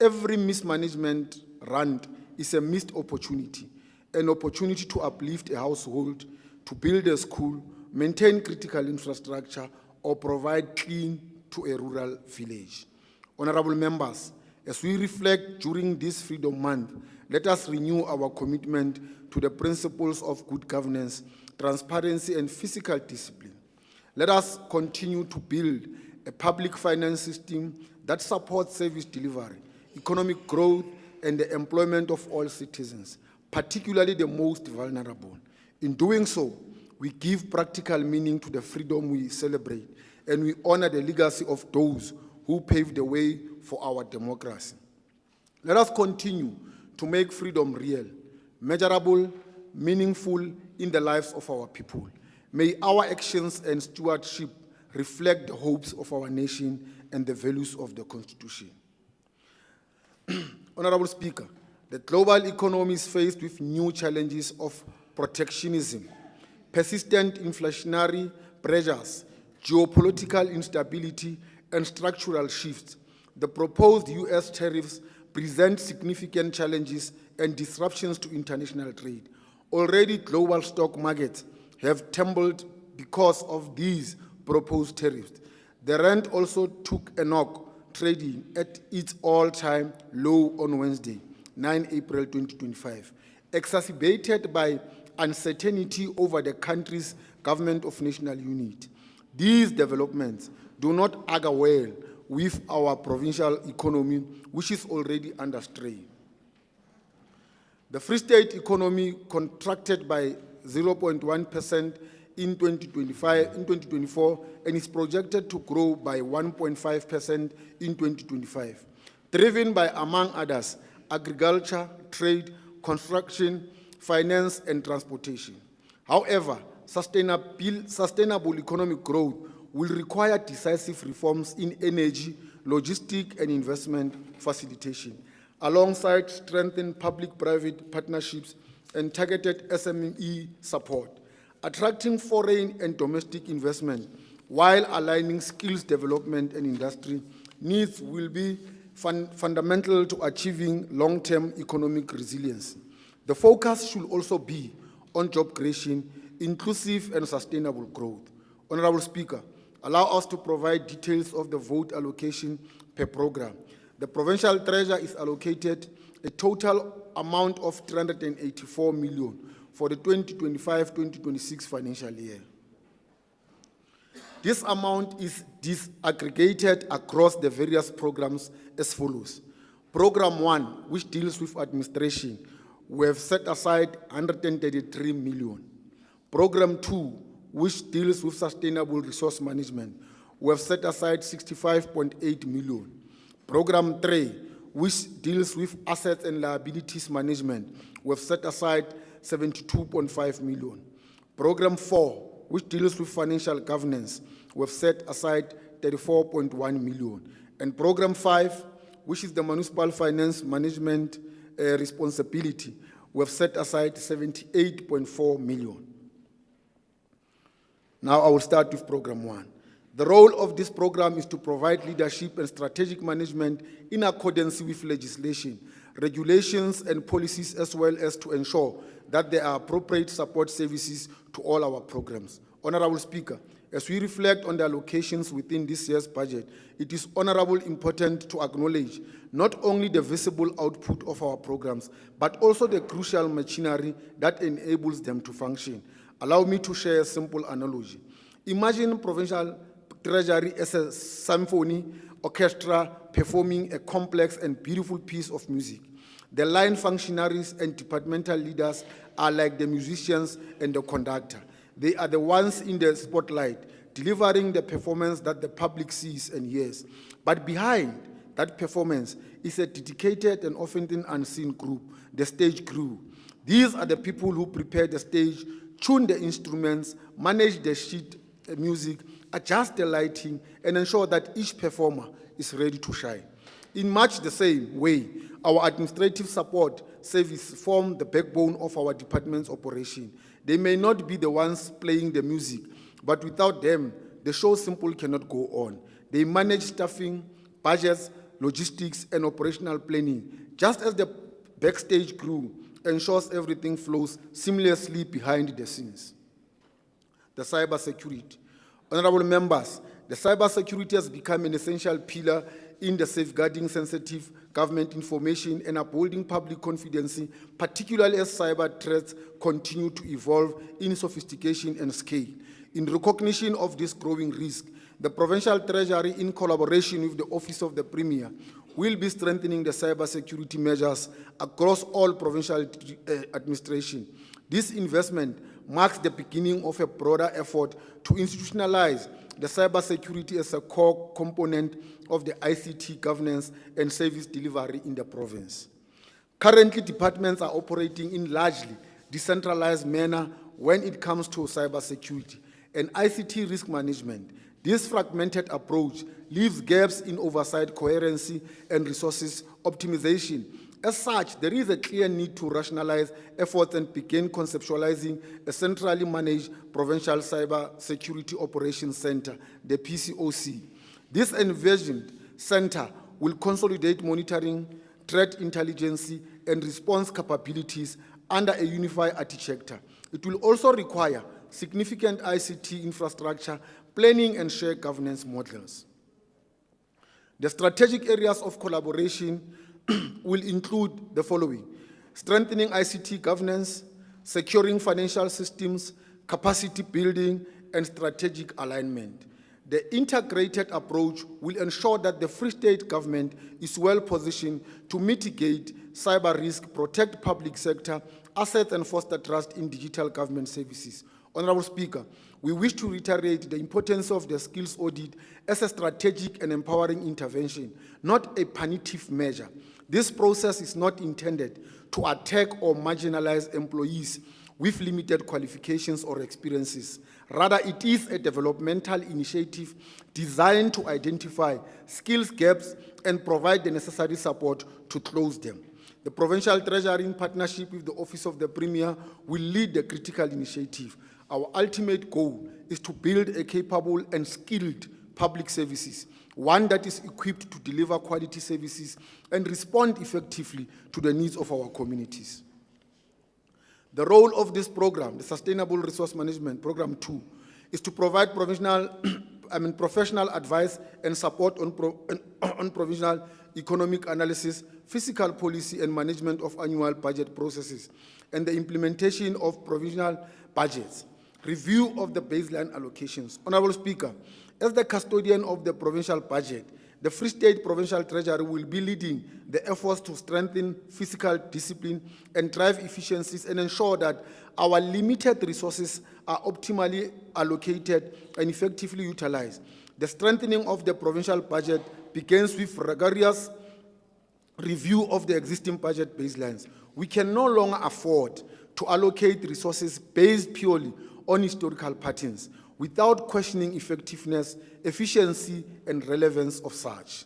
Every mismanagement rant is a missed opportunity, an opportunity to uplift a household, to build a school, maintain critical infrastructure, or provide clean to a rural village. Honorable members, as we reflect during this Freedom Month, let us renew our commitment to the principles of good governance, transparency, and fiscal discipline. Let us continue to build a public finance system that supports service delivery, economic growth, and the employment of all citizens, particularly the most vulnerable. In doing so, we give practical meaning to the freedom we celebrate, and we honor the legacy of those who paved the way for our democracy. Let us continue to make freedom real, measurable, meaningful in the lives of our people. May our actions and stewardship reflect the hopes of our nation and the values of the Constitution. Honorable Speaker, the global economy is faced with new challenges of protectionism, persistent inflationary pressures, geopolitical instability, and structural shifts. The proposed US tariffs present significant challenges and disruptions to international trade. Already, global stock markets have tumbled because of these proposed tariffs. The rand also took a knock, trading at its all-time low on Wednesday, 9 April 2025, exacerbated by uncertainty over the country's government of national unity. These developments do not augur well with our provincial economy, which is already under strain. The Free State economy contracted by 0.1% in 2024 and is projected to grow by 1.5% in 2025, driven by, among others, agriculture, trade, construction, finance, and transportation. However, sustainable economic growth will require decisive reforms in energy, logistics, and investment facilitation, alongside strengthened public-private partnerships and targeted SME support, attracting foreign and domestic investment, while aligning skills development and industry needs will be fundamental to achieving long-term economic resilience. The focus should also be on job creation, inclusive and sustainable growth. Honorable Speaker, allow us to provide details of the vote allocation per program. The provincial treasurer is allocated a total amount of 384 million for the 2025-2026 financial year. This amount is disaggregated across the various programs as follows. Program 1, which deals with administration, we have set aside 133 million. Program 2, which deals with sustainable resource management, we have set aside 65.8 million. Program 3, which deals with assets and liabilities management, we have set aside 72.5 million. Program 4, which deals with financial governance, we have set aside 34.1 million. And Program 5, which is the municipal finance management responsibility, we have set aside 78.4 million. Now I will start with Program 1. The role of this program is to provide leadership and strategic management in accordance with legislation, regulations, and policies, as well as to ensure that there are appropriate support services to all our programs. Honorable Speaker, as we reflect on the allocations within this year's budget, it is important to acknowledge not only the visible output of our programs, but also the crucial machinery that enables them to function. Allow me to share a simple analogy. Imagine provincial treasury as a symphony orchestra performing a complex and beautiful piece of music. The line functionaries and departmental leaders are like the musicians and the conductor. They are the ones in the spotlight, delivering the performance that the public sees and hears. But behind that performance is a dedicated and often unseen group, the stage crew. These are the people who prepare the stage, tune the instruments, manage the sheet music, adjust the lighting, and ensure that each performer is ready to shine. In much the same way, our administrative support service form the backbone of our department's operation. They may not be the ones playing the music, but without them, the show simply cannot go on. They manage staffing, budgets, logistics, and operational planning, just as the backstage crew ensures everything flows seamlessly behind the scenes. The cybersecurity. Honorable members, the cybersecurity has become an essential pillar in the safeguarding sensitive government information and upholding public confidence, particularly as cyber threats continue to evolve in sophistication and scale. In recognition of this growing risk, the Provincial Treasury, in collaboration with the Office of the Premier, will be strengthening the cybersecurity measures across all provincial administration. This investment marks the beginning of a broader effort to institutionalize the cybersecurity as a core component of the ICT governance and service delivery in the province. Currently, departments are operating in largely decentralized manner when it comes to cybersecurity and ICT risk management. This fragmented approach leaves gaps in oversight, coherency, and resources optimization, As such, there is a clear need to rationalize efforts and begin conceptualizing a centrally managed Provincial Cyber Security Operations Center, the PCOC. This envisioned center will consolidate monitoring, threat intelligence, and response capabilities under a unified architecture. It will also require significant ICT infrastructure, planning, and shared governance models. The strategic areas of collaboration will include the following: strengthening ICT governance, securing financial systems, capacity building, and strategic alignment. The integrated approach will ensure that the Free State government is well positioned to mitigate cyber risk, protect public sector assets, and foster trust in digital government services. Honorable Speaker, we wish to reiterate the importance of the skills audit as a strategic and empowering intervention, not a punitive measure. This process is not intended to attack or marginalize employees with limited qualifications or experiences. Rather, it is a developmental initiative designed to identify skills gaps and provide the necessary support to close them. The Provincial Treasury, in partnership with the Office of the Premier, will lead the critical initiative. Our ultimate goal is to build a capable and skilled public services, one that is equipped to deliver quality services and respond effectively to the needs of our communities. The role of this program, the Sustainable Resource Management Program 2, is to provide professional advice and support on provincial economic analysis, fiscal policy, and management of annual budget processes, and the implementation of provincial budgets. Review of the baseline allocations. Honorable Speaker, as the custodian of the provincial budget, the Free State Provincial Treasury will be leading the efforts to strengthen fiscal discipline and drive efficiencies and ensure that our limited resources are optimally allocated and effectively utilized. The strengthening of the provincial budget begins with rigorous review of the existing budget baselines. We can no longer afford to allocate resources based purely on historical patterns without questioning effectiveness, efficiency, and relevance of such.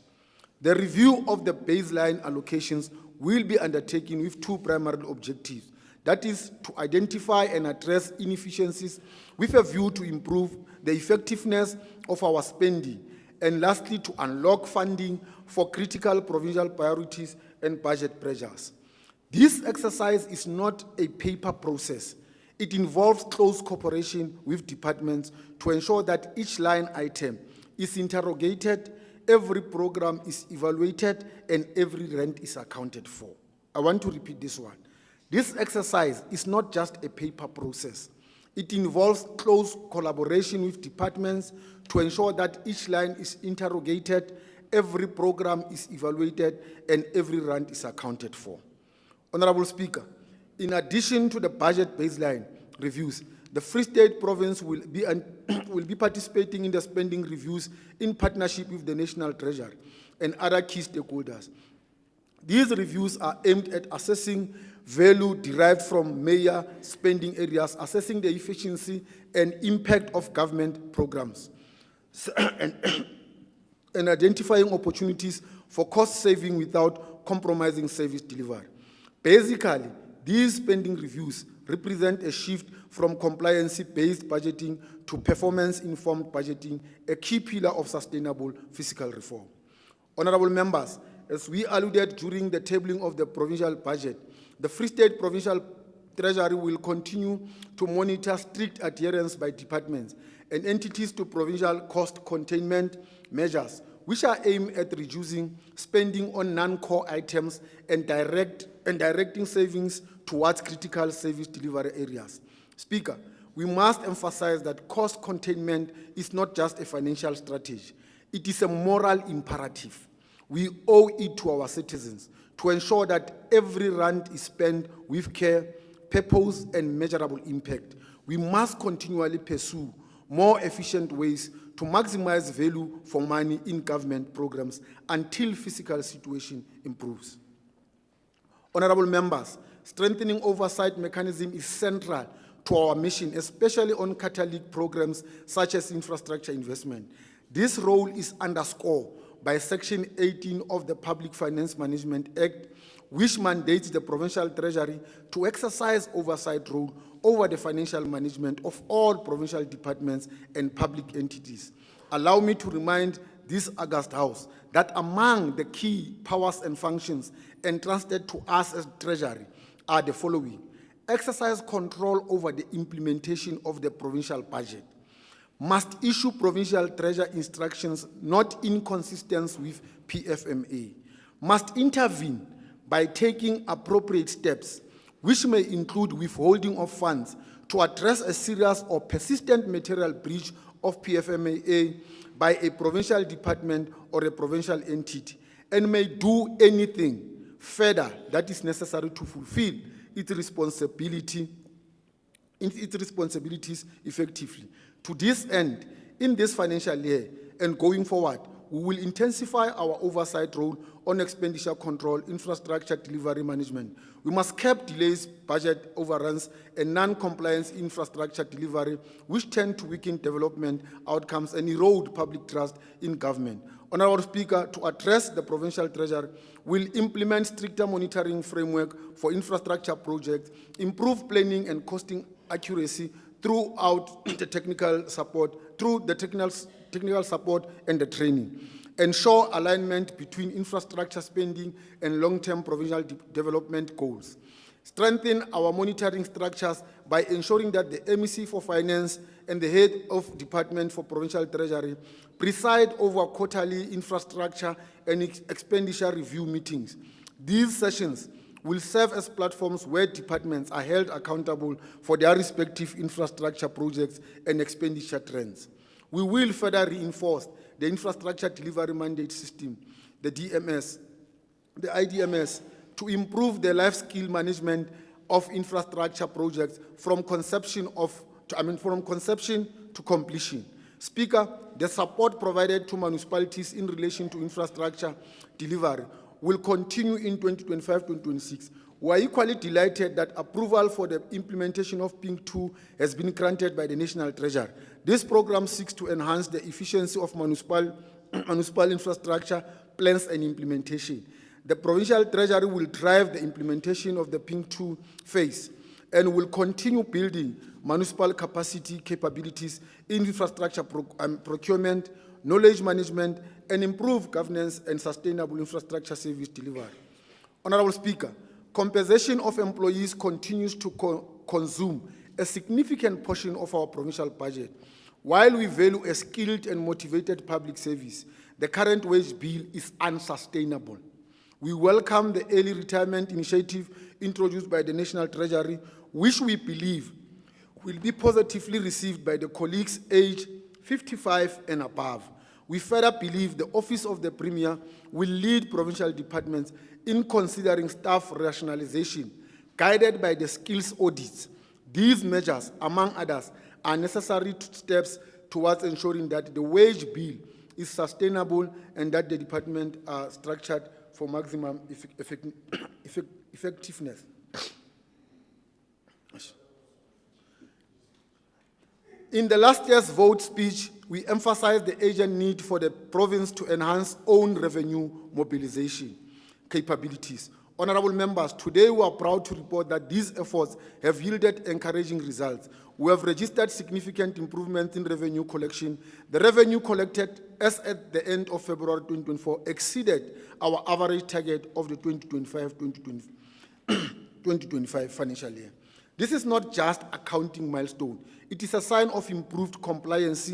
The review of the baseline allocations will be undertaken with two primary objectives. That is, to identify and address inefficiencies with a view to improve the effectiveness of our spending, and lastly, to unlock funding for critical provincial priorities and budget pressures. This exercise is not a paper process. It involves close cooperation with departments to ensure that each line item is interrogated, every program is evaluated, and every rent is accounted for. I want to repeat this one. This exercise is not just a paper process. It involves close collaboration with departments to ensure that each line is interrogated, every program is evaluated, and every rent is accounted for. Honorable Speaker, in addition to the budget baseline reviews, the Free State Province will be participating in the spending reviews in partnership with the National Treasury and other key stakeholders. These reviews are aimed at assessing value derived from major spending areas, assessing the efficiency and impact of government programs, and identifying opportunities for cost saving without compromising service delivery. Basically, these spending reviews represent a shift from compliance-based budgeting to performance-informed budgeting, a key pillar of sustainable fiscal reform. Honorable members, as we alluded during the tabling of the provincial budget, the Free State Provincial Treasury will continue to monitor strict adherence by departments and entities to provincial cost containment measures, which are aimed at reducing spending on non-core items and directing savings towards critical service delivery areas. Speaker, we must emphasize that cost containment is not just a financial strategy. It is a moral imperative. We owe it to our citizens to ensure that every rand is spent with care, purpose, and measurable impact. We must continually pursue more efficient ways to maximize value for money in government programs until fiscal situation improves. Honorable members, strengthening oversight mechanism is central to our mission, especially on catalytic programs such as infrastructure investment. This role is underscored by Section 18 of the Public Finance Management Act, which mandates the provincial treasury to exercise oversight role over the financial management of all provincial departments and public entities. Allow me to remind this august House that among the key powers and functions entrusted to us as treasury are the following: exercise control over the implementation of the provincial budget, must issue provincial treasury instructions not inconsistent with PFMA, must intervene by taking appropriate steps, which may include withholding of funds to address a serious or persistent material breach of PFMA by a provincial department or a provincial entity, and may do anything further that is necessary to fulfill its responsibilities effectively. To this end, in this financial year and going forward, we will intensify our oversight role on expenditure control, infrastructure delivery management. We must cap delays, budget overruns, and non-compliance infrastructure delivery, which tend to weaken development outcomes and erode public trust in government. Honorable Speaker, to address the provincial treasury, will implement stricter monitoring framework for infrastructure projects, improve planning and costing accuracy throughout the technical support, technical support and the training. Ensure alignment between infrastructure spending and long-term provincial development goals. Strengthen our monitoring structures by ensuring that the MEC for Finance and the head of Department for Provincial Treasury preside over quarterly infrastructure and expenditure review meetings. These sessions will serve as platforms where departments are held accountable for their respective infrastructure projects and expenditure trends. We will further reinforce the infrastructure delivery mandate system, the DMS, the IDMS, to improve the life skill management of infrastructure projects from conception to completion. Speaker, the support provided to municipalities in relation to infrastructure delivery will continue in 2025-2026. We are equally delighted that approval for the implementation of PING 2 has been granted by the National Treasury. This program seeks to enhance the efficiency of municipal infrastructure plans and implementation. The Provincial Treasury will drive the implementation of the PING 2 phase and will continue building municipal capabilities in infrastructure procurement, knowledge management, and improve governance and sustainable infrastructure service delivery. Honorable Speaker, compensation of employees continues to consume a significant portion of our provincial budget. While we value a skilled and motivated public service, the current wage bill is unsustainable. We welcome the early retirement initiative introduced by the National Treasury, which we believe will be positively received by the colleagues aged 55 and above. We further believe the Office of the Premier will lead provincial departments in considering staff rationalization, guided by the skills audits. These measures, among others, are necessary steps towards ensuring that the wage bill is sustainable and that the department are structured for maximum effectiveness. In the last year's vote speech, we emphasized the urgent need for the province to enhance own revenue mobilization capabilities. Honorable members, today we are proud to report that these efforts have yielded encouraging results. We have registered significant improvements in revenue collection. The revenue collected as at the end of February 2024 exceeded our average target of the 2025 financial year. This is not just a counting milestone. It is a sign of improved compliance,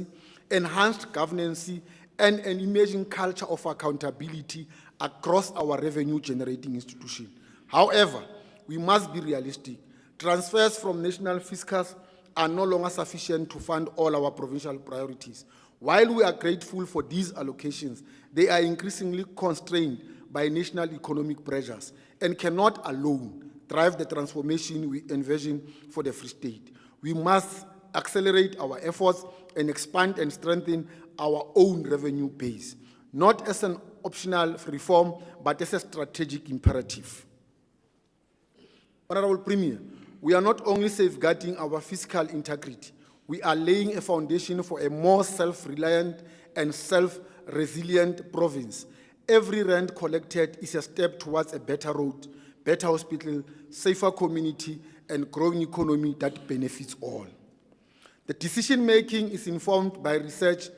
enhanced governance, and an emerging culture of accountability across our revenue-generating institutions. However, we must be realistic. Transfers from national fiscus are no longer sufficient to fund all our provincial priorities. While we are grateful for these allocations, they are increasingly constrained by national economic pressures and cannot alone drive the transformation we envision for the Free State. We must accelerate our efforts and expand and strengthen our own revenue base, not as an optional reform, but as a strategic imperative. Honorable Premier, we are not only safeguarding our fiscal integrity, we are laying a foundation for a more self-reliant and self-resilient province. Every rand collected is a step towards a better road better hospital, safer community, and growing economy that benefits all. The decision-making is informed by research,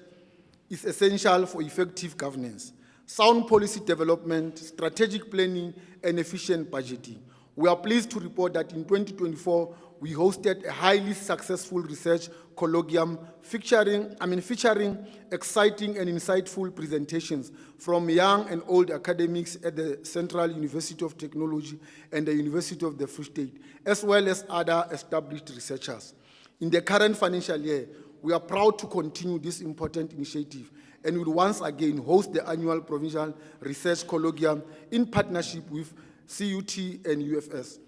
is essential for effective governance, sound policy development, strategic planning, and efficient budgeting. We are pleased to report that in 2024, we hosted a highly successful research colloquium featuring exciting and insightful presentations from young and old academics at the Central University of Technology and the University of the Free State, as well as other established researchers. In the current financial year, we are proud to continue this important initiative and will once again host the annual Provincial Research Colloquium in partnership with CUT and UFS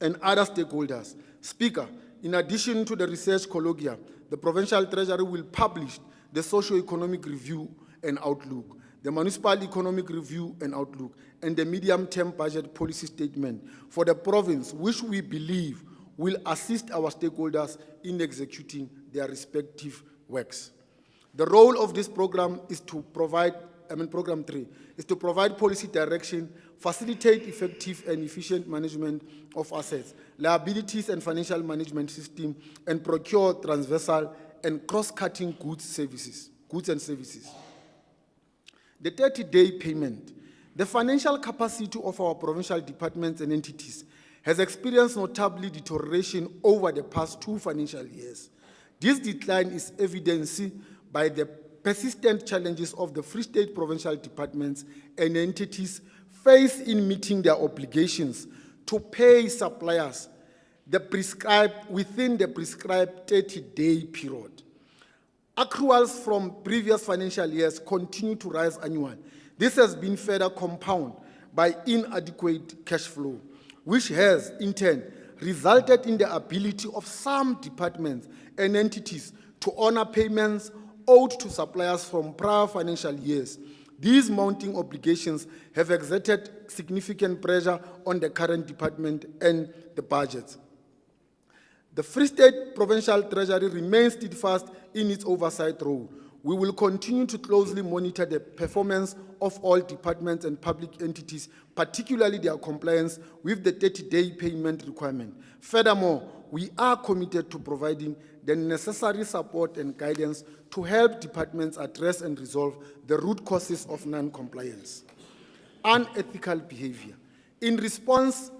and other stakeholders. Speaker, in addition to the research colloquium, the Provincial Treasury will publish the Socio-Economic Review and Outlook, the Municipal Economic Review and Outlook, and the Medium-Term Budget Policy Statement for the province, which we believe will assist our stakeholders in executing their respective works. The role of this program is to provide, Program 3, is to provide policy direction, facilitate effective and efficient management of assets, liabilities and financial management system, and procure transversal and cross-cutting goods and services. The 30-day payment. The financial capacity of our provincial departments and entities has experienced notably deterioration over the past 2 financial years. This decline is evidenced by the persistent challenges of the Free State provincial departments and entities face in meeting their obligations to pay suppliers within the prescribed 30-day period. Accruals from previous financial years continue to rise annually. This has been further compounded by inadequate cash flow, which has, in turn, resulted in the ability of some departments and entities to honor payments owed to suppliers from prior financial years. These mounting obligations have exerted significant pressure on the current department and the budgets. The Free State Provincial Treasury remains steadfast in its oversight role. We will continue to closely monitor the performance of all departments and public entities, particularly their compliance with the 30-day payment requirement. Furthermore, we are committed to providing the necessary support and guidance to help departments address and resolve the root causes of non-compliance. Unethical behavior. In response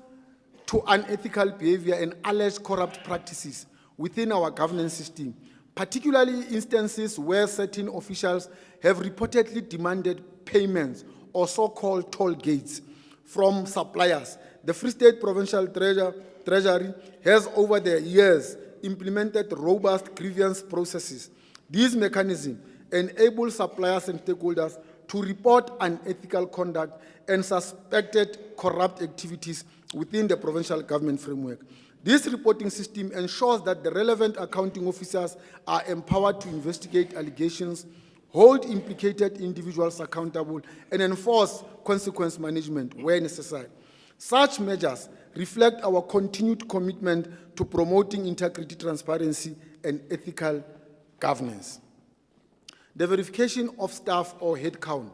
to unethical behavior and alleged corrupt practices within our governance system, particularly instances where certain officials have reportedly demanded payments or so-called toll gates from suppliers, the Free State Provincial Treasury has over the years implemented robust grievance processes. These mechanisms enable suppliers and stakeholders to report unethical conduct and suspected corrupt activities within the provincial government framework. This reporting system ensures that the relevant accounting officers are empowered to investigate allegations, hold implicated individuals accountable, and enforce consequence management where necessary. Such measures reflect our continued commitment to promoting integrity, transparency, and ethical governance. The verification of staff or headcount.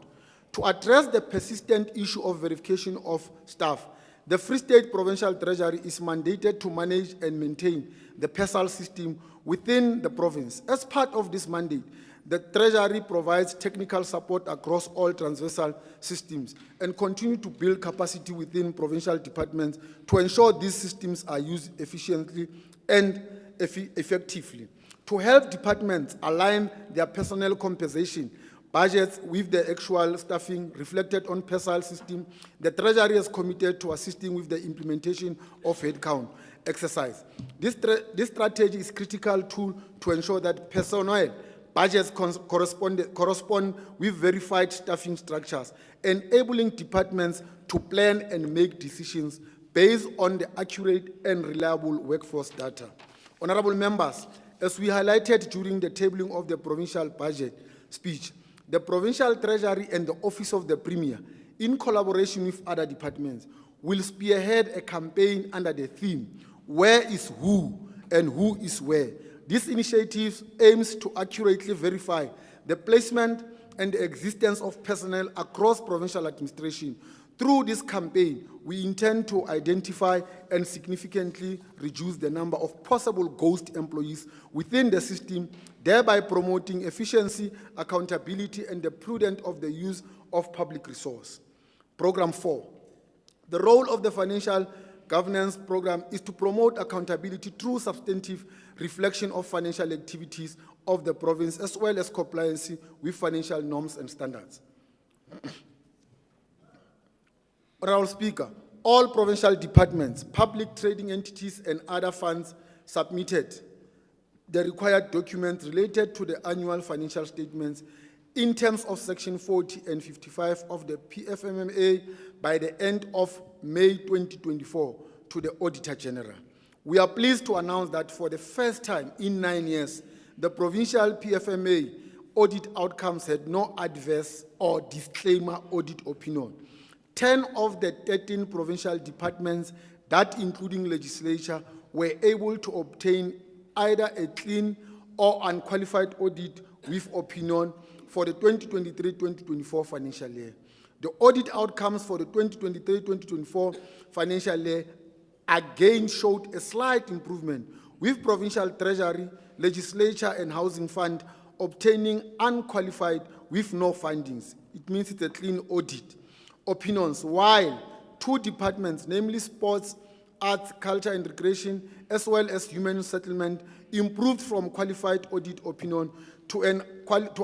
To address the persistent issue of verification of staff, the Free State Provincial Treasury is mandated to manage and maintain the PESAL system within the province. As part of this mandate, the Treasury provides technical support across all transversal systems and continue to build capacity within provincial departments to ensure these systems are used efficiently and effectively. To help departments align their personnel compensation budgets with the actual staffing reflected on PESAL system, the Treasury is committed to assisting with the implementation of headcount exercise. This strategy is a critical tool to ensure that personnel budgets correspond with verified staffing structures, enabling departments to plan and make decisions based on the accurate and reliable workforce data. Honorable members, as we highlighted during the tabling of the provincial budget speech, the Provincial Treasury and the Office of the Premier, in collaboration with other departments, will spearhead a campaign under the theme, "Where is who and who is where?" This initiative aims to accurately verify the placement and the existence of personnel across provincial administration Through this campaign, we intend to identify and significantly reduce the number of possible ghost employees within the system, thereby promoting efficiency, accountability, and the prudence of the use of public resource. Program 4. The role of the financial governance program is to promote accountability through substantive reflection of financial activities of the province, as well as compliance with financial norms and standards. Honorable Speaker, all provincial departments, public trading entities, and other funds submitted the required documents related to the annual financial statements in terms of Section 40 and 55 of the PFMMA by the end of May 2024 to the Auditor General. We are pleased to announce that for the first time in 9 years, the provincial PFMA audit outcomes had no adverse or disclaimer audit opinion. 10 of the 13 provincial departments, that including legislature, were able to obtain either a clean or unqualified audit with opinion for the 2023-2024 financial year. The audit outcomes for the 2023-2024 financial year again showed a slight improvement, with provincial treasury, legislature, and housing fund obtaining unqualified with no findings. It means it's a clean audit opinions, while 2 departments, namely sports, arts, culture and recreation, as well as human settlement, improved from qualified audit opinion to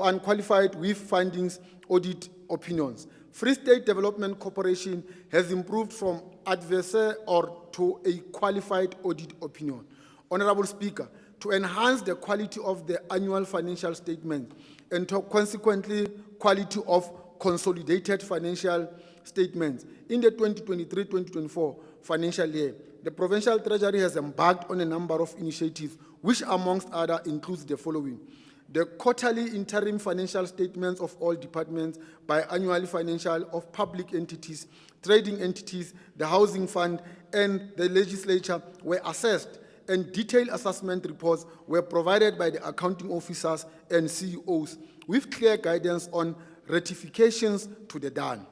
unqualified with findings audit opinions. Free State Development Corporation has improved from adverse or to a qualified audit opinion. Honorable Speaker, to enhance the quality of the annual financial statement and to consequently quality of consolidated financial statements in the 2023-2024 financial year, the Provincial Treasury has embarked on a number of initiatives, which amongst others includes the following: the quarterly interim financial statements of all departments, biannual financial of public entities, trading entities, the housing fund, and the legislature were assessed, and detailed assessment reports were provided by the accounting officers and CEOs with clear guidance on ratifications to be done.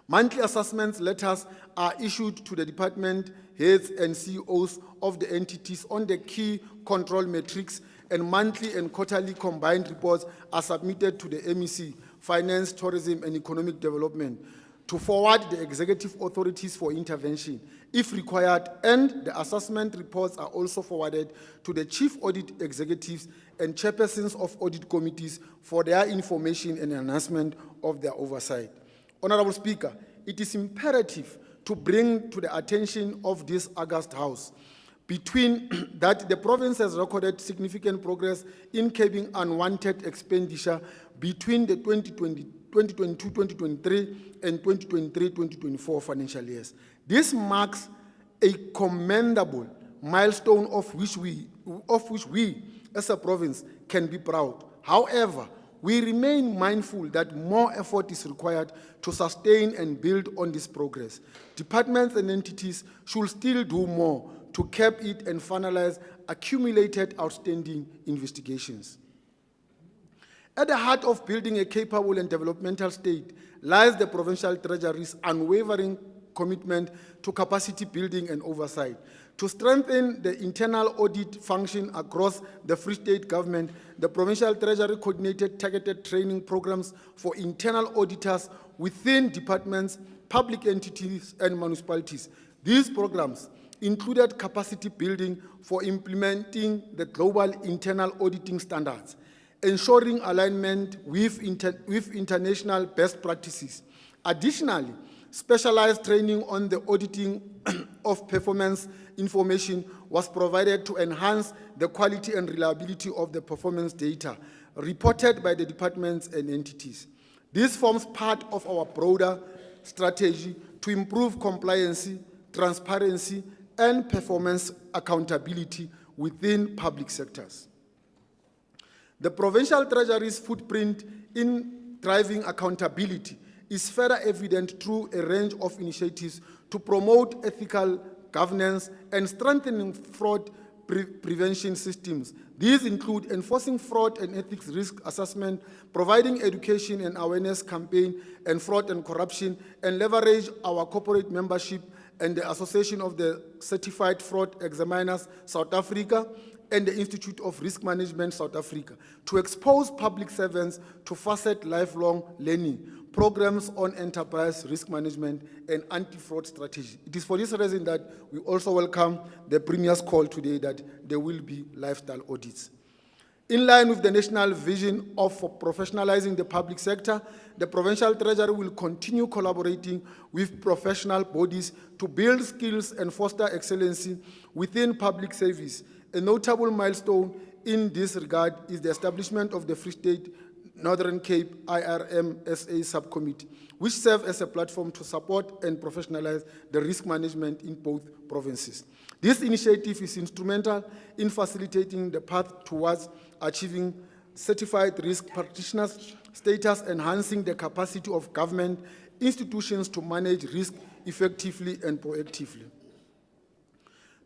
Monthly assessment letters are issued to the department heads and CEOs of the entities on the key control metrics, and monthly and quarterly combined reports are submitted to the MEC, Finance, Tourism and Economic Development, to forward the executive authorities for intervention if required, and the assessment reports are also forwarded to the chief audit executives and chairpersons of audit committees for their information and enhancement of their oversight. Honorable Speaker, it is imperative to bring to the attention of this august House that the province has recorded significant progress in curbing unwanted expenditure between the 2022-2023 and 2023-2024 financial years. This marks a commendable milestone of which we, as a province, can be proud. However, we remain mindful that more effort is required to sustain and build on this progress. Departments and entities should still do more to curb it and finalize accumulated outstanding investigations. At the heart of building a capable and developmental state lies the Provincial Treasury's unwavering commitment to capacity building and oversight. To strengthen the internal audit function across the Free State government, the Provincial Treasury coordinated targeted training programs for internal auditors within departments, public entities, and municipalities. These programs included capacity building for implementing the global internal auditing standards, ensuring alignment with international best practices. Additionally, specialized training on the auditing of performance information was provided to enhance the quality and reliability of the performance data reported by the departments and entities. This forms part of our broader strategy to improve compliance, transparency, and performance accountability within public sectors. The Provincial Treasury's footprint in driving accountability is further evident through a range of initiatives to promote ethical governance and strengthening fraud prevention systems. These include enforcing fraud and ethics risk assessment, providing education and awareness campaign and fraud and corruption, and leverage our corporate membership and the Association of the Certified Fraud Examiners South Africa and the Institute of Risk Management South Africa to expose public servants to facet lifelong learning programs on enterprise risk management and anti-fraud strategy. It is for this reason that we also welcome the Premier's call today that there will be lifestyle audits. In line with the national vision of professionalizing the public sector, the Provincial Treasury will continue collaborating with professional bodies to build skills and foster excellency within public service. A notable milestone in this regard is the establishment of the Free State Northern Cape IRMSA subcommittee, which serves as a platform to support and professionalize the risk management in both provinces. This initiative is instrumental in facilitating the path towards achieving certified risk practitioners status, enhancing the capacity of government institutions to manage risk effectively and proactively.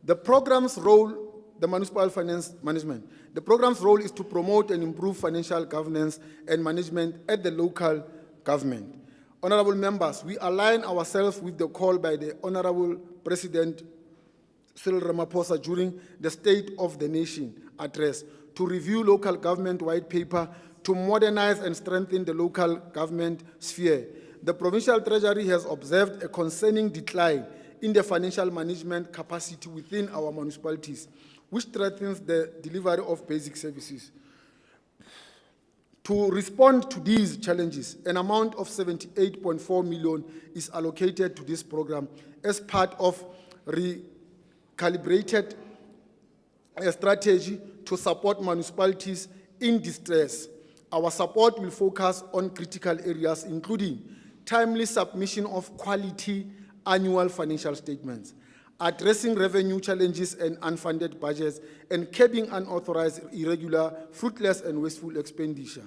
The program's role, the municipal finance management. The program's role is to promote and improve financial governance and management at the local government. Honorable members, we align ourselves with the call by the Honorable President Cyril Ramaphosa during the State of the Nation address to review local government white paper to modernize and strengthen the local government sphere. The Provincial Treasury has observed a concerning decline in the financial management capacity within our municipalities, which threatens the delivery of basic services. To respond to these challenges, an amount of 78.4 million is allocated to this program as part of recalibrated strategy to support municipalities in distress. Our support will focus on critical areas, including timely submission of quality annual financial statements, addressing revenue challenges and unfunded budgets, and curbing unauthorized, irregular, fruitless, and wasteful expenditure.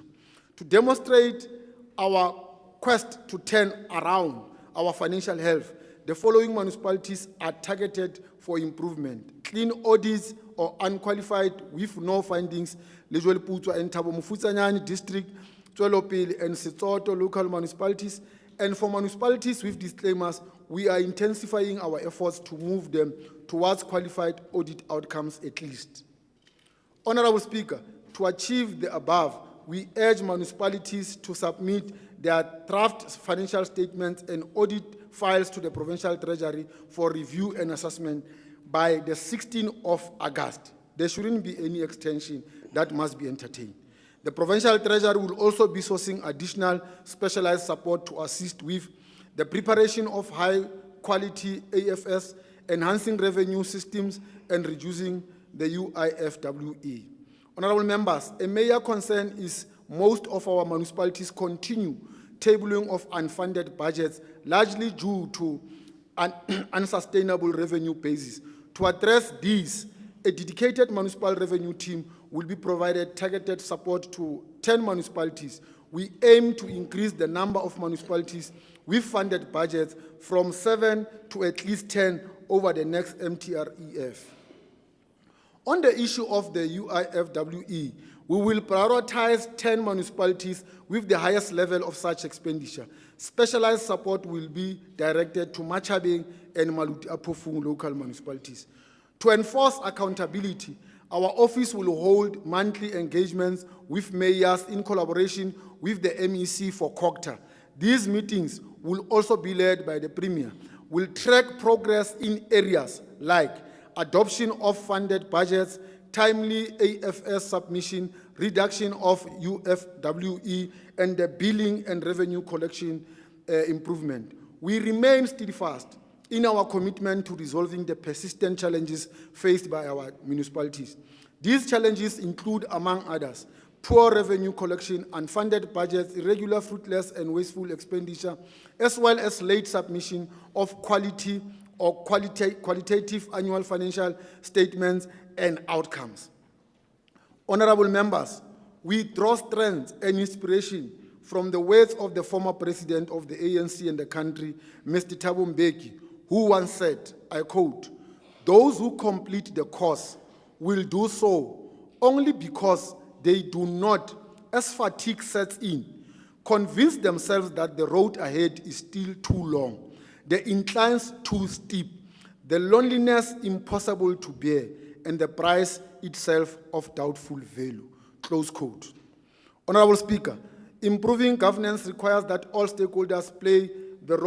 To demonstrate our quest to turn around our financial health, the following municipalities are targeted for improvement: clean audits or unqualified with no findings, Lejwele Putswa and Thabo Mofutsanyane District, Tswelopele and Setsoto local municipalities. And for municipalities with disclaimers, we are intensifying our efforts to move them towards qualified audit outcomes at least. Honorable Speaker, to achieve the above, we urge municipalities to submit their draft financial statements and audit files to the Provincial Treasury for review and assessment by the 16th of August. There shouldn't be any extension that must be entertained. The Provincial Treasury will also be sourcing additional specialized support to assist with the preparation of high-quality AFS, enhancing revenue systems, and reducing the UIFWE. Honorable members, a major concern is most of our municipalities continue tabling of unfunded budgets, largely due to an unsustainable revenue basis. To address these, a dedicated municipal revenue team will be provided targeted support to 10 municipalities. We aim to increase the number of municipalities with funded budgets from 7 to at least 10 over the next MTREF. On the issue of the UIFWE, we will prioritize 10 municipalities with the highest level of such expenditure. Specialized support will be directed to Machabeng and Maluti Apofung local municipalities. To enforce accountability, our office will hold monthly engagements with mayors in collaboration with the MEC for COGTA. These meetings will also be led by the Premier. We'll track progress in areas like adoption of funded budgets, timely AFS submission, reduction of UFWE, and the billing and revenue collection improvement. We remain steadfast in our commitment to resolving the persistent challenges faced by our municipalities. These challenges include, among others, poor revenue collection, unfunded budgets, irregular, fruitless, and wasteful expenditure, as well as late submission of quality or qualitative annual financial statements and outcomes. Honorable members, we draw strength and inspiration from the words of the former president of the ANC and the country, Mr. Thabo Mbeki, who once said, I quote, "Those who complete the course will do so only because they do not, as fatigue sets in, convince themselves that the road ahead is still too long, the inclines too steep, the loneliness impossible to bear, and the price itself of doubtful value. Close quote. Honorable Speaker, improving governance requires that all stakeholders play their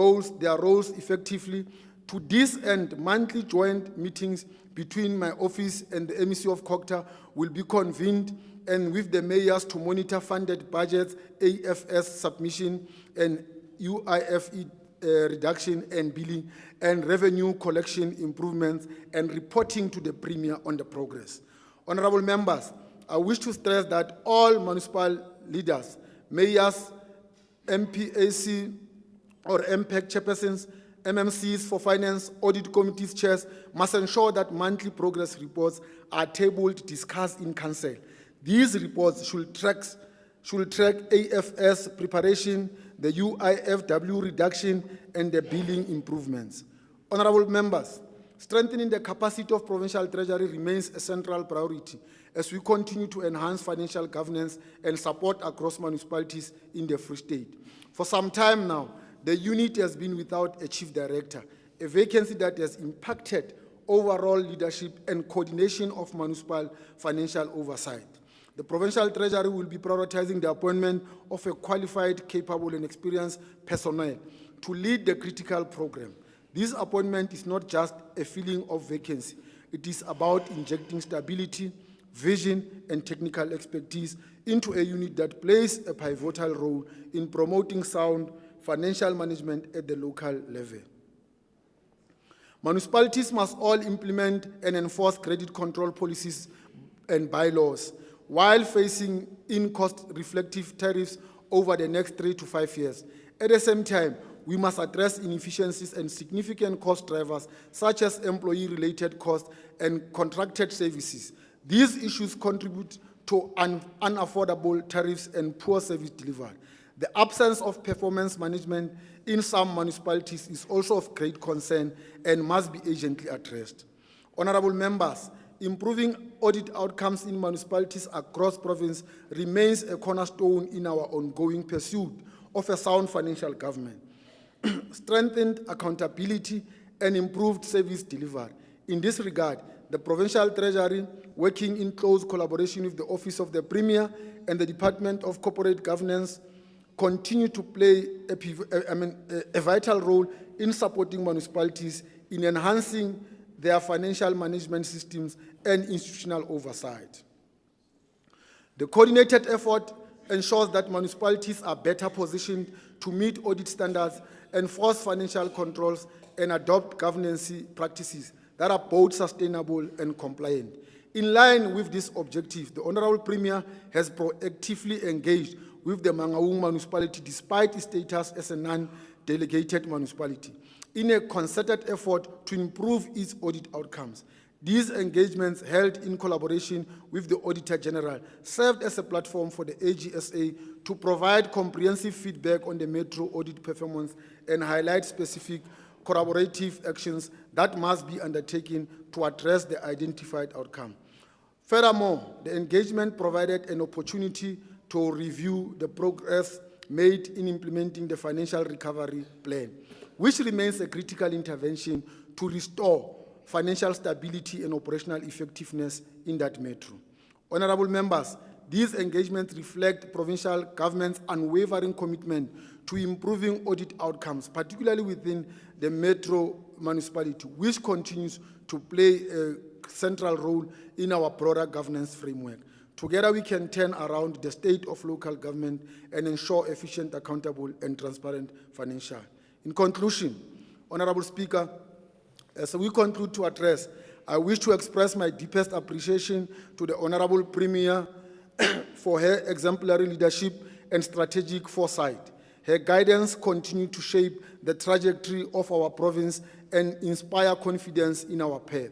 roles effectively. To this end, monthly joint meetings between my office and the MEC of COGTA will be convened, and with the mayors to monitor funded budgets, AFS submission, and UIFE reduction and billing, and revenue collection improvements, and reporting to the Premier on the progress. Honorable members, I wish to stress that all municipal leaders, mayors, MPAC or MPEC chairpersons, MMCs for finance, audit committees chairs must ensure that monthly progress reports are tabled, discussed in council. These reports should track AFS preparation, the UIFW reduction, and the billing improvements. Honorable members, strengthening the capacity of provincial treasury remains a central priority as we continue to enhance financial governance and support across municipalities in the Free State. For some time now, the unit has been without a chief director, a vacancy that has impacted overall leadership and coordination of municipal financial oversight. The provincial treasury will be prioritizing the appointment of a qualified, capable, and experienced personnel to lead the critical program. This appointment is not just a filling of vacancy. It is about injecting stability, vision, and technical expertise into a unit that plays a pivotal role in promoting sound financial management at the local level. Municipalities must all implement and enforce credit control policies and bylaws while facing in cost-reflective tariffs over the next 3 to 5 years. At the same time, we must address inefficiencies and significant cost drivers such as employee-related costs and contracted services. These issues contribute to unaffordable tariffs and poor service delivery. The absence of performance management in some municipalities is also of great concern and must be urgently addressed. Honorable members, improving audit outcomes in municipalities across province remains a cornerstone in our ongoing pursuit of a sound financial government. Strengthened accountability and improved service delivery. In this regard, the Provincial Treasury, working in close collaboration with the Office of the Premier and the Department of Corporate Governance, continue to play a vital role in supporting municipalities in enhancing their financial management systems and institutional oversight. The coordinated effort ensures that municipalities are better positioned to meet audit standards, enforce financial controls, and adopt governance practices that are both sustainable and compliant. In line with this objective, the Honorable Premier has proactively engaged with the Mangaung municipality despite its status as a non-delegated municipality in a concerted effort to improve its audit outcomes. These engagements, held in collaboration with the Auditor General, served as a platform for the AGSA to provide comprehensive feedback on the Metro audit performance and highlight specific collaborative actions that must be undertaken to address the identified outcome. Furthermore, the engagement provided an opportunity to review the progress made in implementing the financial recovery plan, which remains a critical intervention to restore financial stability and operational effectiveness in that metro. Honorable members, these engagements reflect provincial government's unwavering commitment to improving audit outcomes, particularly within the metro municipality, which continues to play a central role in our broader governance framework. Together, we can turn around the state of local government and ensure efficient, accountable, and transparent financial. In conclusion, Honorable Speaker, as we conclude to address, I wish to express my deepest appreciation to the Honorable Premier for her exemplary leadership and strategic foresight. Her guidance continues to shape the trajectory of our province and inspire confidence in our path.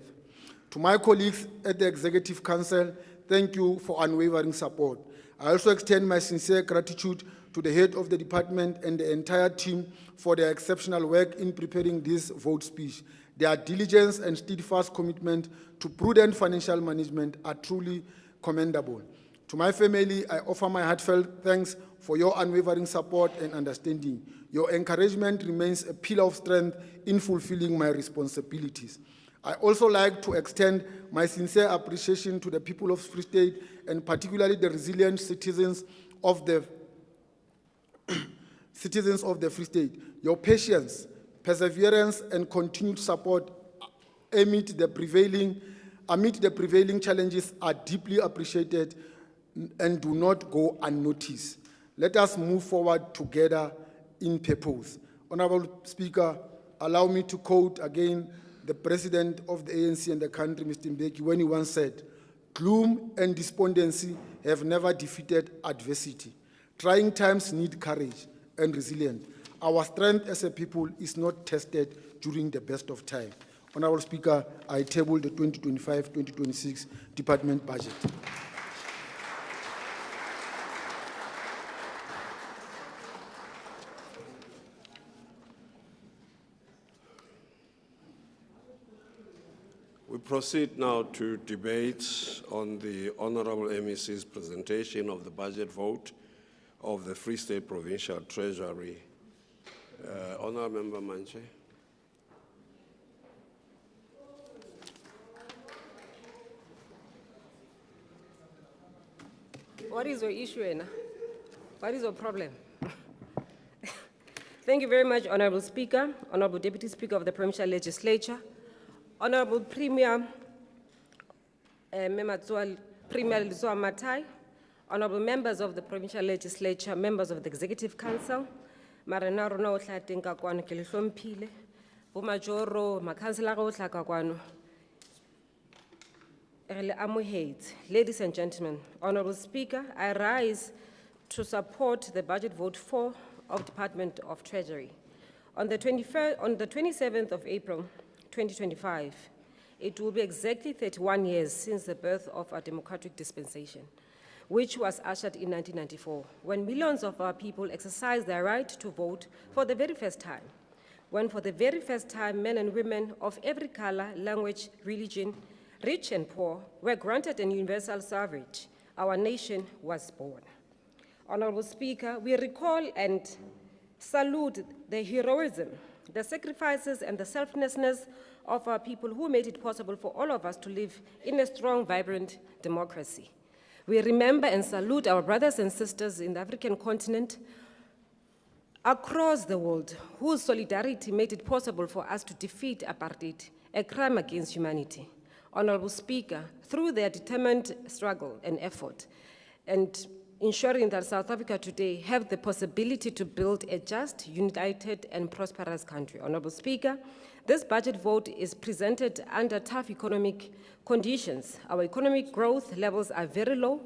To my colleagues at the Executive Council, thank you for unwavering support. I also extend my sincere gratitude to the head of the department and the entire team for their exceptional work in preparing this vote speech. Their diligence and steadfast commitment to prudent financial management are truly commendable. To my family, I offer my heartfelt thanks for your unwavering support and understanding. Your encouragement remains a pillar of strength in fulfilling my responsibilities. I also like to extend my sincere appreciation to the people of Free State and particularly the resilient citizens of the Free State. Your patience, perseverance, and continued support amid the prevailing challenges are deeply appreciated and do not go unnoticed. Let us move forward together in purpose. Honorable Speaker, allow me to quote again the President of the ANC and the country, Mr. Mbeki, when he once said, "Gloom and despondency have never defeated adversity. Trying times need courage and resilience. Our strength as a people is not tested during the best of time." Honorable Speaker, I table the 2025-2026 department budget. We proceed now to debate on the Honorable MEC's presentation of the budget vote of the Free State Provincial Treasury. Honorable Member Manche. What is your issue, Anna? What is your problem? Thank you very much, Honorable Speaker, Honorable Deputy Speaker of the Provincial Legislature, Honorable Premier Premier Lizwa Matai, Honorable members of the Provincial Legislature, members of the Executive Council, Marana Rona o tla teng ka kwano ke le hlomphile, bo majoro makhanselara o tla ka kwano. Ladies and gentlemen, Honorable Speaker, I rise to support the budget vote 4 of Department of Treasury. On the 27th of April, 2025, it will be exactly 31 years since the birth of our democratic dispensation, which was ushered in 1994, when millions of our people exercised their right to vote for the very first time, when for the very first time men and women of every color, language, religion, rich and poor, were granted an universal suffrage. Our nation was born. Honorable Speaker, we recall and salute the heroism, the sacrifices, and the selflessness of our people who made it possible for all of us to live in a strong, vibrant democracy. We remember and salute our brothers and sisters in the African continent across the world whose solidarity made it possible for us to defeat apartheid, a crime against humanity. Honorable Speaker, through their determined struggle and effort, and ensuring that South Africa today have the possibility to build a just, united, and prosperous country. Honorable Speaker, this budget vote is presented under tough economic conditions. Our economic growth levels are very low,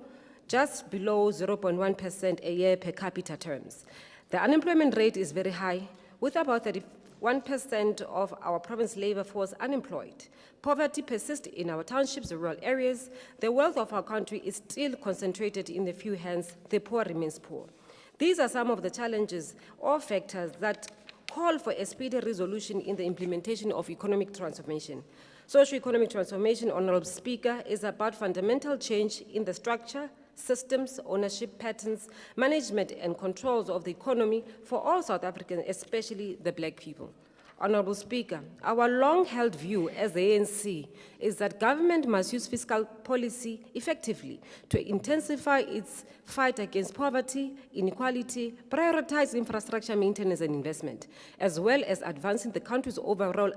just below 0.1% a year per capita terms. The unemployment rate is very high, with about 31% of our province labor force unemployed. Poverty persists in our townships and rural areas. The wealth of our country is still concentrated in the few hands. The poor remains poor. These are some of the challenges or factors that call for a speedy resolution in the implementation of economic transformation. Socio-economic transformation, Honorable Speaker, is about fundamental change in the structure, systems, ownership patterns, management, and controls of the economy for all South Africans, especially the Black people. Honorable Speaker, our long-held view as the ANC is that government must use fiscal policy effectively to intensify its fight against poverty, inequality, prioritize infrastructure maintenance and investment, as well as advancing the country's overall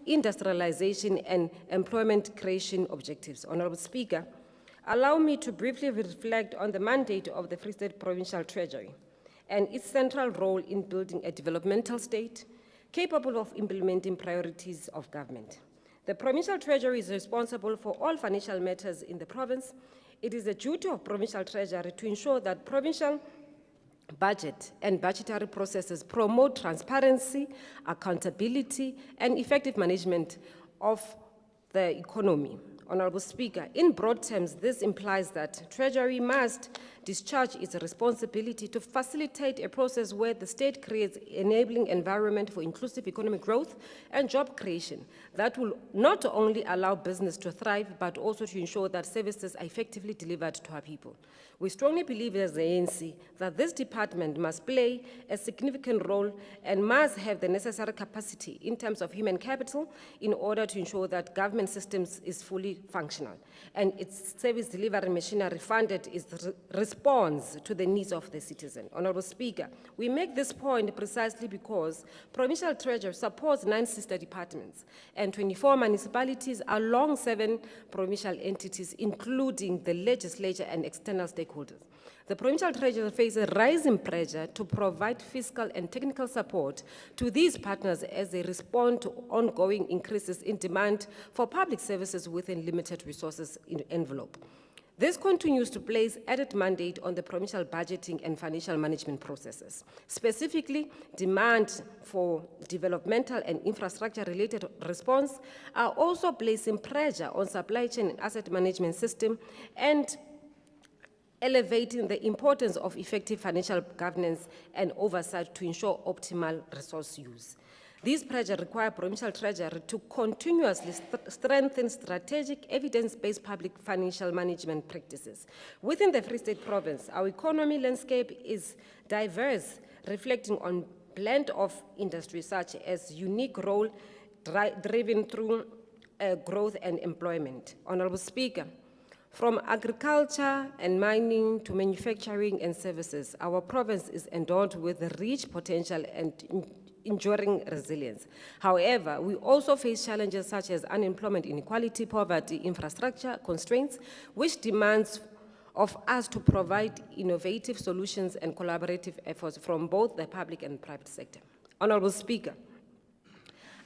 industrialization and employment creation objectives. Honorable Speaker, allow me to briefly reflect on the mandate of the Free State Provincial Treasury and its central role in building a developmental state capable of implementing priorities of government. The Provincial Treasury is responsible for all financial matters in the province. It is the duty of Provincial Treasury to ensure that provincial budget and budgetary processes promote transparency, accountability, and effective management of the economy. Honorable Speaker, in broad terms, this implies that Treasury must discharge its responsibility to facilitate a process where the state creates enabling environment for inclusive economic growth and job creation that will not only allow business to thrive, but also to ensure that services are effectively delivered to our people. We strongly believe as the ANC that this department must play a significant role and must have the necessary capacity in terms of human capital in order to ensure that government systems is fully functional and its service delivery machinery funded responds to the needs of the citizen. Honorable Speaker, we make this point precisely because Provincial Treasury supports 9 sister departments and 24 municipalities along 7 provincial entities, including the legislature and external stakeholders. The Provincial Treasury faces rising pressure to provide fiscal and technical support to these partners as they respond to ongoing increases in demand for public services within limited resources in envelope. This continues to place added mandate on the provincial budgeting and financial management processes. Specifically, demand for developmental and infrastructure-related response are also placing pressure on supply chain and asset management system and elevating the importance of effective financial governance and oversight to ensure optimal resource use. These pressures require Provincial Treasury to continuously strengthen strategic, evidence-based public financial management practices. Within the Free State Province, our economy landscape is diverse, reflecting on blend of industries such as unique role driven through growth and employment. Honorable Speaker, from agriculture and mining to manufacturing and services, our province is endowed with rich potential and enduring resilience. However, we also face challenges such as unemployment, inequality, poverty, infrastructure constraints, which demands of us to provide innovative solutions and collaborative efforts from both the public and private sector. Honorable Speaker,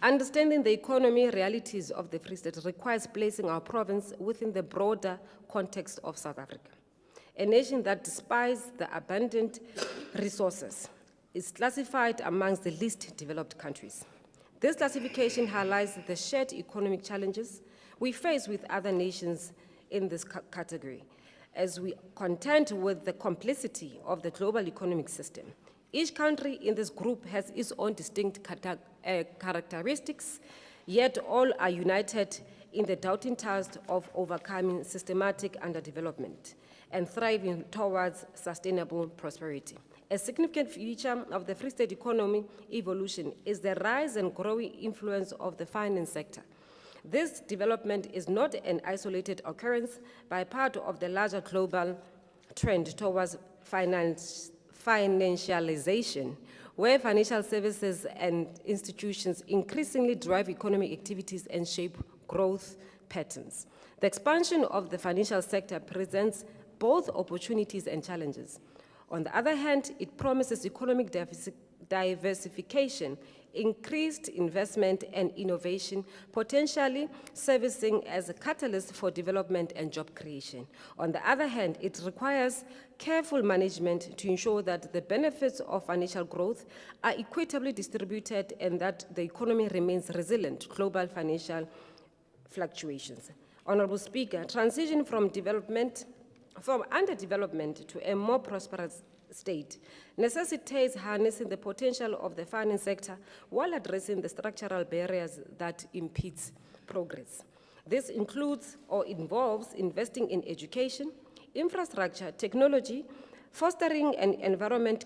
understanding the economy realities of the Free State requires placing our province within the broader context of South Africa, a nation that, despite the abundant resources, is classified amongst the least developed countries. This classification highlights the shared economic challenges we face with other nations in this category, as we contend with the complexity of the global economic system. Each country in this group has its own distinct characteristics, yet all are united in the daunting task of overcoming systematic underdevelopment and thriving towards sustainable prosperity. A significant feature of the Free State economy evolution is the rise and growing influence of the finance sector. This development is not an isolated occurrence, but part of the larger global trend towards financialization, where financial services and institutions increasingly drive economic activities and shape growth patterns. The expansion of the financial sector presents both opportunities and challenges. On the other hand, it promises economic diversification, increased investment and innovation, potentially serving as a catalyst for development and job creation. On the other hand, it requires careful management to ensure that the benefits of financial growth are equitably distributed and that the economy remains resilient to global financial fluctuations. Honorable Speaker, transition from underdevelopment to a more prosperous state necessitates harnessing the potential of the finance sector while addressing the structural barriers that impede progress. This includes or involves investing in education, infrastructure, technology, fostering an environment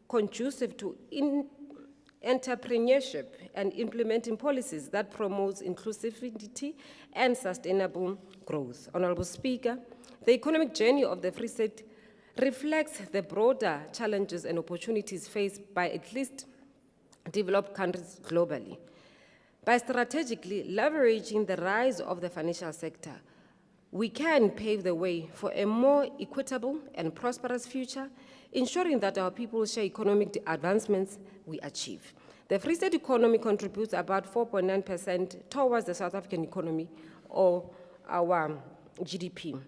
conducive to entrepreneurship, and implementing policies that promote inclusivity and sustainable growth. Honorable Speaker, the economic journey of the Free State reflects the broader challenges and opportunities faced by at least developed countries globally. By strategically leveraging the rise of the financial sector, we can pave the way for a more equitable and prosperous future, ensuring that our people share economic advancements we achieve. The Free State economy contributes about 4.9% towards the South African economy, or our GDP.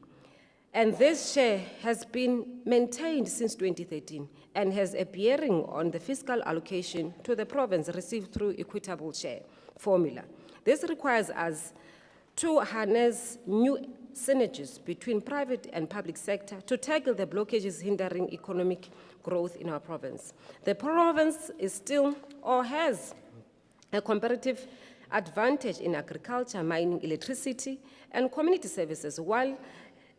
And this share has been maintained since 2013 and has a bearing on the fiscal allocation to the province received through equitable share formula. This requires us to harness new synergies between private and public sector to tackle the blockages hindering economic growth in our province. The province is still or has a comparative advantage in agriculture, mining, electricity, and community services, while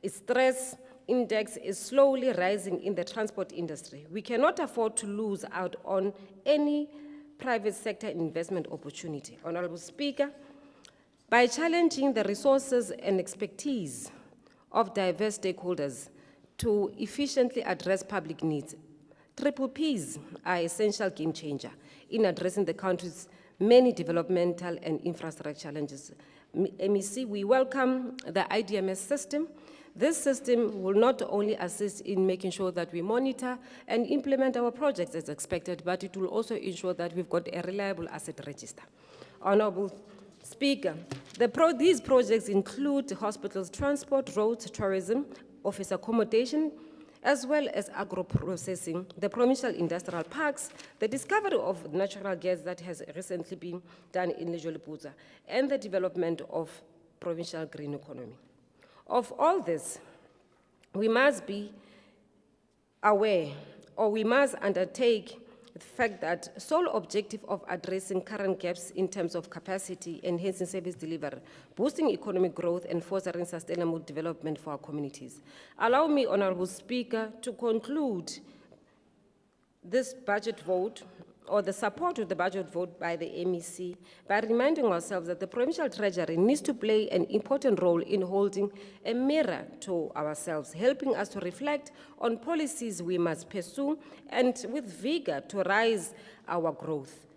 its stress index is slowly rising in the transport industry. We cannot afford to lose out on any private sector investment opportunity. Honorable Speaker, by challenging the resources and expertise of diverse stakeholders to efficiently address public needs, Triple Ps are essential game changer in addressing the country's many developmental and infrastructure challenges. MEC, we welcome the IDMS system. This system will not only assist in making sure that we monitor and implement our projects as expected, but it will also ensure that we've got a reliable asset register. Honorable Speaker, these projects include hospitals, transport, roads, tourism, office accommodation, as well as agro-processing, the provincial industrial parks, the discovery of natural gas that has recently been done in Lejolipuza, and the development of provincial green economy. Of all this, we must be aware, or we must undertake the fact that sole objective of addressing current gaps in terms of capacity, enhancing service delivery, boosting economic growth, and fostering sustainable development for our communities. Allow me, Honorable Speaker, to conclude this budget vote, or the support of the budget vote by the MEC, by reminding ourselves that the provincial treasury needs to play an important role in holding a mirror to ourselves, helping us to reflect on policies we must pursue and with vigor to rise our growth.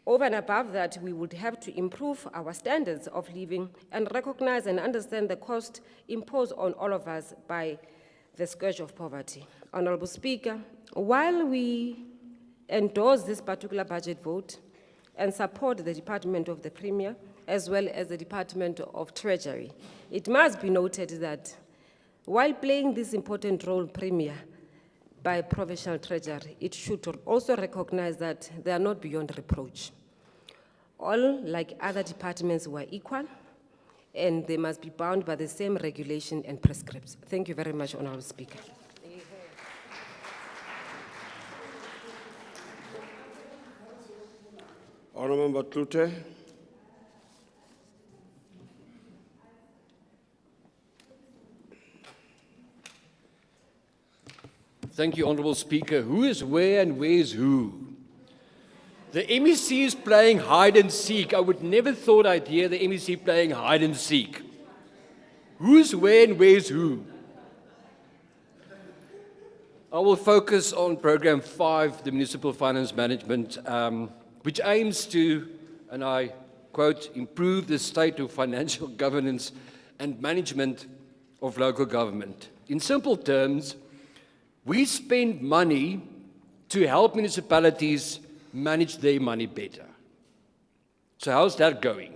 Over and above that, we would have to improve our standards of living and recognize and understand the cost imposed on all of us by the scourge of poverty. Honorable Speaker, while we endorse this particular budget vote and support the Department of the Premier as well as the Department of Treasury, it must be noted that while playing this important role, Premier, by provincial treasury, it should also recognize that they are not beyond reproach. All, like other departments, were equal, and they must be bound by the same regulation and prescripts. Thank you very much, Honorable Speaker. Honourable Member Klute. Thank you, Honourable Speaker. Who is where and where is who? The MEC is playing hide and seek. I would never thought I'd hear the MEC playing hide and seek. Who's where and where's who? I will focus on Program 5, the Municipal Finance Management, which aims to, and I quote, improve the state of financial governance and management of local government. In simple terms, we spend money to help municipalities manage their money better. So how's that going?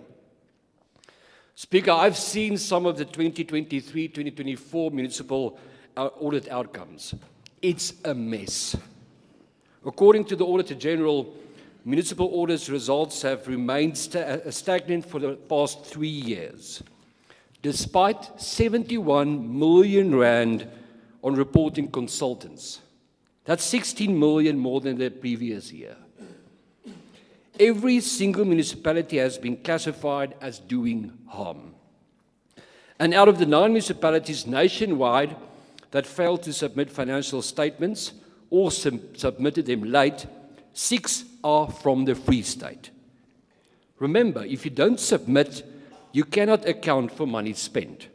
Speaker, I've seen some of the 2023-2024 municipal audit outcomes. It's a mess. According to the Auditor General, municipal audit results have remained stagnant for the past 3 years, despite 71 million rand on reporting consultants. That's 16 million more than the previous year. Every single municipality has been classified as doing harm. And out of the 9 municipalities nationwide that failed to submit financial statements or submitted them late, 6 are from the Free State. Remember, if you don't submit, you cannot account for money spent.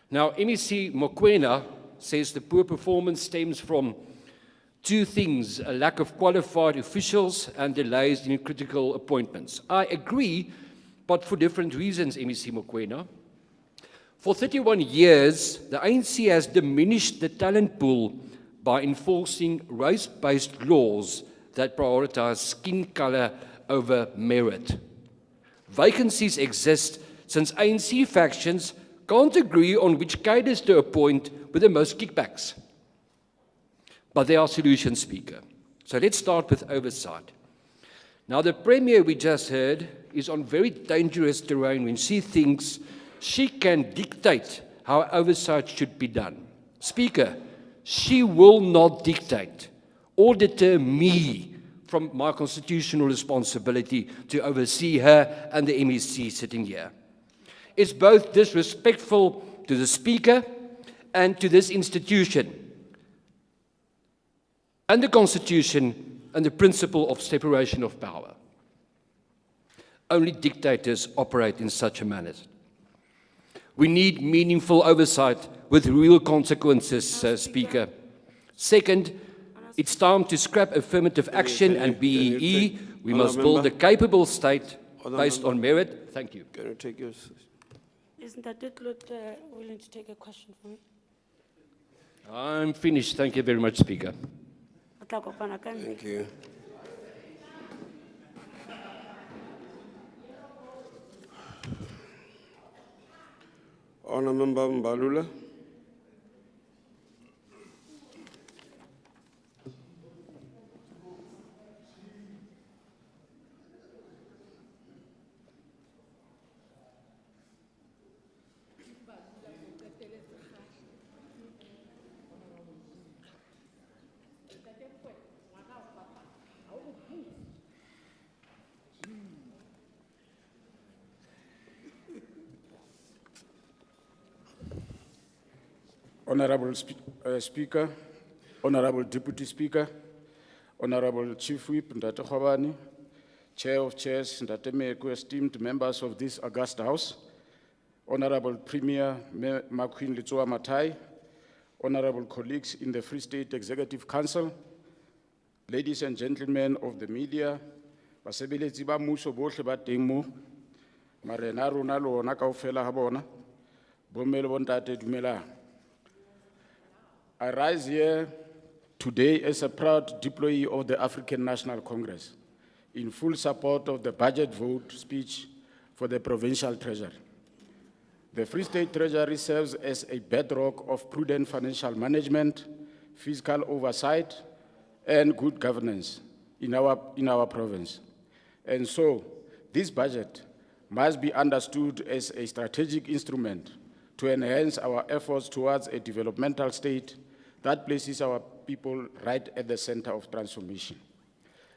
Now, MEC Mokoena says the poor performance stems from 2 things: a lack of qualified officials and delays in critical appointments. I agree, but for different reasons, MEC Mokoena. For 31 years, the ANC has diminished the talent pool by enforcing race-based laws that prioritize skin color over merit. Vacancies exist since ANC factions can't agree on which cadres to appoint with the most kickbacks. But there are solutions, Speaker. So let's start with oversight. Now, the Premier we just heard is on very dangerous terrain when she thinks she can dictate how oversight should be done. Speaker, she will not dictate or deter me from my constitutional responsibility to oversee her and the MEC sitting here. It's both disrespectful to the Speaker and to this institution, and the Constitution and the principle of separation of power. Only dictators operate in such a manner. We need meaningful oversight with real consequences, Speaker. Second, it's time to scrap affirmative action and BEE. We must build a capable state based on merit. Thank you. Can you take yours? Isn't that it, willing to take a question from me? I'm finished. Thank you very much, Speaker. Thank you. Honourable Member Mbalula. Honorable Speaker, Honorable Deputy Speaker, Honorable Chief Whip Ndate Khobane, Chair of Chairs Ndate Meku, esteemed members of this august House, Honorable Premier Makwin Litsoa Matai, Honorable colleagues in the Free State Executive Council, ladies and gentlemen of the media, basebeletsi ba mmuso bohle ba teng mo, marena rona le ona kaofela ha bona, bomme le bontate dumelang. I rise here today as a proud deployee of the African National Congress in full support of the budget vote speech for the Provincial Treasury. The Free State Treasury serves as a bedrock of prudent financial management, fiscal oversight, and good governance in our province. And so, this budget must be understood as a strategic instrument to enhance our efforts towards a developmental state that places our people right at the center of transformation.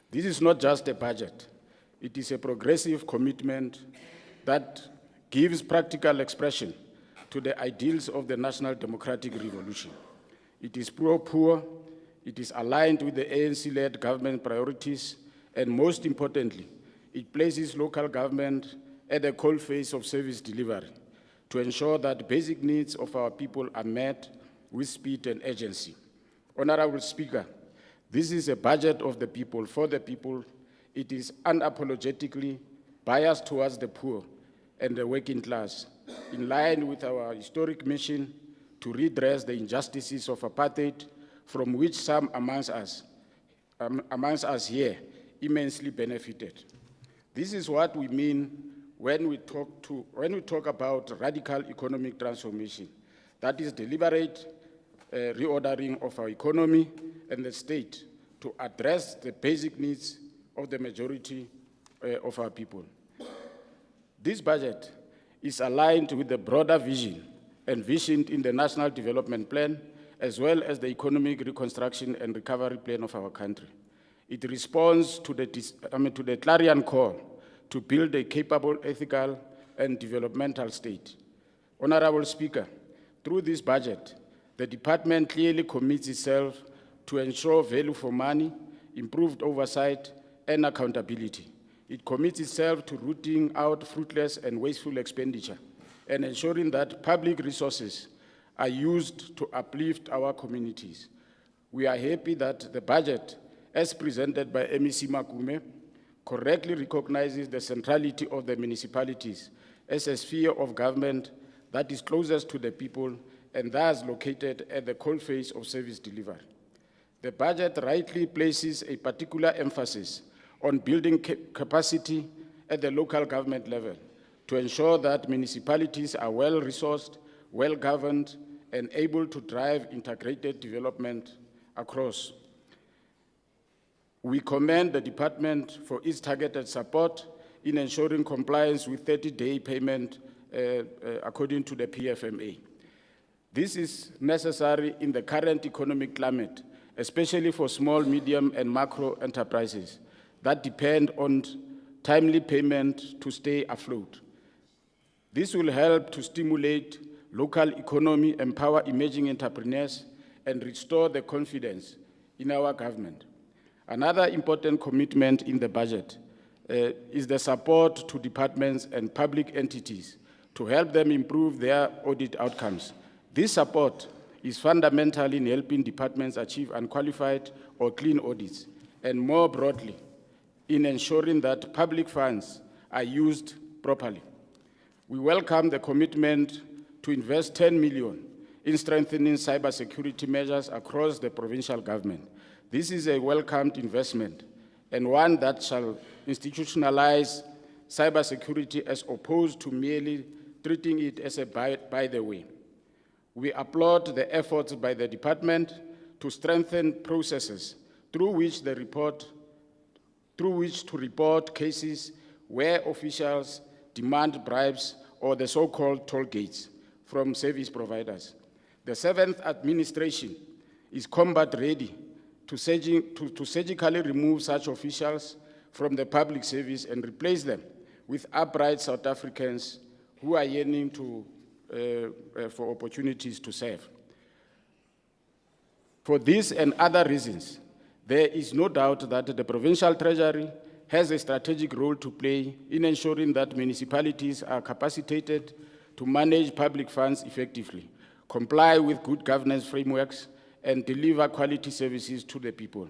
This is not just a budget. It is a progressive commitment that gives practical expression to the ideals of the National Democratic Revolution. It is pro-poor, it is aligned with the ANC-led government priorities, and most importantly, it places local government at the coalface of service delivery to ensure that basic needs of our people are met with speed and urgency. Honorable Speaker, this is a budget of the people, for the people. It is unapologetically biased towards the poor and the working class, in line with our historic mission to redress the injustices of apartheid, from which some amongst us here immensely benefited. This is what we mean when we talk about radical economic transformation, that is deliberate reordering of our economy and the state to address the basic needs of the majority of our people. This budget is aligned with the broader vision envisioned in the National Development Plan, as well as the Economic Reconstruction and Recovery Plan of our country. It responds to the clarion call to build a capable, ethical, and developmental state. Honorable Speaker, through this budget, the department clearly commits itself to ensure value for money, improved oversight, and accountability. It commits itself to rooting out fruitless and wasteful expenditure and ensuring that public resources are used to uplift our communities. We are happy that the budget, as presented by MEC Makume, correctly recognizes the centrality of the municipalities as a sphere of government that is closest to the people and thus located at the coalface of service delivery. The budget rightly places a particular emphasis on building capacity at the local government level to ensure that municipalities are well-resourced, well-governed, and able to drive integrated development across. We commend the department for its targeted support in ensuring compliance with 30-day payment according to the PFMA. This is necessary in the current economic climate, especially for small, medium, and macro enterprises that depend on timely payment to stay afloat. This will help to stimulate local economy, empower emerging entrepreneurs, and restore the confidence in our government. Another important commitment in the budget is the support to departments and public entities to help them improve their audit outcomes. This support is fundamental in helping departments achieve unqualified or clean audits, and more broadly, in ensuring that public funds are used properly. We welcome the commitment to invest 10 million in strengthening cybersecurity measures across the provincial government. This is a welcomed investment and one that shall institutionalize cybersecurity as opposed to merely treating it as a by the way. We applaud the efforts by the department to strengthen processes through which to report cases where officials demand bribes or the so-called toll gates from service providers. The 7th administration is combat ready to surgically remove such officials from the public service and replace them with upright South Africans who are yearning for opportunities to serve. For this and other reasons, there is no doubt that the provincial treasury has a strategic role to play in ensuring that municipalities are capacitated to manage public funds effectively, comply with good governance frameworks, and deliver quality services to the people.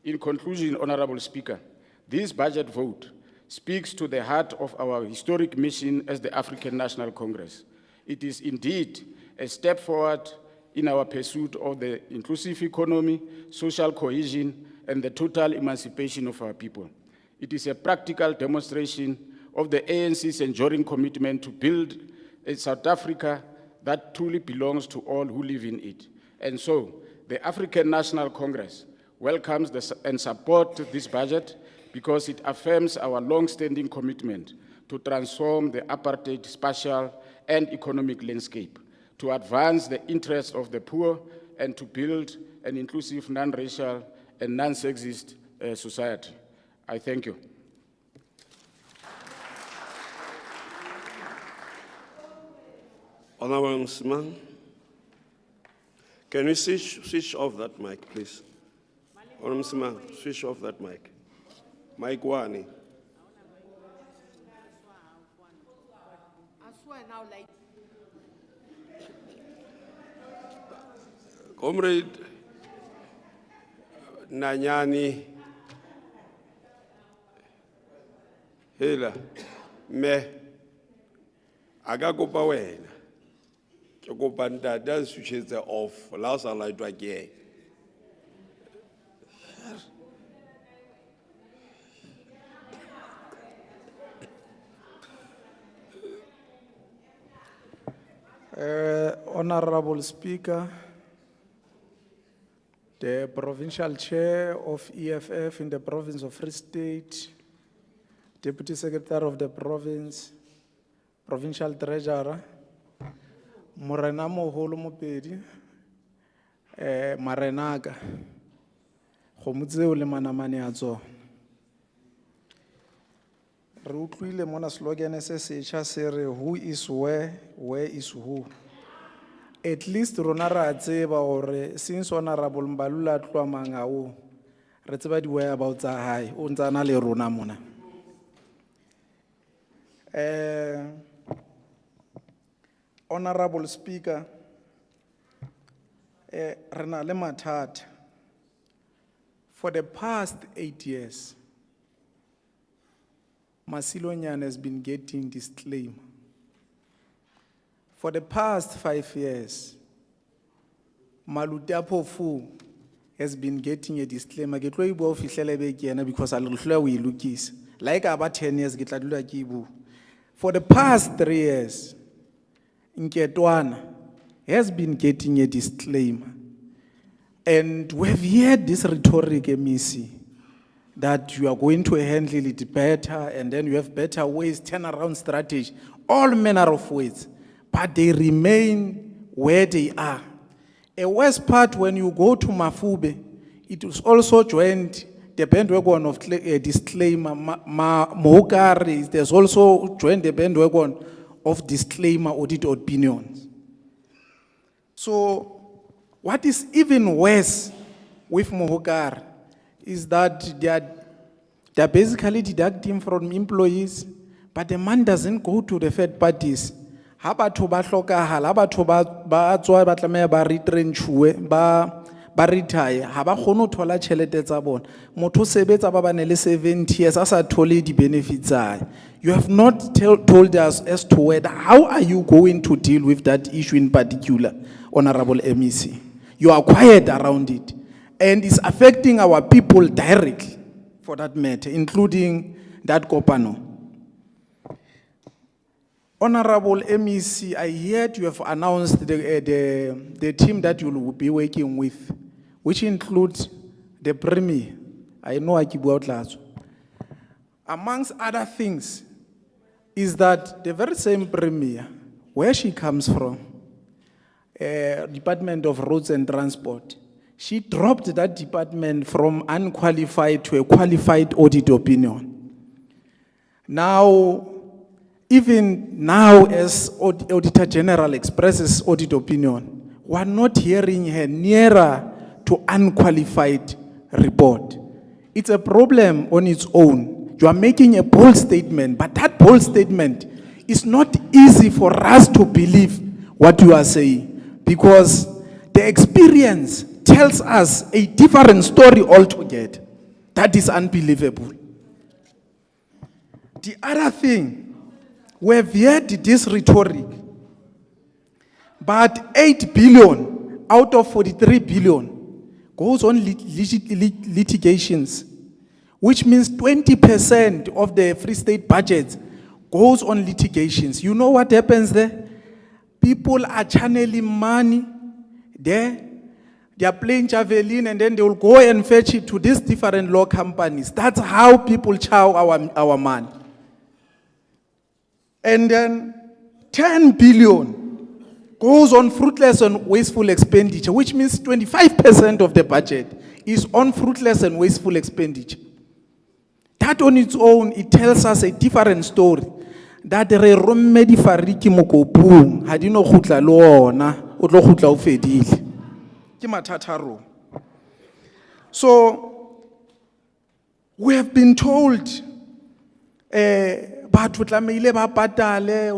In conclusion, Honorable Speaker, this budget vote speaks to the heart of our historic mission as the African National Congress. It is indeed a step forward in our pursuit of the inclusive economy, social cohesion, and the total emancipation of our people. It is a practical demonstration of the ANC's enduring commitment to build a South Africa that truly belongs to all who live in it. And so, the African National Congress welcomes and supports this budget because it affirms our long-standing commitment to transform the apartheid spatial and economic landscape, to advance the interests of the poor, and to build an inclusive, non-racial, and non-sexist society. I thank you. Honorable Msimang, can we switch off that mic, please? Honorable Msimang, switch off that mic. Mic one. Comrade Nanyani, hela, me, agakopa wena, ke kopa ntate switchetse off, la o sa laetwa ke. Honorable Speaker, the Provincial Chair of EFF in the province of Free State, Deputy Secretary of the province, Provincial Treasurer, Morena Moholo Mopedi, Marenaga, Homudzeo le manamane a tsona. Re utlwile mona slogan se setjha se re who is where is who. At least rona ra tseba gore since Honorable Mbalula tloa mangao re tseba di whereabouts tsa hae o ntsana le rona mona. Honorable Speaker, re na le mathata. For the past 8 years, Masilonyane has been getting disclaimer. For the past 5 years, Malutapofu has been getting a disclaimer. Get lo ibo fihlele be ke ena because al hloya o ilukisa. Like about 10 years ke tla dula ke ibu. For the past 3 years, Nketwana has been getting a disclaimer. And we have heard this rhetoric, Missy. that you are going to handle it better, and then you have better ways, turnaround strategy, all manner of ways, but they remain where they are. A worst part, when you go to Mafube, it was also joined the bandwagon of disclaimer. Mohokare, there's also joined the bandwagon of disclaimer audit opinions. So, what is even worse with Mohokare is that they're basically deducting from employees, but the money doesn't go to the third parties. Ha batho ba hlokahala, ha batho ba tswa ba tlameha ba retrenchuwe, ba retire, ha ba kgone ho thola tjhelete tsa bona. Motho o sebetsa ba bane le 70 years, a sa thole di-benefits tsa. You have not told us as to whether, how are you going to deal with that issue in particular, Honorable MEC? You are quiet around it, and it's affecting our people directly, for that matter, including that Kopano. Honorable MEC, I heard you have announced the team that you will be working with, which includes the Premier. I know I keep out loud. Amongst other things, is that the very same Premier, where she comes from, Department of Roads and Transport, she dropped that department from unqualified to a qualified audit opinion. Now, even now, as Auditor General expresses audit opinion, we're not hearing her nearer to unqualified report. It's a problem on its own. You are making a bold statement, but that bold statement is not easy for us to believe what you are saying, because the experience tells us a different story altogether. That is unbelievable. The other thing, we have heard this rhetoric, but 8 billion out of 43 billion goes on litigations, which means 20% of the Free State budget goes on litigations. You know what happens there? People are channeling money there. They are playing javelin, and then they will go and fetch it to these different law companies. That's how people chow our money. And then 10 billion goes on fruitless and wasteful expenditure, which means 25% of the budget is on fruitless and wasteful expenditure. That on its own, it tells us a different story. That re romme di fariki mo kopung, ha di no khutla le ona, o tlo khutla o fedile. Ke mathata a rona. So, we have been told, batho tlameile ba patale,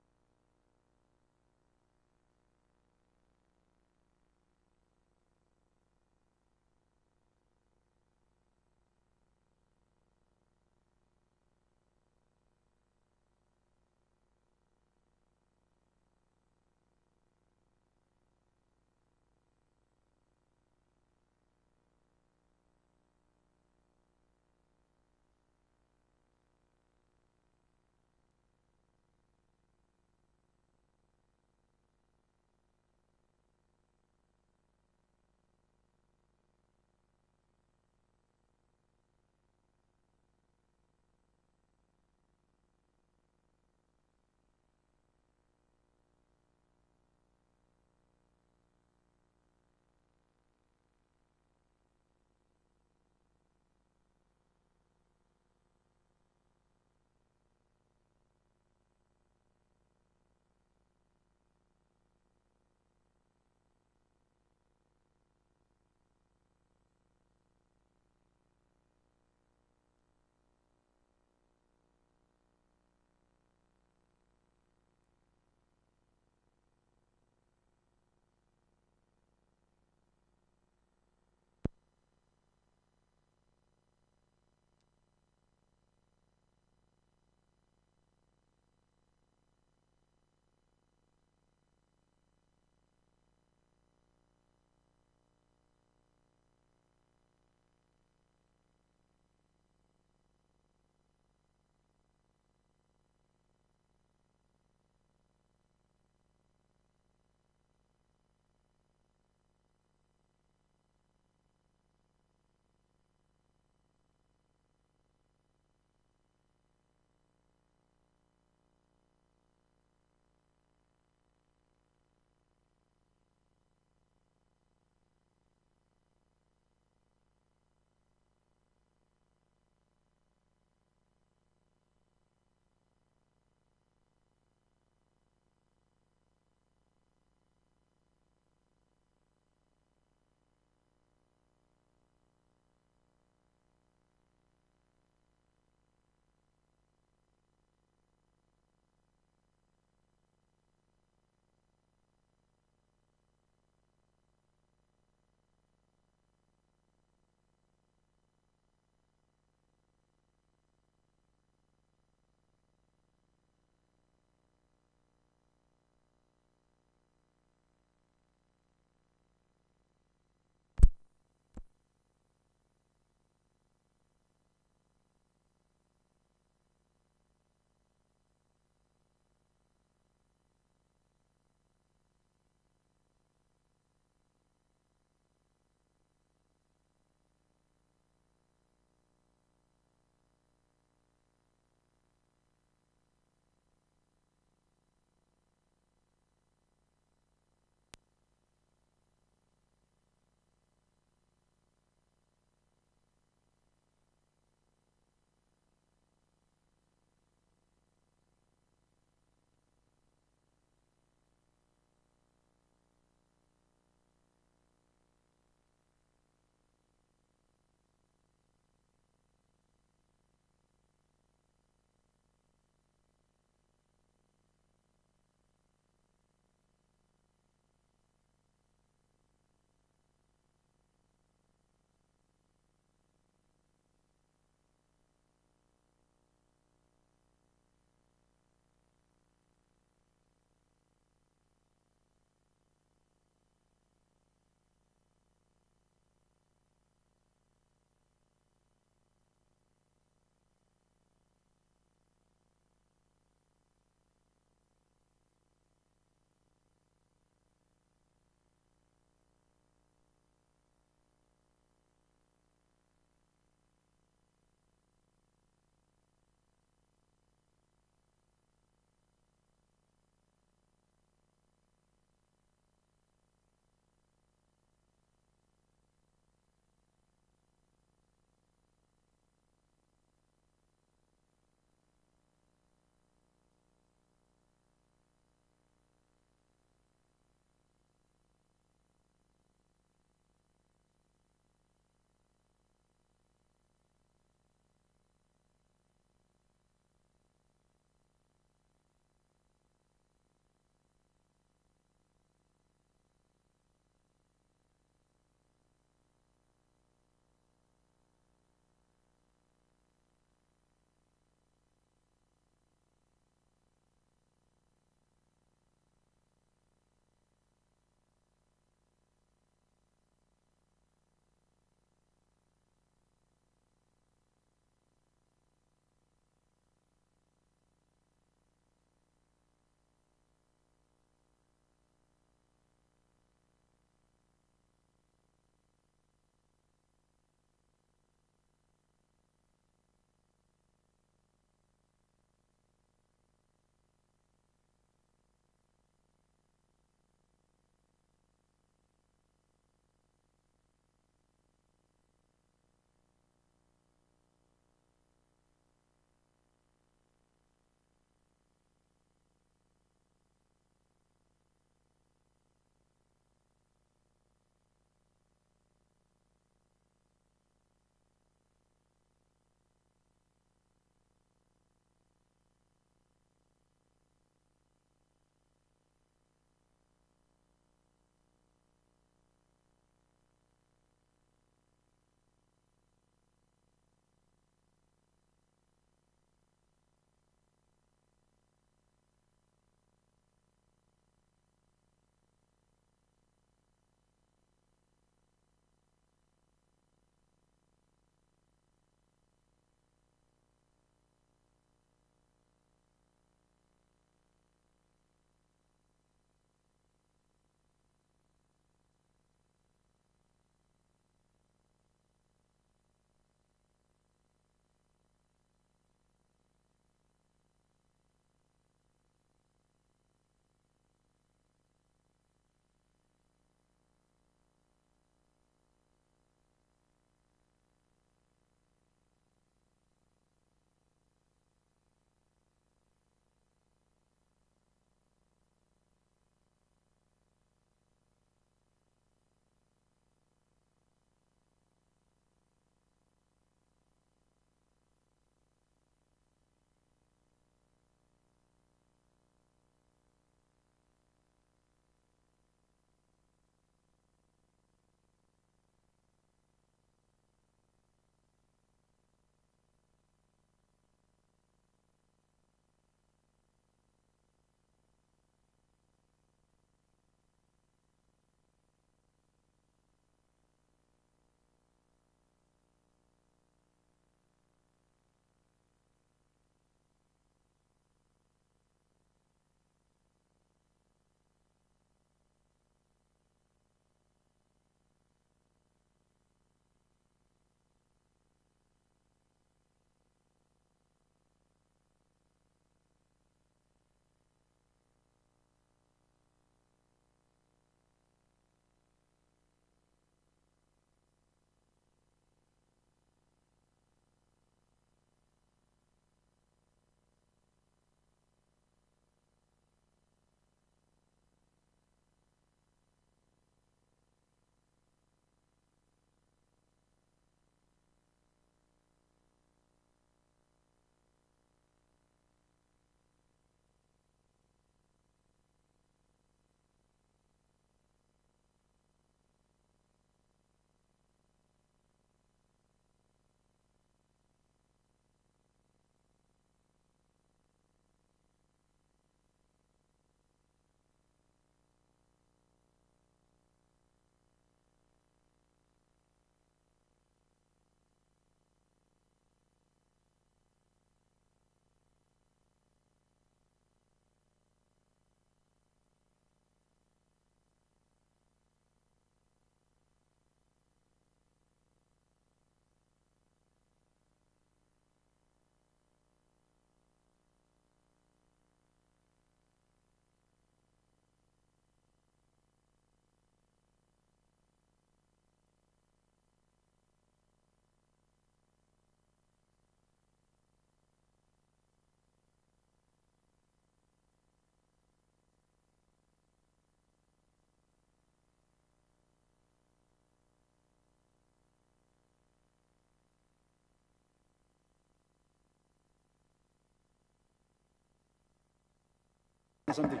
Something.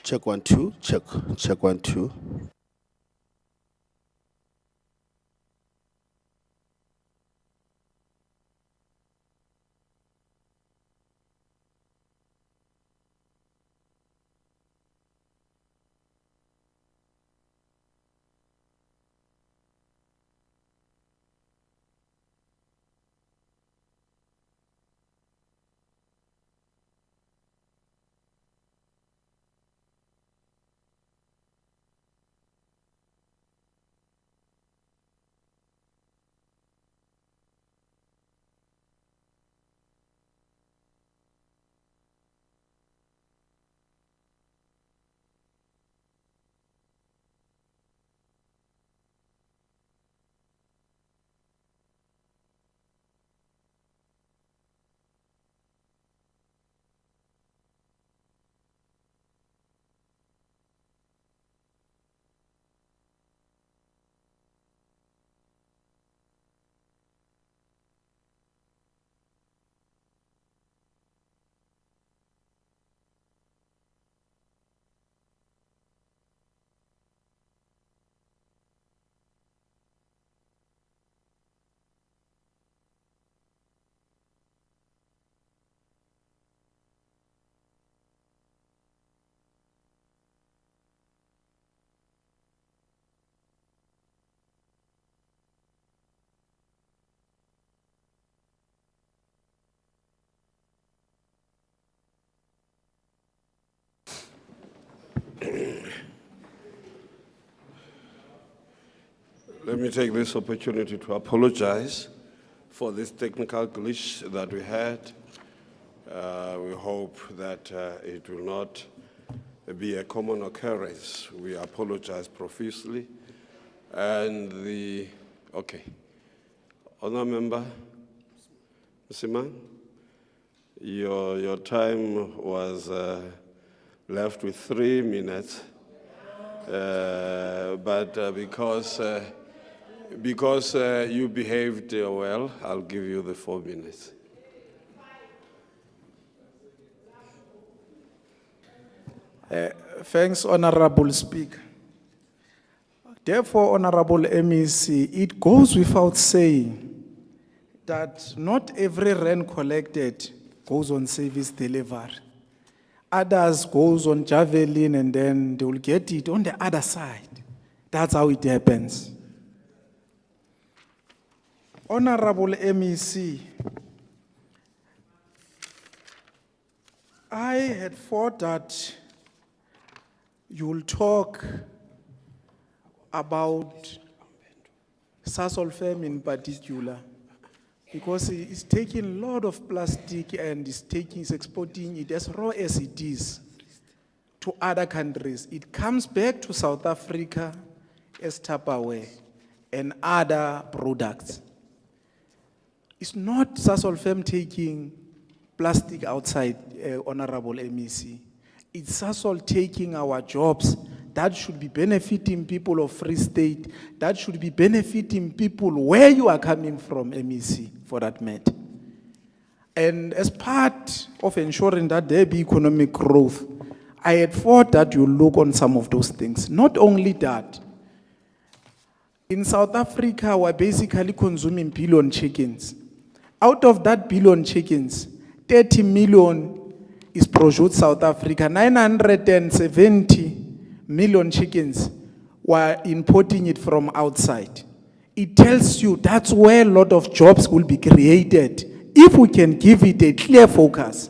Check 1 2. Check 1 2. Let me take this opportunity to apologize for this technical glitch that we had. We hope that it will not be a common occurrence. We apologize profusely. And okay. Honour Member, Msiman, your time was left with 3 minutes, but because you behaved well, I'll give you the 4 minutes. Thanks, Honorable Speaker. Therefore, Honorable MEC, it goes without saying that not every rand collected goes on service delivery. Others goes on javelin and then they will get it on the other side. That's how it happens. Honorable MEC, I had thought that you will talk about Sasol firm in particular, because it's taking a lot of plastic and it's exporting it as raw as it is to other countries. It comes back to South Africa as Tupperware and other products. It's not Sasol firm taking plastic outside, Honorable MEC. It's Sasol taking our jobs that should be benefiting people of Free State, that should be benefiting people where you are coming from, MEC, for that matter. And as part of ensuring that there be economic growth, I had thought that you look on some of those things. Not only that, in South Africa, we're basically consuming billion chickens. Out of that billion chickens, 30 million is produced South Africa. 970 million chickens were importing it from outside. It tells you that's where a lot of jobs will be created if we can give it a clear focus.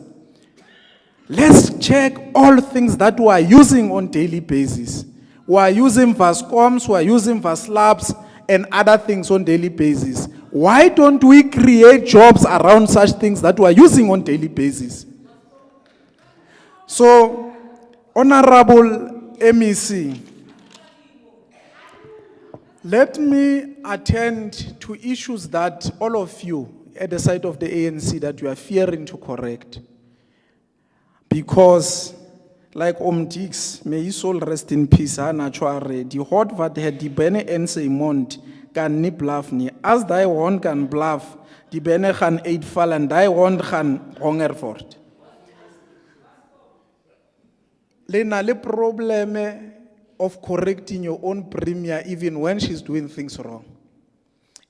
Let's check all things that we are using on daily basis. We are using Vascoms, we are using Vaslabs and other things on daily basis. Why don't we create jobs around such things that we are using on daily basis? So, Honorable MEC, let me attend to issues that all of you at the side of the ANC that you are fearing to correct. Because, like Dix, may his soul rest in peace, the hot vat had the bene ense mont can ni bluff ni, as thy one can bluff, the bene can aid fall and thy one can honger for it. Lena, the problem of correcting your own premier even when she's doing things wrong.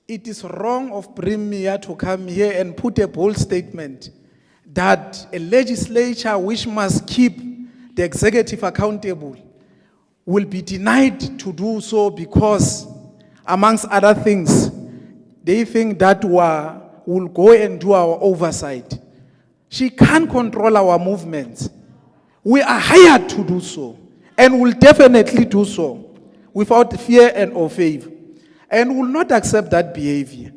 It is wrong of premier to come here and put a bold statement that a legislature which must keep the executive accountable will be denied to do so because, amongst other things, they think that we'll go and do our oversight. She can't control our movements. We are hired to do so, and will definitely do so without fear and or favor, and will not accept that behavior.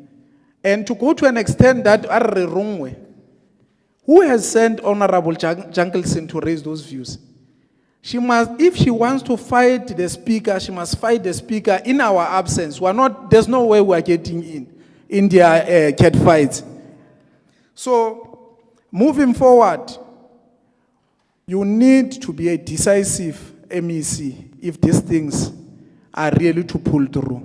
And to go to an extent that are the wrong way. Who has sent Honorable Jankelson to raise those views? She must, if she wants to fight the speaker, she must fight the speaker in our absence. There's no way we are getting in their cat fights. So, moving forward, you need to be a decisive MEC if these things are really to pull through.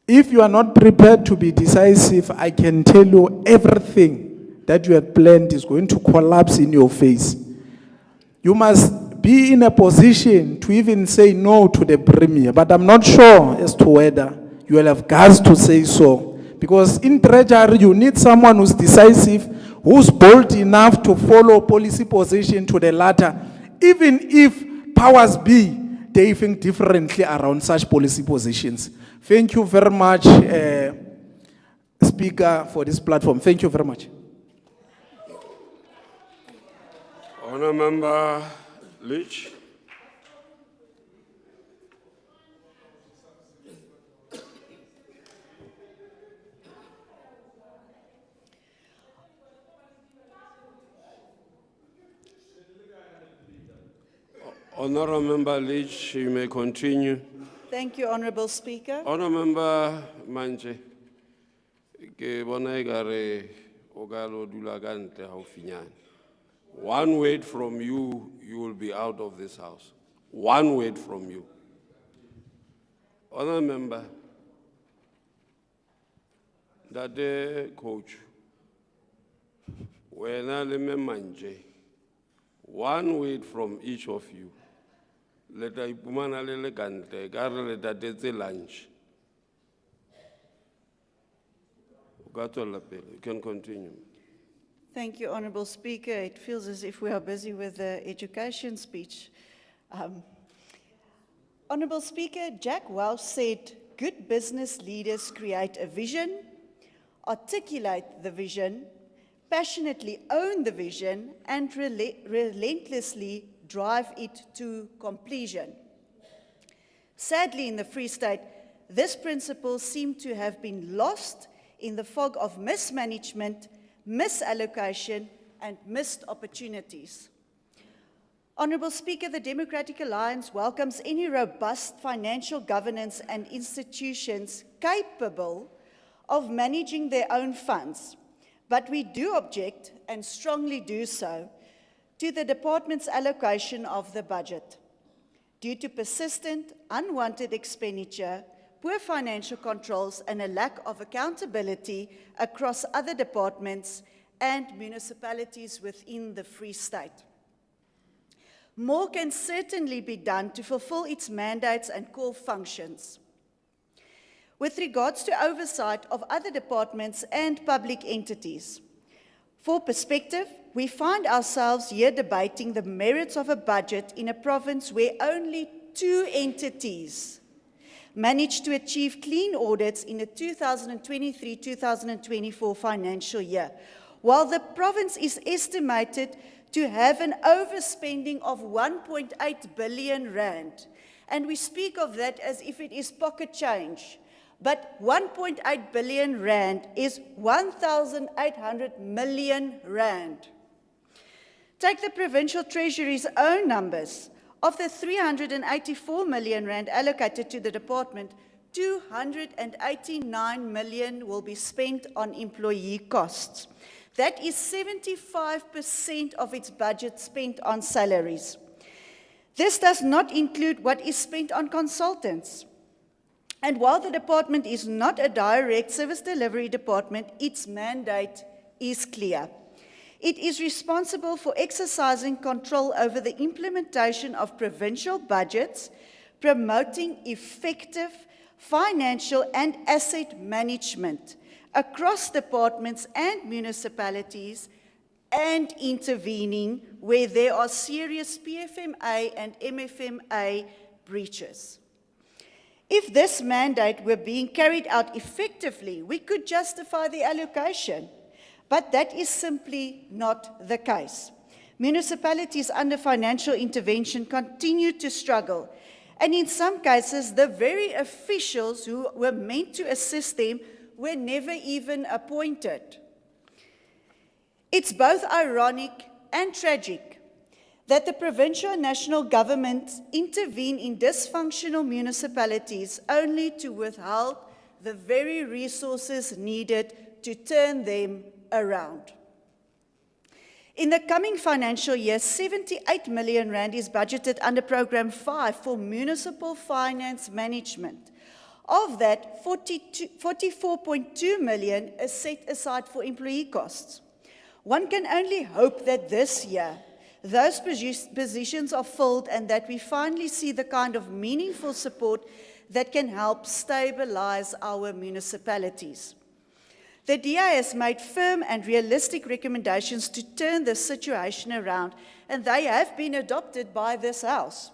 If you are not prepared to be decisive, I can tell you everything that you have planned is going to collapse in your face. You must be in a position to even say no to the premier, but I'm not sure as to whether you will have guts to say so. Because in Treasury, you need someone who's decisive, who's bold enough to follow policy position to the latter, even if powers be, they think differently around such policy positions. Thank you very much, Speaker, for this platform. Thank you very much. Honourable Member Leach. Honourable Member Leach, you may continue. Thank you, Honourable Speaker. Honourable Member Manje, ke bona ekare o ka lo dula ka ntle haufinyane. One word from you, you will be out of this house. One word from you. Honourable Member, that coach, wena le me Manje, one word from each of you. Leta ipumana le kante, kare leta tetse lunch. You can continue. Thank you, Honourable Speaker. It feels as if we are busy with the education speech. Honourable Speaker, Jack Welch said, good business leaders create a vision, articulate the vision, passionately own the vision, and relentlessly drive it to completion. Sadly, in the Free State, this principle seemed to have been lost in the fog of mismanagement, misallocation, and missed opportunities. Honourable Speaker, the Democratic Alliance welcomes any robust financial governance and institutions capable of managing their own funds, but we do object, and strongly do so, to the department's allocation of the budget. Due to persistent, unwanted expenditure, poor financial controls, and a lack of accountability across other departments and municipalities within the Free State. More can certainly be done to fulfill its mandates and core functions. With regards to oversight of other departments and public entities, for perspective, we find ourselves here debating the merits of a budget in a province where only 2 entities managed to achieve clean audits in the 2023-2024 financial year, while the province is estimated to have an overspending of 1.8 billion rand. And we speak of that as if it is pocket change. But 1.8 billion rand is 1,800 million rand. Take the provincial treasury's own numbers. Of the 384 million rand allocated to the department, 289 million will be spent on employee costs. That is 75% of its budget spent on salaries. This does not include what is spent on consultants. And while the department is not a direct service delivery department, its mandate is clear. It is responsible for exercising control over the implementation of provincial budgets, promoting effective financial and asset management across departments and municipalities, and intervening where there are serious PFMA and MFMA breaches. If this mandate were being carried out effectively, we could justify the allocation, but that is simply not the case. Municipalities under financial intervention continue to struggle, and in some cases, the very officials who were meant to assist them were never even appointed. It's both ironic and tragic that the provincial and national governments intervene in dysfunctional municipalities only to withhold the very resources needed to turn them around. In the coming financial year, 78 million rand is budgeted under Programme 5 for municipal finance management. Of that, 44.2 million is set aside for employee costs. One can only hope that this year, those positions are filled and that we finally see the kind of meaningful support that can help stabilize our municipalities. The DA has made firm and realistic recommendations to turn the situation around, and they have been adopted by this House.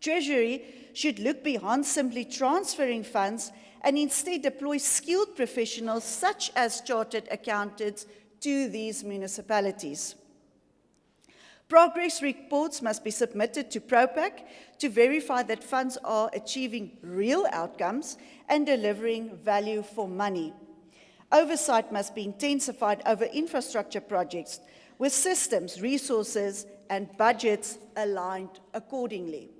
Treasury should look beyond simply transferring funds and instead deploy skilled professionals such as chartered accountants to these municipalities. Progress reports must be submitted to PROPAC to verify that funds are achieving real outcomes and delivering value for money. Oversight must be intensified over infrastructure projects with systems, resources, and budgets aligned accordingly.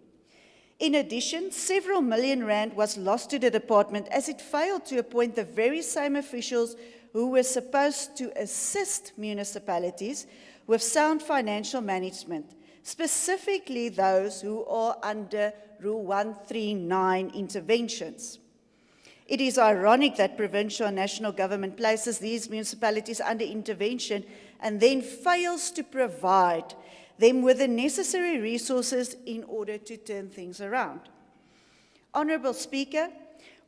In addition, several million rand was lost to the department as it failed to appoint the very same officials who were supposed to assist municipalities with sound financial management, specifically those who are under Rule 139 interventions. It is ironic that provincial and national government places these municipalities under intervention and then fails to provide them with the necessary resources in order to turn things around. Honourable Speaker,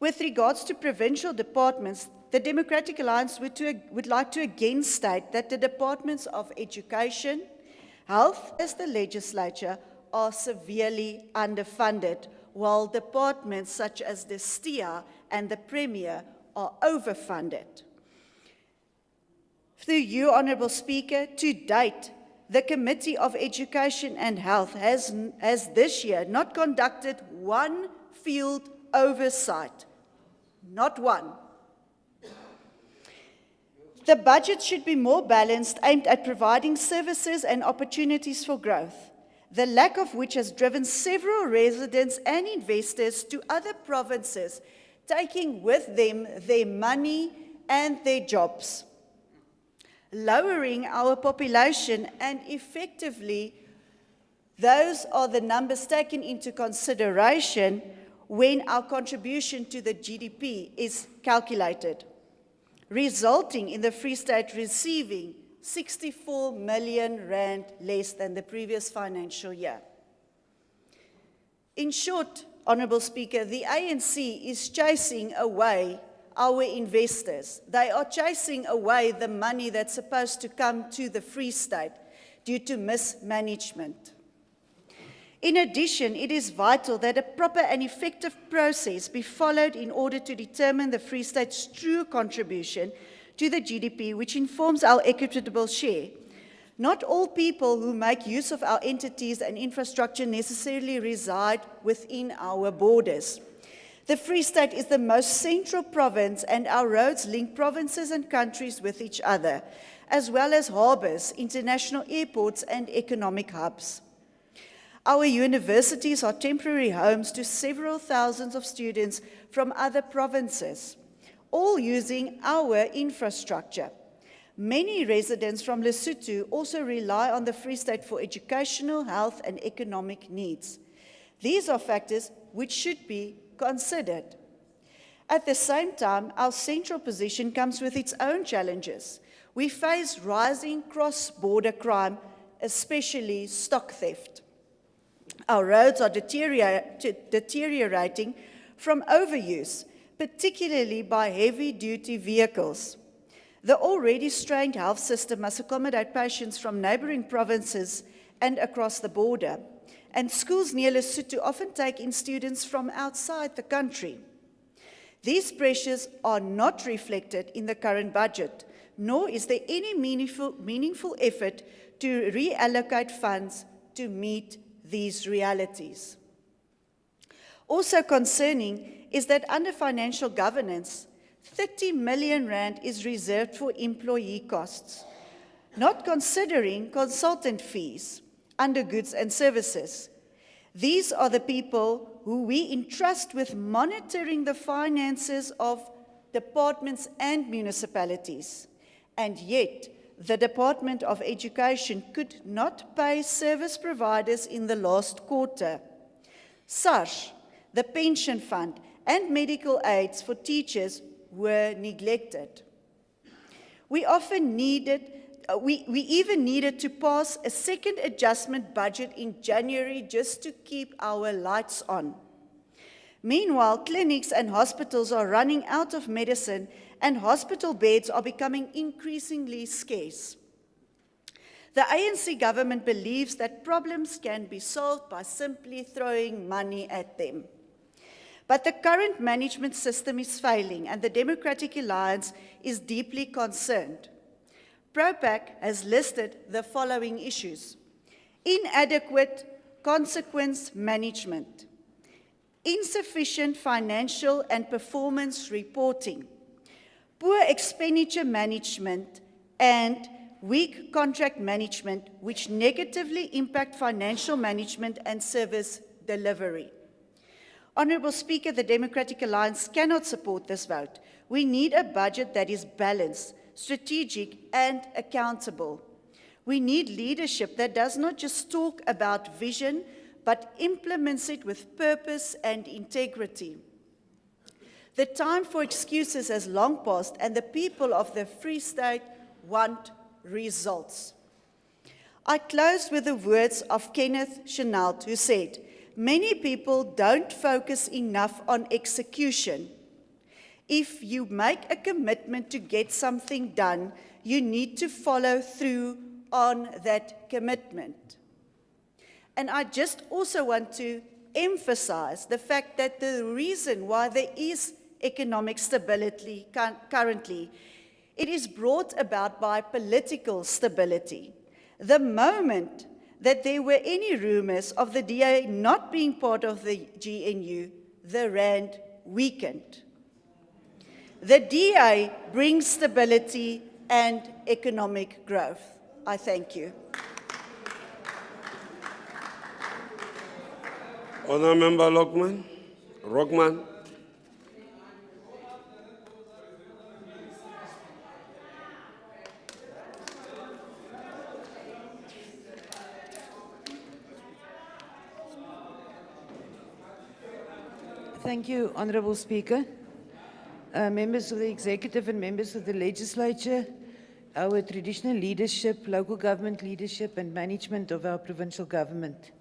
with regards to provincial departments, the Democratic Alliance would like to again state that the departments of education, health, as the legislature, are severely underfunded, while departments such as the STIA and the Premier are overfunded. Through you, Honourable Speaker, to date, the Committee of Education and Health has this year not conducted one field oversight. Not one. The budget should be more balanced, aimed at providing services and opportunities for growth, the lack of which has driven several residents and investors to other provinces, taking with them their money and their jobs. Lowering our population, and effectively, those are the numbers taken into consideration when our contribution to the GDP is calculated, resulting in the Free State receiving 64 million rand less than the previous financial year. In short, Honourable Speaker, the ANC is chasing away our investors. They are chasing away the money that's supposed to come to the Free State due to mismanagement. In addition, it is vital that a proper and effective process be followed in order to determine the Free State's true contribution to the GDP, which informs our equitable share. Not all people who make use of our entities and infrastructure necessarily reside within our borders. The Free State is the most central province, and our roads link provinces and countries with each other, as well as harbours, international airports, and economic hubs. Our universities are temporary homes to several thousands of students from other provinces, all using our infrastructure. Many residents from Lesotho also rely on the Free State for educational, health, and economic needs. These are factors which should be considered. At the same time, our central position comes with its own challenges. We face rising cross-border crime, especially stock theft. Our roads are deteriorating from overuse, particularly by heavy-duty vehicles. The already strained health system must accommodate patients from neighbouring provinces and across the border. And schools near Lesotho often take in students from outside the country. These pressures are not reflected in the current budget, nor is there any meaningful effort to reallocate funds to meet these realities. Also concerning is that under financial governance, 30 million rand is reserved for employee costs, not considering consultant fees under goods and services. These are the people who we entrust with monitoring the finances of departments and municipalities. And yet, the Department of Education could not pay service providers in the last quarter. SARS, the pension fund, and medical aids for teachers were neglected. We even needed to pass a second adjustment budget in January just to keep our lights on. Meanwhile, clinics and hospitals are running out of medicine, and hospital beds are becoming increasingly scarce. The ANC government believes that problems can be solved by simply throwing money at them. But the current management system is failing, and the Democratic Alliance is deeply concerned. PROPAC has listed the following issues: inadequate consequence management, insufficient financial and performance reporting, poor expenditure management, and weak contract management, which negatively impact financial management and service delivery. Honourable Speaker, the Democratic Alliance cannot support this vote. We need a budget that is balanced, strategic, and accountable. We need leadership that does not just talk about vision, but implements it with purpose and integrity. The time for excuses has long passed, and the people of the Free State want results. I close with the words of Kenneth Chenault, who said, "Many people don't focus enough on execution. If you make a commitment to get something done, you need to follow through on that commitment." And I just also want to emphasize the fact that the reason why there is economic stability currently, it is brought about by political stability. The moment that there were any rumors of the DA not being part of the GNU, the rand weakened. The DA brings stability and economic growth. I thank you. Honourable Member Rockman. Thank you, Honourable Speaker. Members of the Executive and members of the Legislature, our traditional leadership, local government leadership and management of our provincial government.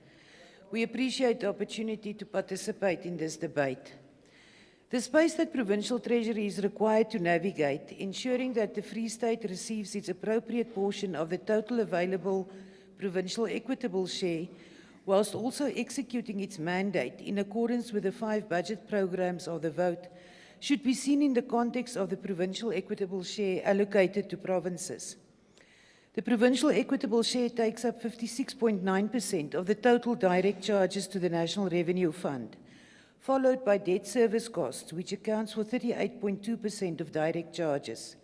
We appreciate the opportunity to participate in this debate. The space that Provincial Treasury is required to navigate, ensuring that the Free State receives its appropriate portion of the total available provincial equitable share, whilst also executing its mandate in accordance with the 5 budget programs of the vote, should be seen in the context of the provincial equitable share allocated to provinces. The provincial equitable share takes up 56.9% of the total direct charges to the National Revenue Fund, followed by debt service costs, which accounts for 38.2% of direct charges.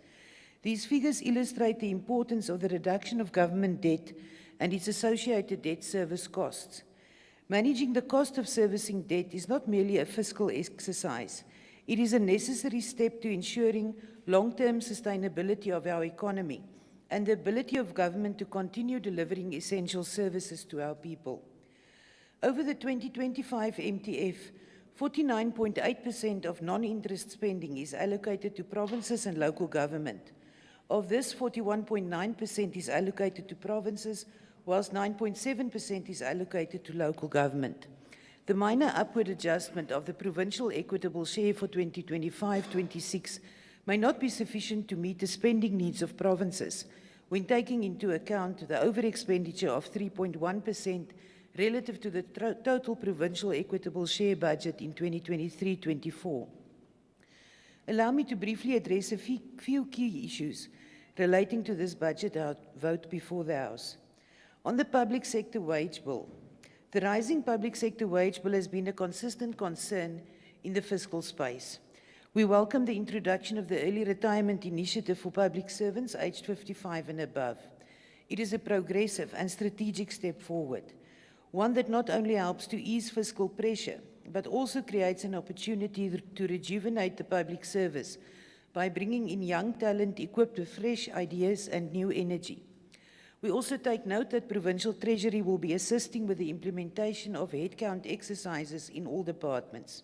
These figures illustrate the importance of the reduction of government debt and its associated debt service costs. Managing the cost of servicing debt is not merely a fiscal exercise. It is a necessary step to ensuring long-term sustainability of our economy and the ability of government to continue delivering essential services to our people. Over the 2025 MTF, 49.8% of non-interest spending is allocated to provinces and local government. Of this, 41.9% is allocated to provinces, whilst 9.7% is allocated to local government. The minor upward adjustment of the provincial equitable share for 2025-26 may not be sufficient to meet the spending needs of provinces when taking into account the over-expenditure of 3.1% relative to the total provincial equitable share budget in 2023-24. Allow me to briefly address a few key issues relating to this budget vote before the House. On the public sector wage bill, the rising public sector wage bill has been a consistent concern in the fiscal space. We welcome the introduction of the early retirement initiative for public servants aged 55 and above. It is a progressive and strategic step forward, one that not only helps to ease fiscal pressure, but also creates an opportunity to rejuvenate the public service by bringing in young talent equipped with fresh ideas and new energy. We also take note that Provincial Treasury will be assisting with the implementation of headcount exercises in all departments.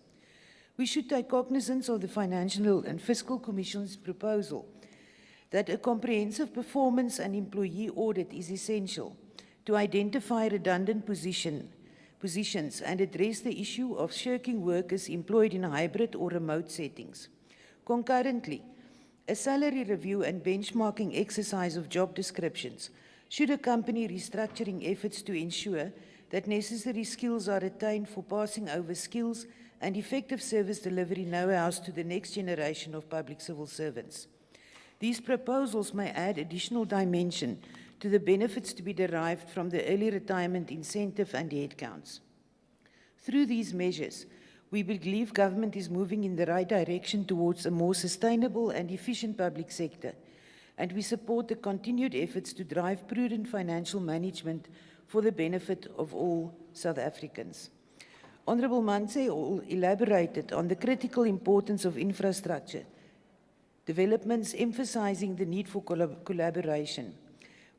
We should take cognizance of the Financial and Fiscal Commission's proposal that a comprehensive performance and employee audit is essential to identify redundant positions and address the issue of shirking workers employed in hybrid or remote settings. Concurrently, a salary review and benchmarking exercise of job descriptions should accompany restructuring efforts to ensure that necessary skills are attained for passing over skills and effective service delivery know-hows to the next generation of public civil servants. These proposals may add additional dimension to the benefits to be derived from the early retirement incentive and headcounts. Through these measures, we believe government is moving in the right direction towards a more sustainable and efficient public sector, and we support the continued efforts to drive prudent financial management for the benefit of all South Africans. Honourable Manse elaborated on the critical importance of infrastructure developments, emphasising the need for collaboration.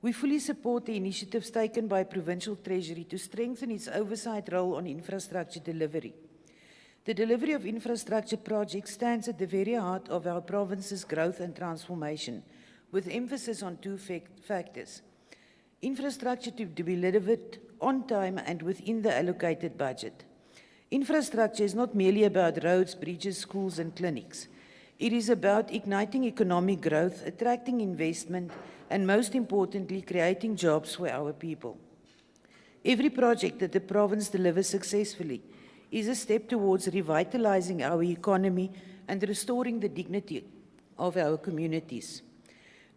We fully support the initiatives taken by Provincial Treasury to strengthen its oversight role on infrastructure delivery. The delivery of infrastructure projects stands at the very heart of our province's growth and transformation, with emphasis on two factors: infrastructure to be delivered on time and within the allocated budget. Infrastructure is not merely about roads, bridges, schools, and clinics. It is about igniting economic growth, attracting investment, and most importantly, creating jobs for our people. Every project that the province delivers successfully is a step towards revitalizing our economy and restoring the dignity of our communities.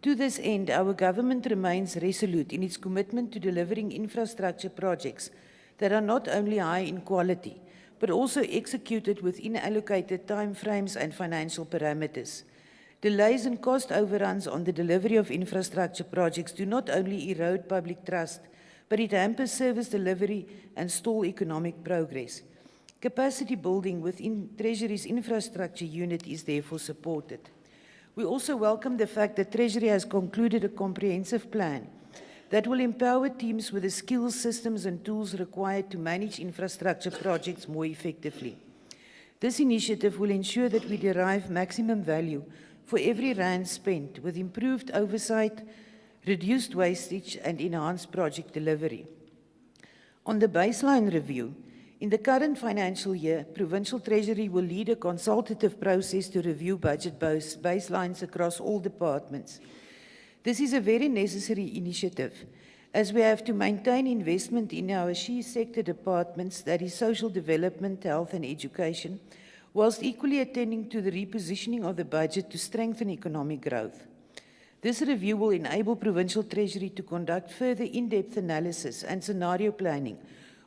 To this end, our government remains resolute in its commitment to delivering infrastructure projects that are not only high in quality, but also executed within allocated timeframes and financial parameters. Delays and cost overruns on the delivery of infrastructure projects do not only erode public trust, but it hampers service delivery and stall economic progress. Capacity building within Treasury's infrastructure unit is therefore supported. We also welcome the fact that Treasury has concluded a comprehensive plan that will empower teams with the skills, systems and tools required to manage infrastructure projects more effectively. This initiative will ensure that we derive maximum value for every rand spent with improved oversight, reduced wastage and enhanced project delivery. On the baseline review, in the current financial year, Provincial Treasury will lead a consultative process to review budget baselines across all departments. This is a very necessary initiative, as we have to maintain investment in our she sector departments, that is social development, health and education, whilst equally attending to the repositioning of the budget to strengthen economic growth. This review will enable Provincial Treasury to conduct further in-depth analysis and scenario planning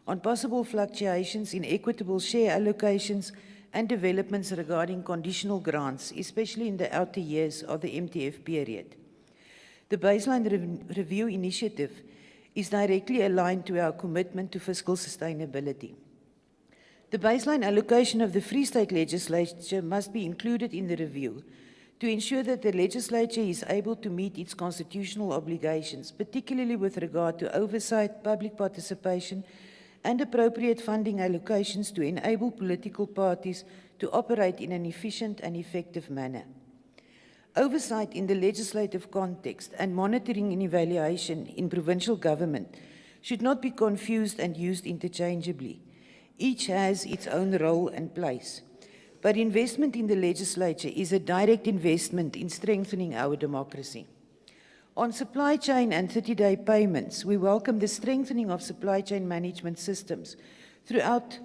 on possible fluctuations in equitable share allocations and developments regarding conditional grants, especially in the outer years of the MTF period. The baseline review initiative is directly aligned to our commitment to fiscal sustainability. The baseline allocation of the Free State Legislature must be included in the review to ensure that the legislature is able to meet its constitutional obligations, particularly with regard to oversight, public participation, and appropriate funding allocations to enable political parties to operate in an efficient and effective manner. Oversight in the legislative context and monitoring and evaluation in provincial government should not be confused and used interchangeably. Each has its own role and place. But investment in the legislature is a direct investment in strengthening our democracy. On supply chain and 30-day payments, we welcome the strengthening of supply chain management systems throughout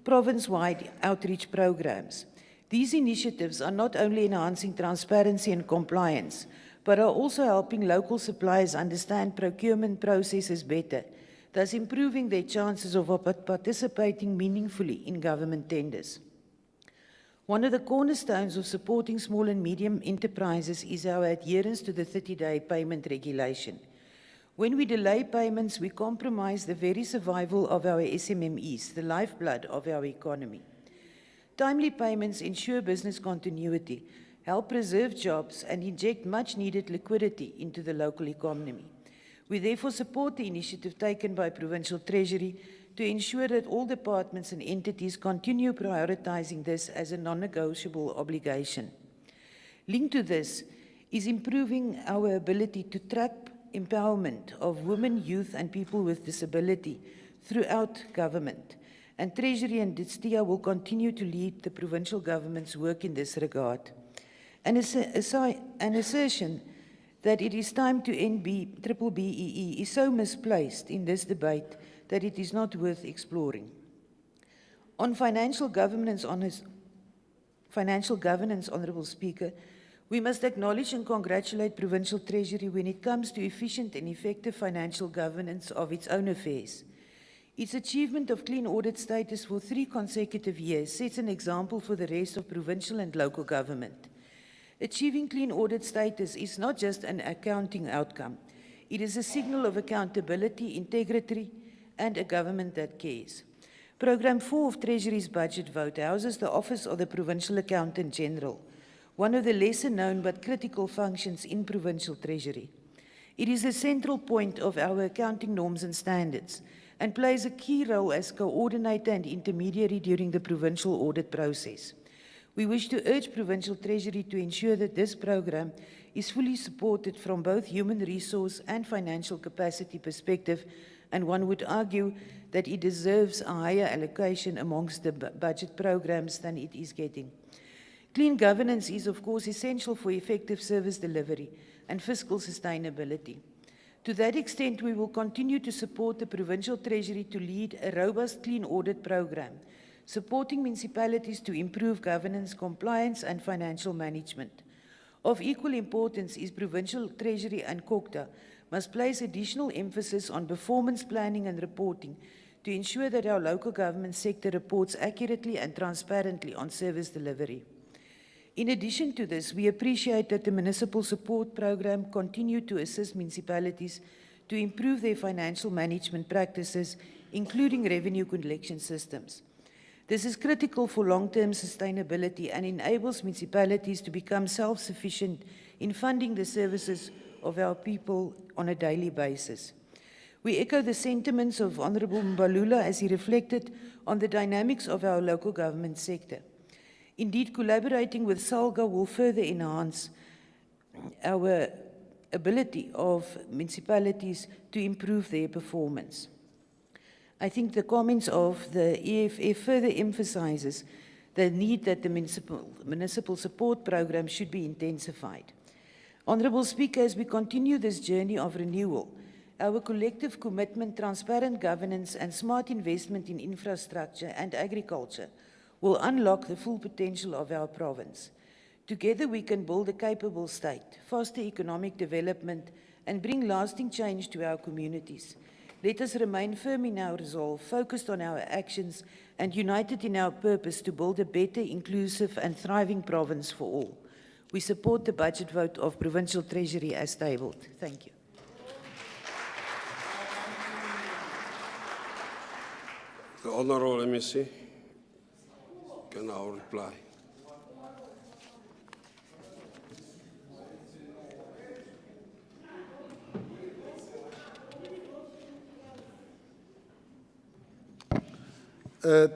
province-wide outreach programs. These initiatives are not only enhancing transparency and compliance, but are also helping local suppliers understand procurement processes better, thus improving their chances of participating meaningfully in government tenders. One of the cornerstones of supporting small and medium enterprises is our adherence to the 30-day payment regulation. When we delay payments, we compromise the very survival of our SMMEs, the lifeblood of our economy. Timely payments ensure business continuity, help preserve jobs, and inject much-needed liquidity into the local economy. We therefore support the initiative taken by Provincial Treasury to ensure that all departments and entities continue prioritizing this as a non-negotiable obligation. Linked to this is improving our ability to track empowerment of women, youth, and people with disability throughout government. And Treasury and DSTIA will continue to lead the provincial government's work in this regard. An assertion that it is time to end BEEE is so misplaced in this debate that it is not worth exploring. On financial governance, Honourable Speaker, we must acknowledge and congratulate Provincial Treasury when it comes to efficient and effective financial governance of its own affairs. Its achievement of clean audit status for 3 consecutive years sets an example for the rest of provincial and local government. Achieving clean audit status is not just an accounting outcome. It is a signal of accountability, integrity, and a government that cares. Programme 4 of Treasury's budget vote houses the Office of the Provincial Accountant General, one of the lesser known but critical functions in Provincial Treasury. It is the central point of our accounting norms and standards, and plays a key role as coordinator and intermediary during the provincial audit process. We wish to urge Provincial Treasury to ensure that this program is fully supported from both human resource and financial capacity perspective, and one would argue that it deserves a higher allocation amongst the budget programs than it is getting. Clean governance is, of course, essential for effective service delivery and fiscal sustainability. To that extent, we will continue to support the Provincial Treasury to lead a robust clean audit program, supporting municipalities to improve governance, compliance, and financial management. Of equal importance is Provincial Treasury and COGTA must place additional emphasis on performance planning and reporting to ensure that our local government sector reports accurately and transparently on service delivery. In addition to this, we appreciate that the Municipal Support Program continued to assist municipalities to improve their financial management practices, including revenue collection systems. This is critical for long-term sustainability and enables municipalities to become self-sufficient in funding the services of our people on a daily basis. We echo the sentiments of Honourable Mbalula as he reflected on the dynamics of our local government sector. Indeed, collaborating with SALGA will further enhance our ability of municipalities to improve their performance. I think the comments of the EFF further emphasizes the need that the municipal support program should be intensified. Honourable Speaker, as we continue this journey of renewal, our collective commitment, transparent governance and smart investment in infrastructure and agriculture will unlock the full potential of our province. Together we can build a capable state, foster economic development and bring lasting change to our communities. Let us remain firm in our resolve, focused on our actions and united in our purpose to build a better, inclusive and thriving province for all. We support the budget vote of Provincial Treasury as tabled. Thank you. The Honourable MEC can now reply.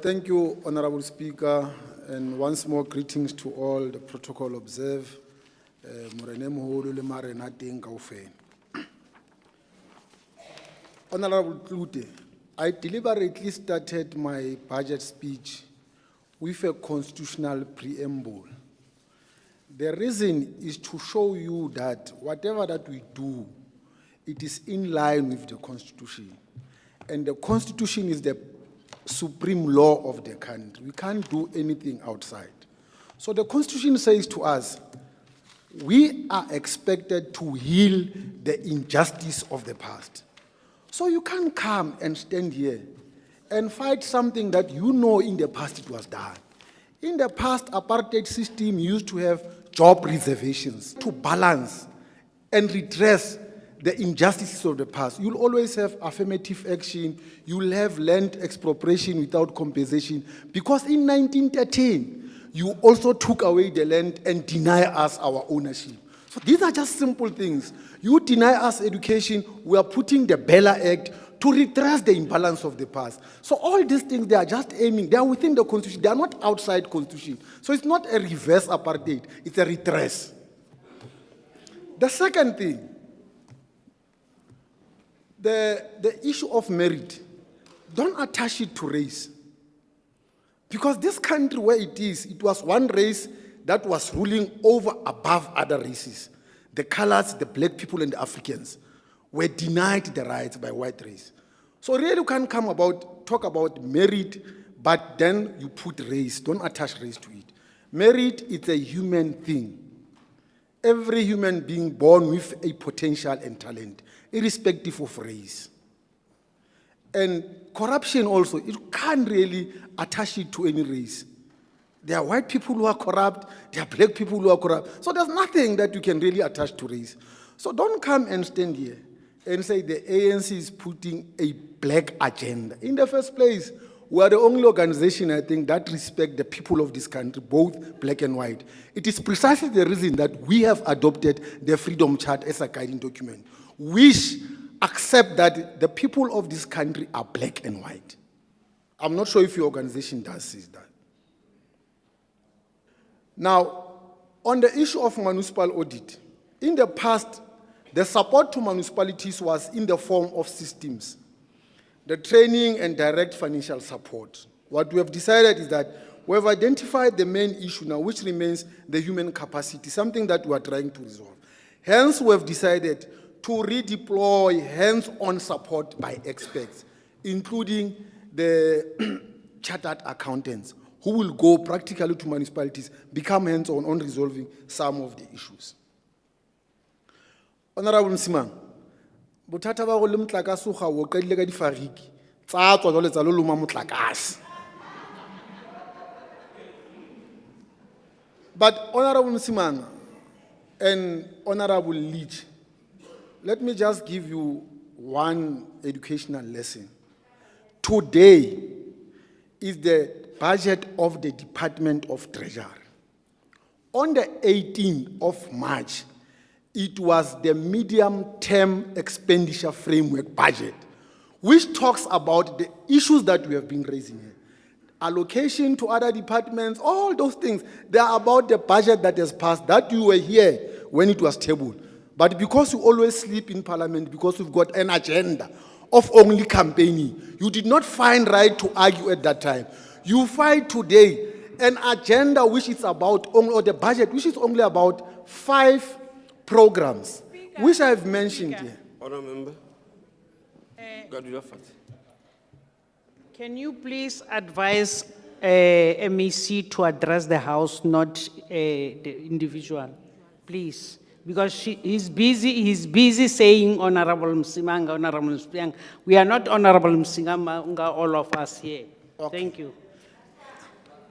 Thank you, Honourable Speaker, and once more greetings to all the protocol observe. Honourable Klute, I deliberately started my budget speech with a constitutional preamble. The reason is to show you that whatever that we do, it is in line with the Constitution. And the Constitution is the supreme law of the country. We can't do anything outside. So the Constitution says to us, we are expected to heal the injustice of the past. So you can't come and stand here and fight something that you know in the past it was done. In the past, apartheid system used to have job reservations to balance and redress the injustices of the past. You'll always have affirmative action. You'll have land expropriation without compensation. Because in 1913, you also took away the land and deny us our ownership. So these are just simple things. You deny us education, we are putting the Bella Act to redress the imbalance of the past. So all these things, they are just aiming, they are within the Constitution, they are not outside Constitution. So it's not a reverse apartheid, it's a redress. The second thing, the issue of merit, don't attach it to race. Because this country where it is, it was one race that was ruling over above other races. The colors, the black people and the Africans were denied the rights by white race. So really you can't talk about merit, but then you put race, don't attach race to it. Merit is a human thing. Every human being born with a potential and talent, irrespective of race. And corruption also, you can't really attach it to any race. There are white people who are corrupt, there are black people who are corrupt. So there's nothing that you can really attach to race. So don't come and stand here and say the ANC is putting a black agenda. In the first place, we are the only organization, I think, that respect the people of this country, both black and white. It is precisely the reason that we have adopted the Freedom Charter as a guiding document, which accept that the people of this country are black and white. I'm not sure if your organization does see that. Now, on the issue of municipal audit, in the past, the support to municipalities was in the form of systems, the training and direct financial support. What we have decided is that we have identified the main issue now, which remains the human capacity, something that we are trying to resolve. Hence, we have decided to redeploy hands-on support by experts, including the chartered accountants, who will go practically to municipalities, become hands-on on resolving some of the issues. Honorable Msimang, bothata ba go le motlakase ga o qadile ka difariki Tsa tswa jwale tsa lo loma motlakase. But Honorable Msimanga and Honorable Leach, let me just give you one educational lesson. Today is the budget of the Department of Treasury. On the 18th of March, it was the medium-term expenditure framework budget, which talks about the issues that we have been raising here. Allocation to other departments, all those things, they are about the budget that has passed, that you were here when it was tabled. But because you always sleep in Parliament, because you've got an agenda of only campaigning, you did not find right to argue at that time. You find today an agenda which is about, or the budget, which is only about 5 programs, which I have mentioned here. Honourable Member. Can you please advise MEC to address the House, not the individual, please? Because he's busy saying Honorable Msimanga, Honorable Msimanga. We are not Honorable Msimanga, all of us here. Okay. Thank you.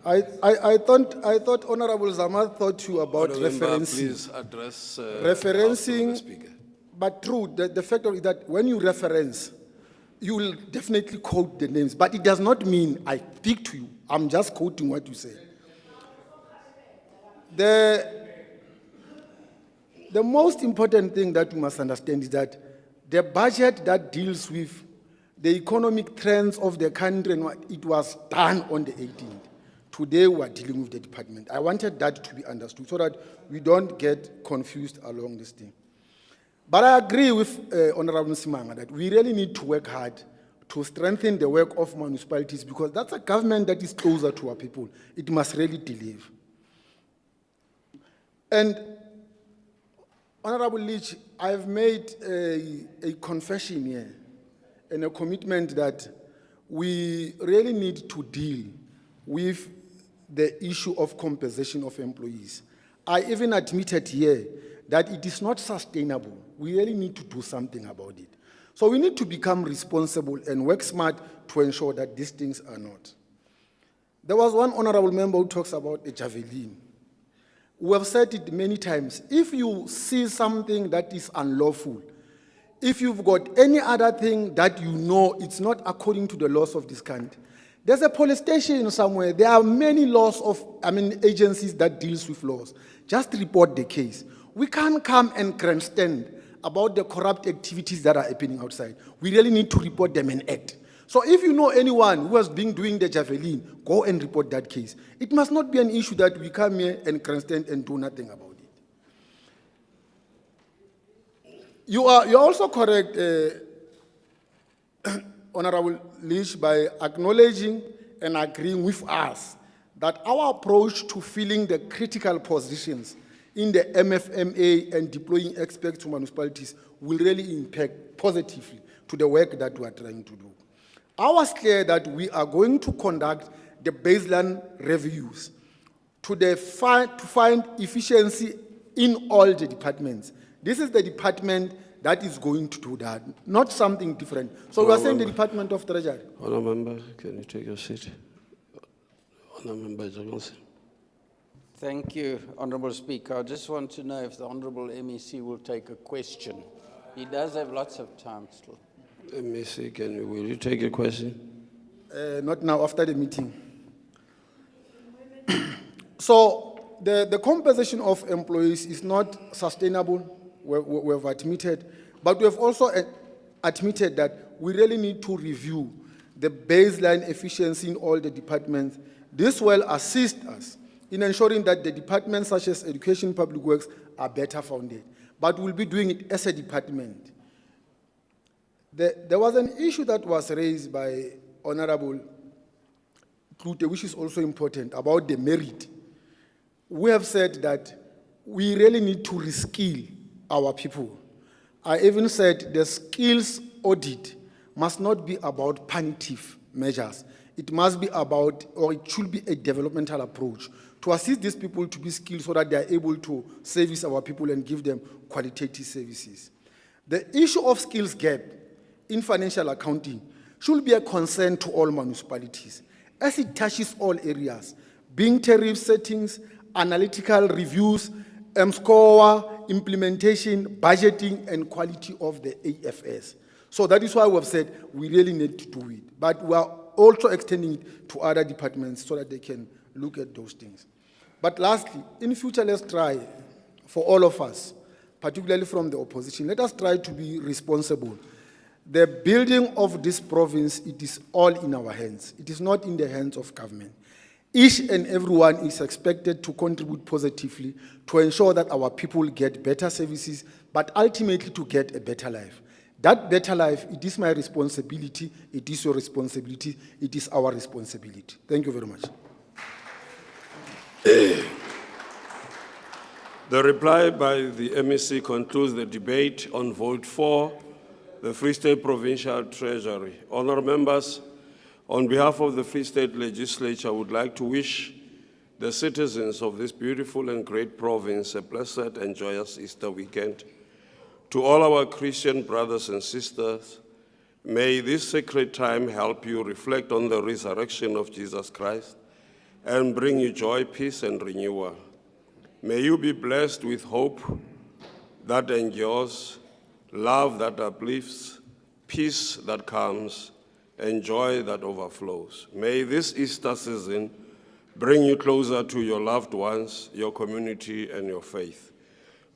I thought Honorable Zamar thought you about referencing. Please address referencing, the Speaker. But true, the fact is that when you reference, you will definitely quote the names, but it does not mean I speak to you. I'm just quoting what you say. The most important thing that you must understand is that the budget that deals with the economic trends of the country, and it was done on the 18th. Today we are dealing with the department. I wanted that to be understood so that we don't get confused along this thing. But I agree with Honorable Msimanga that we really need to work hard to strengthen the work of municipalities, because that's a government that is closer to our people. It must really deliver. And Honorable Leach, I've made a confession here and a commitment that we really need to deal with the issue of compensation of employees. I even admitted here that it is not sustainable. We really need to do something about it. So we need to become responsible and work smart to ensure that these things are not. There was one honorable member who talks about a javelin. We have said it many times. If you see something that is unlawful, if you've got any other thing that you know it's not according to the laws of this country, there's a police station somewhere. There are many laws agencies that deals with laws. Just report the case. We can't come and grandstand about the corrupt activities that are happening outside. We really need to report them and act. So if you know anyone who has been doing the javelin, go and report that case. It must not be an issue that we come here and grandstand and do nothing about it. You're also correct, Honorable Leach, by acknowledging and agreeing with us that our approach to filling the critical positions in the MFMA and deploying experts to municipalities will really impact positively to the work that we are trying to do. I was clear that we are going to conduct the baseline reviews to find efficiency in all the departments. This is the department that is going to do that, not something different. So we are saying the Department of Treasury. Honourable Member, can you take your seat? Honourable Member Johnson. Thank you, Honourable Speaker. I just want to know if the Honourable MEC will take a question. He does have lots of time still. MEC, will you take a question? Not now, after the meeting. So the compensation of employees is not sustainable, we have admitted, but we have also admitted that we really need to review the baseline efficiency in all the departments. This will assist us in ensuring that the departments such as Education, Public Works are better founded. But we'll be doing it as a department. There was an issue that was raised by Honorable Klute, which is also important, about the merit. We have said that we really need to reskill our people. I even said the skills audit must not be about punitive measures. It must be about, or it should be a developmental approach to assist these people to be skilled so that they are able to service our people and give them qualitative services. The issue of skills gap in financial accounting should be a concern to all municipalities, as it touches all areas, being tariff settings, analytical reviews, score, implementation, budgeting, and quality of the AFS. So that is why we have said we really need to do it. But we are also extending it to other departments so that they can look at those things. But lastly, in future, let's try, for all of us, particularly from the opposition, let us try to be responsible. The building of this province, it is all in our hands. It is not in the hands of government. Each and everyone is expected to contribute positively to ensure that our people get better services, but ultimately to get a better life. That better life, it is my responsibility, it is your responsibility, it is our responsibility. Thank you very much. The reply by the MEC concludes the debate on vote 4, the Free State Provincial Treasury. Honourable members, on behalf of the Free State Legislature, I would like to wish the citizens of this beautiful and great province a blessed and joyous Easter weekend. To all our Christian brothers and sisters, may this sacred time help you reflect on the resurrection of Jesus Christ and bring you joy, peace, and renewal. May you be blessed with hope that endures, love that uplifts, peace that comes, and joy that overflows. May this Easter season bring you closer to your loved ones, your community, and your faith.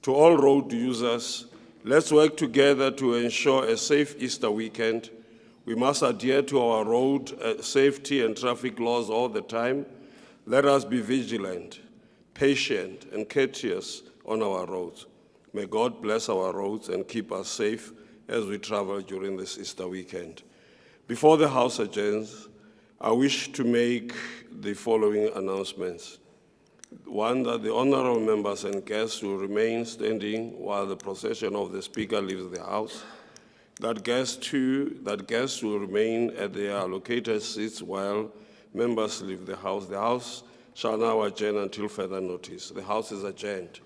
To all road users, let's work together to ensure a safe Easter weekend. We must adhere to our road safety and traffic laws all the time. Let us be vigilant, patient, and courteous on our roads. May God bless our roads and keep us safe as we travel during this Easter weekend. Before the House adjourns, I wish to make the following announcements. One, that the honorable members and guests will remain standing while the procession of the Speaker leaves the House. That guests will remain at their allocated seats while members leave the House. The House shall now adjourn until further notice. The House is adjourned.